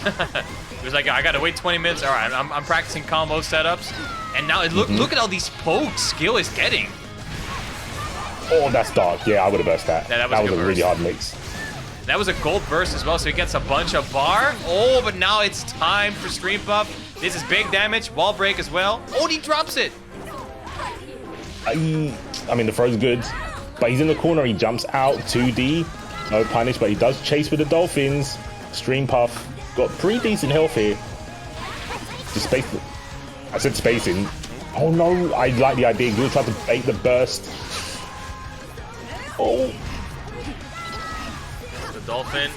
He was like, I gotta wait 20 minutes. All right, I'm practicing combo setups. And now look at all these pokes Gil is getting. Oh, that's dark. Yeah, I would have burst that. Yeah, that was was a a good really burst. hard mix. That was a gold burst as well, so he gets a bunch of bar. Oh, but now it's time for Stream Puff. This is big damage. Wall break as well. Oh, and he drops it. I mean, the throw's good, but he's in the corner. He jumps out 2D. No punish, but he does chase with the Dolphins. Stream Puff got pretty decent health here. Just space. I said spacing. Oh no, I like the idea. Gil tried to bait the burst. Oh. The Dolphin.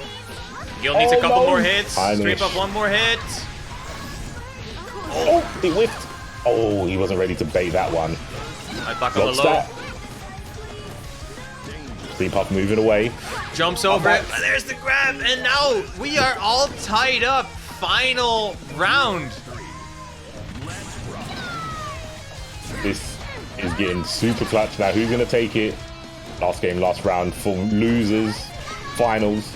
Gil needs a couple more hits. Punish. Stream Puff one more hit. Oh, he whiffed. Oh, he wasn't ready to bait that one. I thought on the Blocks low. that. Stream Puff moving away. Jumps over it. And there's the grab. And now we are all tied up. Final round. This is getting super clutch now. Who's going to take it? Last game, last round for losers. Finals.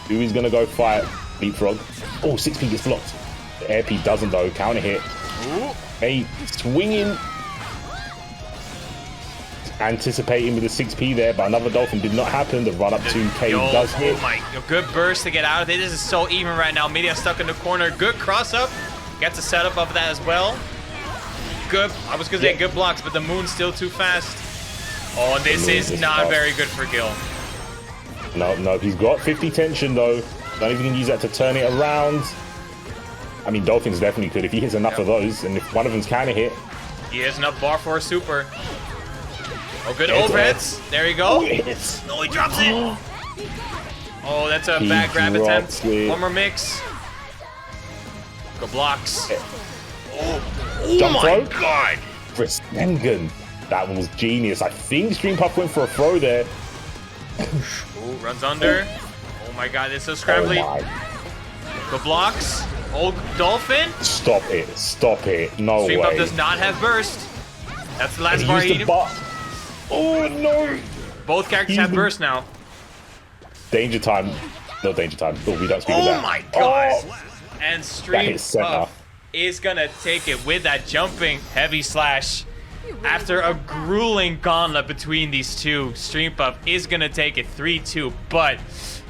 Who is going to go fight? Leapfrog. Oh, 6P gets blocked. The air P doesn't though. Counter hit. Hey, swinging. Anticipating with the 6P there, but another Dolphin did not happen. The run up 2K does hit. Oh my, good burst to get out of it. This is so even right now. Media stuck in the corner. Good cross up. Gets a setup of that as well. Good. I was gonna say good blocks, but the moon's still too fast. Oh, this is not very good for Gil. No, he's got 50 tension though. Don't even use that to turn it around. I mean, Dolphins definitely could if he hits enough of those, and if one of them's kind of hit. He has enough bar for a super. Oh, good overheads. There you go. No, he drops it. Oh, that's a bad grab attempt. One more mix. Good blocks. Oh my god. Respengen. That was genius. I think Stream Puff went for a throw there. Oh, runs under. Oh my god, it's so scrambly. Good blocks. Oh, Dolphin. Stop it. Stop it. No Stream way. Puff does not have burst. That's the last bar he needed. Oh no. Both characters have burst now. Danger time. No danger time. Oh, we don't speak of Oh that. my god. Oh. And That Stream hit center. Puff is gonna take it with that jumping heavy slash. After a grueling gauntlet between these two, Stream Puff is gonna take it 3-2. But,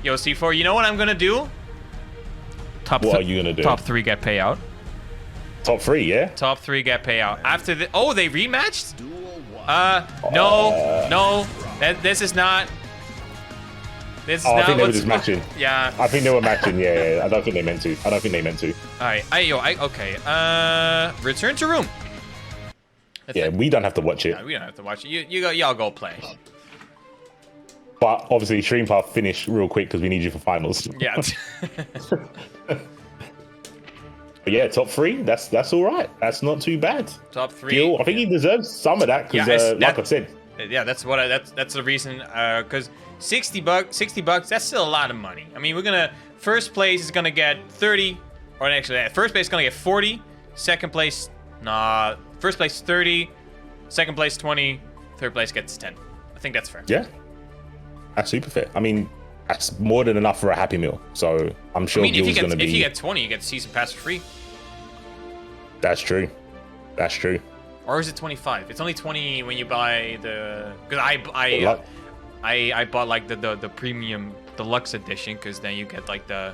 yo, C4, you know what I'm gonna do? What are you gonna do? Top 3 get payout. Top 3, yeah? Top 3 get payout. After the they rematched? No. This is not. This is I not think they were what's just matching. Yeah. I think they were matching, yeah. I don't think they meant to. Alright, okay. Return to room. Yeah, we don't have to watch it. We don't have to watch it. Y'all go play. But obviously, Stream Puff finish real quick because we need you for finals. Yeah. But yeah, top 3. That's all right. That's not too bad. Top 3. Gil, I think he deserves some of that because, like I said, yeah, that's the reason. Because $60, that's still a lot of money. I mean, first place is gonna get 30, or actually, first place is gonna get 40. Second place, first place 30, second place 20, third place gets 10. I think that's fair. Yeah, that's super fair. I mean, that's more than enough for a Happy Meal. So I'm sure Gil's gonna be. If you get 20, you get the season pass for free. That's true. That's true. Or is it 25? It's only 20 when you buy the. Because I bought like the premium deluxe edition, because then you get like the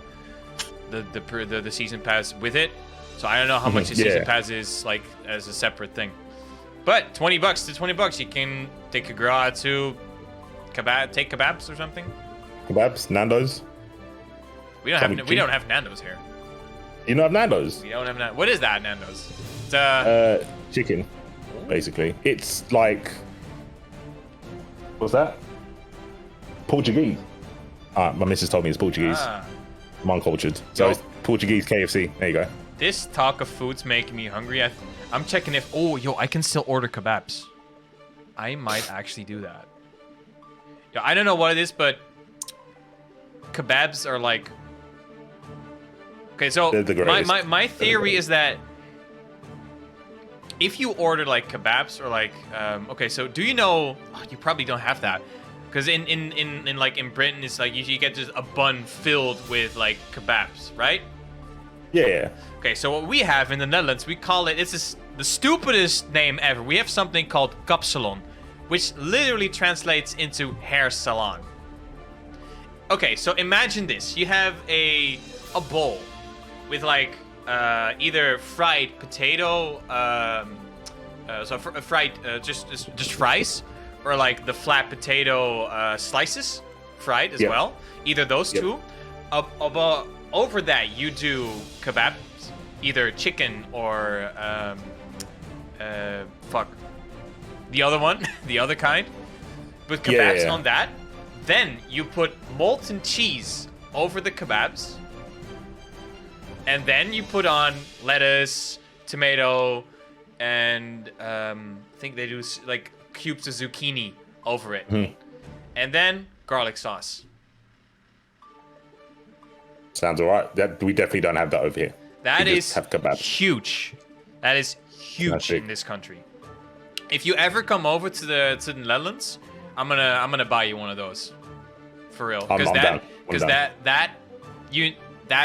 season pass with it. So I don't know how much the season pass is like as a separate thing. But $20 to $20, you can take a girl out to take kebabs or something. Kebabs, Nando's. We don't have Nando's here. You don't have Nando's? We don't have Nando's. What is that, Nando's? It's chicken, basically. It's like, what's that? Portuguese. My missus told me it's Portuguese. I'm uncultured. So it's Portuguese KFC. There you go. This talk of food's making me hungry. I'm checking if... Oh, I can still order kebabs. I might actually do that. Yo, I don't know what it is, but kebabs are like... Okay, so my theory is that if you order like kebabs or like... okay, so do you know... Oh, you probably don't have that. Because in Britain, it's like you get just a bun filled with like kebabs, right? Yeah. Okay, so what we have in the Netherlands, we call it, it's the stupidest name ever. We have something called kapsalon, which literally translates into hair salon. Okay, so imagine this. You have a bowl with like either fried potato, just fries, or like the flat potato slices, fried as well. Either those two. Over that, you do kebabs, either chicken or the other one, the other kind, with kebabs on that. Then you put molten cheese over the kebabs, and then you put on lettuce, tomato, and I think they do like cubes of zucchini over it, and then garlic sauce. Sounds alright. We definitely don't have that over here. That is huge. That is huge in this country. If you ever come over to the Netherlands, I'm gonna buy you one of those, for real. Because that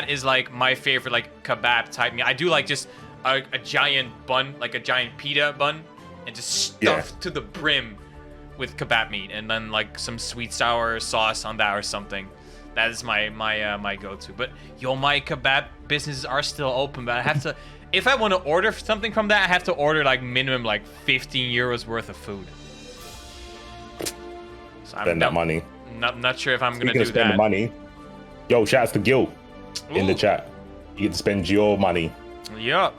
is like my favorite like kebab type meal. I do like just a giant bun, like a giant pita bun, and just stuffed to the brim with kebab meat, and then like some sweet sour sauce on that or something. That is my go-to. But my kebab businesses are still open, but I have to, if I want to order something from that, I have to order like minimum like 15 euros worth of food. So spend that money. Not sure if I'm gonna do that. Spend the money. Yo, shout out to Gil in the chat. You get to spend your money. Yup.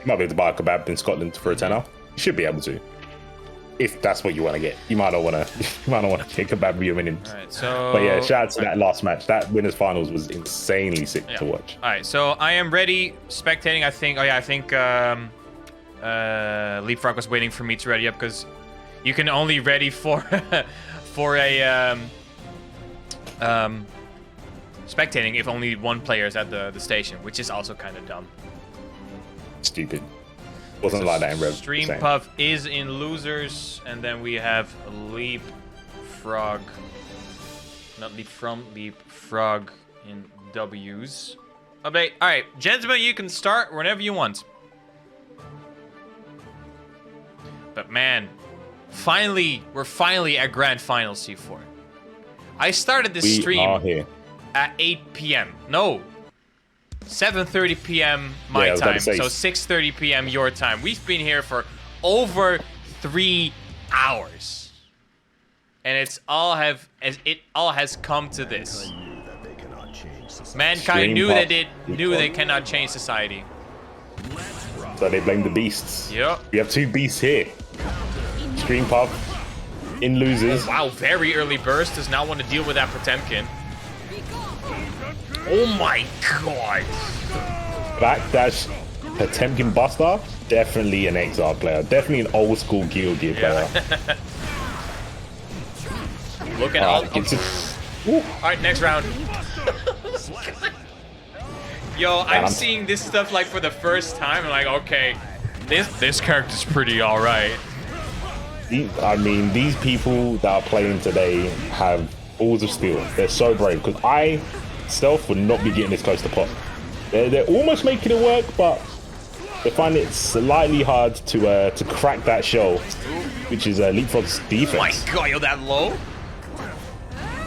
You might be able to buy a kebab in Scotland for a tenner. You should be able to. If that's what you want to get, you might not want to. You might not want to take a bad winning. All right, so. But yeah, shout out to that last match. That winners finals was insanely sick to watch. All right, so I am ready, spectating. I think. Oh yeah, I think Leapfrog was waiting for me to ready up, because you can only ready for for a spectating if only one player is at the station, which is also kind of dumb. Stupid. Wasn't like that in Rev. Stream Puff is in losers, and then we have Leapfrog. Not Leapfrog in W's. Update. All right, gentlemen, you can start whenever you want. But man, we're finally at Grand Final C4. I started this stream at 8 p.m. No. 7:30 p.m. my time, so 6:30 p.m. your time. We've been here for over 3 hours, and it all has come to this. Mankind knew they cannot change society. So they blame the beasts. Yep. We have 2 beasts here. Stream Puff in losers. Oh, wow, very early burst. Does not want to deal with that Potemkin. Oh my god. Backdash Potemkin Buster, definitely an XR player. Definitely an old school Gear player. Look at all. Ooh. Alright, next round. Yo, I'm seeing this stuff like for the first time. I'm like, okay, this character's pretty alright. I mean, these people that are playing today have balls of steel. They're so brave, because I, self, would not be getting this close to pop. They're almost making it work, but they find it slightly hard to crack that shell, which is Leapfrog's defense. Oh my god, yo, that low?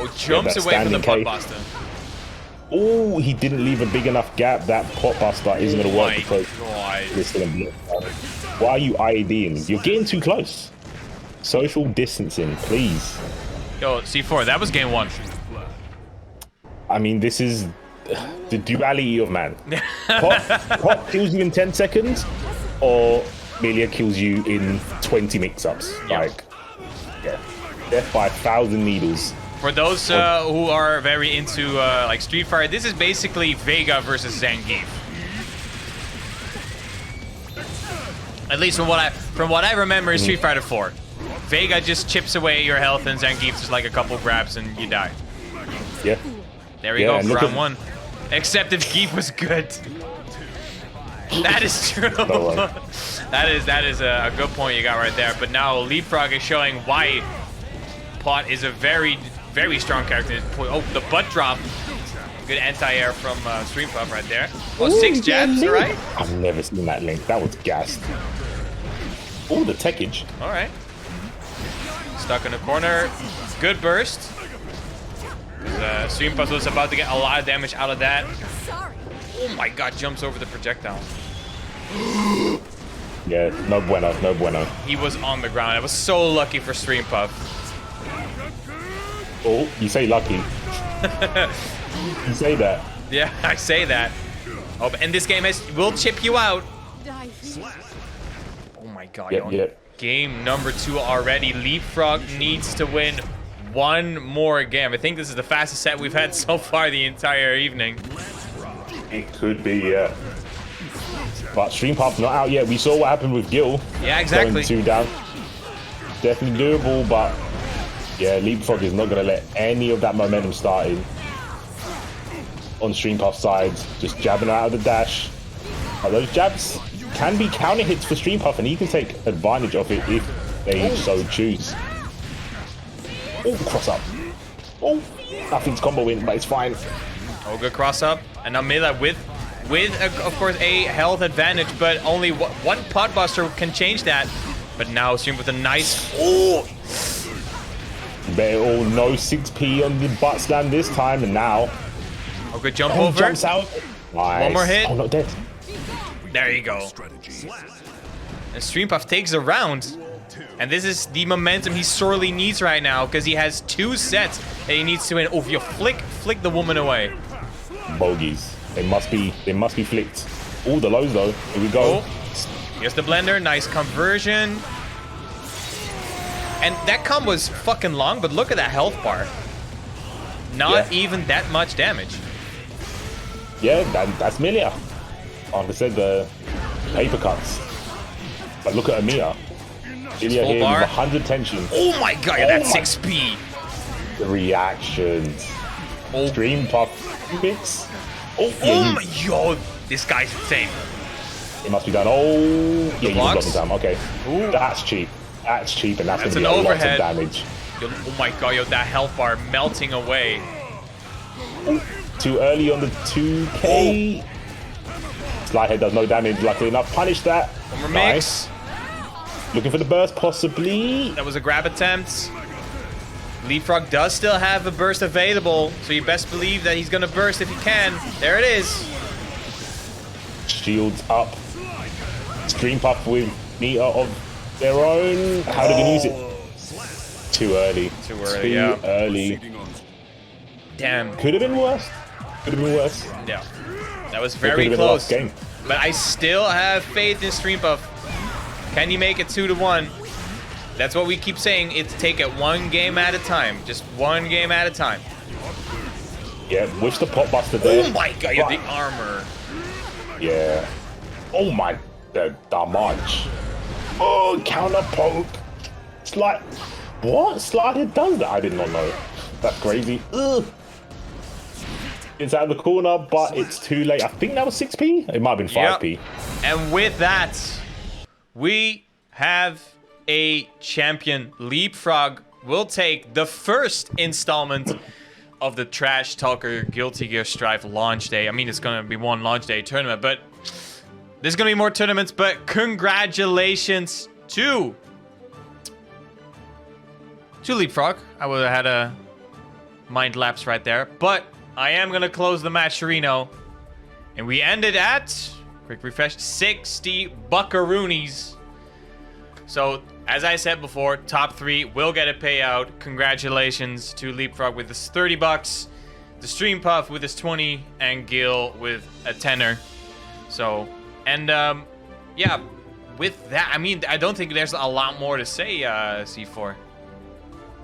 Oh, jumps away from the pot buster. Oh, he didn't leave a big enough gap. That pot buster isn't going to work because it's going to block. Why are you IEDing? You're getting too close. Social distancing, please. Yo, C4, that was game 1. I mean, this is the duality of man. Pop kills you in 10 seconds, or Melia kills you in 20 mix-ups. Yep. Like, yeah, death by 1,000 needles. For those who are very into like Street Fighter, this is basically Vega versus Zangief. At least from what I remember in Street Fighter 4. Vega just chips away your health and Zangief just like a couple grabs and you die. Yeah. There we go, round 1. Except if Geef was good. That is true. that is a good point you got right there. But now Leapfrog is showing why Pot is a very, very strong character. Oh, the butt drop. Good anti-air from Stream Puff right there. Oh, 6 jabs, right? I've never seen that link. That was gassed. Oh, the techage. All right. Stuck in the corner. Good burst. Stream Puff was about to get a lot of damage out of that. Oh my god, jumps over the projectile. Yeah, no bueno, no bueno. He was on the ground. I was so lucky for Stream Puff. Oh, you say lucky. You say that. Yeah, I say that. Oh, and this game will chip you out. Oh my god, Yep. Game number 2 already. Leapfrog needs to win one more game. I think this is the fastest set we've had so far the entire evening. It could be, yeah. But Stream Puff's not out yet. We saw what happened with Gil. Yeah, exactly. Going 2 down. Definitely doable, but yeah, Leapfrog is not going to let any of that momentum start in. On Stream Puff's side, just jabbing her out of the dash. Those jabs can be counter hits for Stream Puff, and he can take advantage of it if they so choose. Oh, cross up. Oh, nothing's comboing, but it's fine. Oh, good cross up. And now Mela with of course, a health advantage, but only one pot buster can change that. But now Stream with a nice... Oh! They all know 6p on the butt slam this time, and now... Oh, good jump over. Jumps out. Nice. One more hit. Oh, not dead. There you go. And Stream Puff takes a round. And this is the momentum he sorely needs right now, because he has 2 sets that he needs to win. Oh, if you flick the woman away. Bogeys. They must be flicked. Oh, the lows though. Here we go. Oh, here's the blender. Nice conversion. And that combo was fucking long, but look at that health bar. Not even that much damage. Yeah, that's Melia. Like I said, the paper cuts. But look at Amia. Melia here with 100 tension. Oh my god, that's 6p. The reactions. Oh. Stream Puff fix. Yo, this guy's insane. It must be done. Oh, yeah, you got the time. Okay. Ooh. That's cheap. That's cheap, and that's going to be an a lot of overhead. damage. Yo, oh my god, yo, that health bar melting away. Too early on the 2k. Slidehead does no damage, luckily enough. Punish that. One more nice. mix. Looking for the burst, possibly. That was a grab attempt. Leapfrog does still have a burst available, so you best believe that he's gonna burst if he can. There it is. Shields up. Stream Puff with meter of their own. How are they gonna use it? Too early. Too early. Damn. Could have been worse. Could have been worse. Yeah. That was very close. Game. But I still have faith in Stream Puff. Can you make it 2-1? That's what we keep saying. It's take it one game at a time. Just one game at a time. Yeah, with the pot buster there. Oh my god, yeah, the armor. Yeah. Oh my, the damage. Oh, counter poke. Slide. What? Slidehead does that? I did not know. That's crazy. Ugh. It's out of the corner, but it's too late. I think that was 6p? It might have been 5p. Yep. And with that, we have a champion. Leapfrog will take the first installment of the Trash Talker Guilty Gear Strive launch day. I mean, it's going to be one launch day tournament, but there's going to be more tournaments. But congratulations to Leapfrog. I would have had a mind lapse right there. But I am going to close the match, Reno. And we ended at, quick refresh, 60 buckaroonies. So, as I said before, top 3 will get a payout. Congratulations to Leapfrog with his 30 bucks, the Stream Puff with his 20, and Gil with a tenner. So, and yeah, with that, I mean, I don't think there's a lot more to say, C4.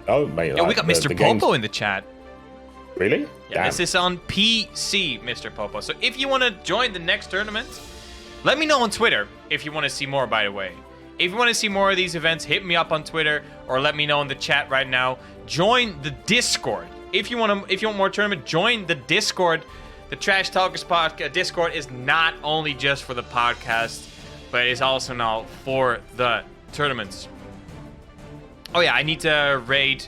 Oh, mate. Yeah, we got Mr. Popo in the chat. Really? Yeah, Damn. this is on PC, Mr. Popo. So if you want to join the next tournament, let me know on Twitter if you want to see more, by the way. If you want to see more of these events, hit me up on Twitter or let me know in the chat right now. Join the Discord. If you want more tournament, join the Discord. The Trash Talkers podcast Discord is not only just for the podcast, but it's also now for the tournaments. Oh yeah, I need to raid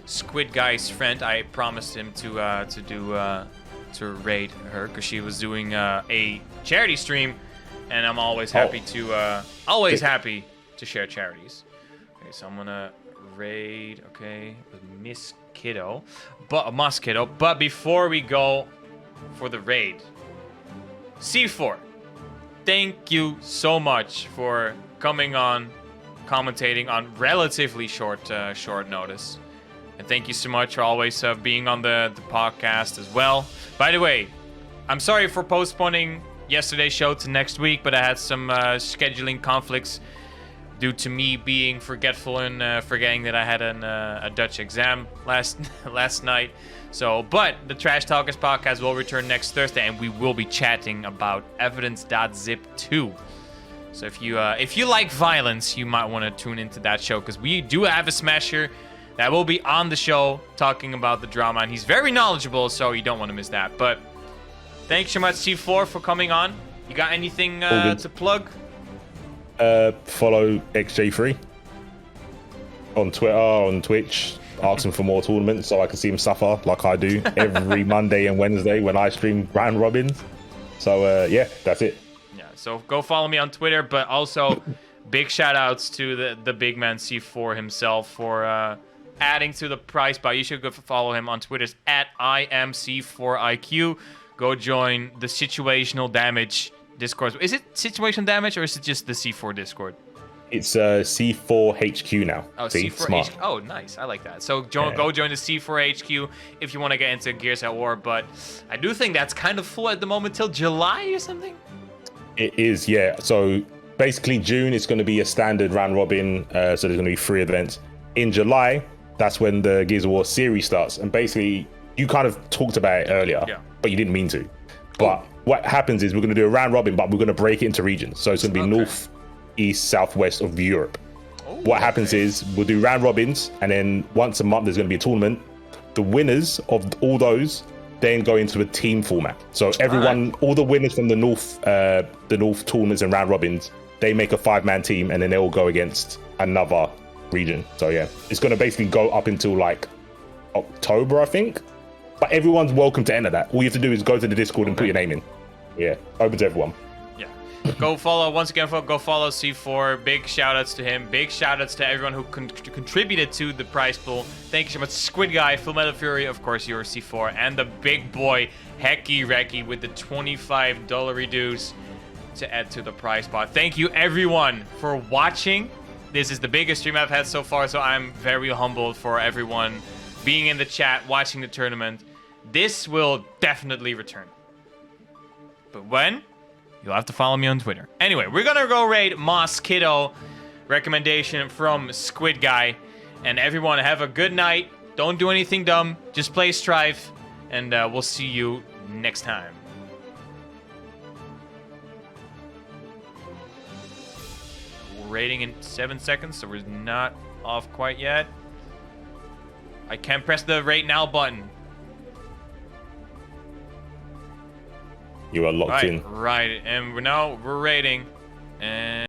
Squidguy's friend. I promised him to raid her because she was doing a charity stream, and I'm always happy to share charities. Okay, so I'm gonna raid. Okay, with Miss Kiddo, But before we go for the raid, C4, thank you so much for coming on, commentating on relatively short notice. And thank you so much for always being on the podcast as well. By the way, I'm sorry for postponing yesterday's show to next week, but I had some scheduling conflicts due to me being forgetful and forgetting that I had a Dutch exam last night. So, but the Trash Talkers podcast will return next Thursday, and we will be chatting about Evidence.zip 2. So if you like violence, you might want to tune into that show, because we do have a Smasher that will be on the show talking about the drama, and he's very knowledgeable, so you don't want to miss that. But thanks so much, C4, for coming on. You got anything to plug? Follow JayFree on Twitter, on Twitch. Ask him for more tournaments so I can see him suffer like I do every Monday and Wednesday when I stream round robins. So yeah, that's it. Yeah, so go follow me on Twitter, but also big shout outs to the big man C4 himself for adding to the price buy. You should go follow him on Twitter at IMC4IQ. Go join the Situational Damage Discord. Is it Situational Damage or is it just the C4 Discord? It's C4HQ now. Oh, See, C4HQ. smart. Oh, nice. I like that. So go join the C4HQ if you want to get into Gears at War. But I do think that's kind of full at the moment till July or something. It is, yeah. So basically June is going to be a standard round robin. So there's going to be 3 events. In July, that's when the Gears of War series starts. And basically, you kind of talked about it earlier, but you didn't mean to. But what happens is we're going to do a round robin, but we're going to break it into regions. So it's going to be north, east, southwest of Europe. What happens is we'll do round robins, and then once a month there's going to be a tournament. The winners of all those then go into a team format. So everyone, all the winners from the north tournaments and round robins, they make a 5-man team, and then they all go against another region. So yeah, it's going to basically go up until like October, I think. But everyone's welcome to enter that. All you have to do is go to the Discord and put your name in. Yeah, open to everyone. Yeah. Go follow, once again, go follow C4. Big shout outs to him. Big shout outs to everyone who contributed to the prize pool. Thank you so much, Squidguy, Full Metal Fury, of course, your C4, and the big boy, Hecky Recky, with the $25 reduce to add to the prize pot. Thank you, everyone, for watching. This is the biggest stream I've had so far, so I'm very humbled for everyone being in the chat, watching the tournament. This will definitely return. But when? You'll have to follow me on Twitter. Anyway, we're gonna go raid Mosquito. Recommendation from Squidguy. And everyone, have a good night. Don't do anything dumb. Just play Strife. And we'll see you next time. rating in 7 seconds, so we're not off quite yet. I can't press the rate now button. You are locked in. Right, and we're rating. And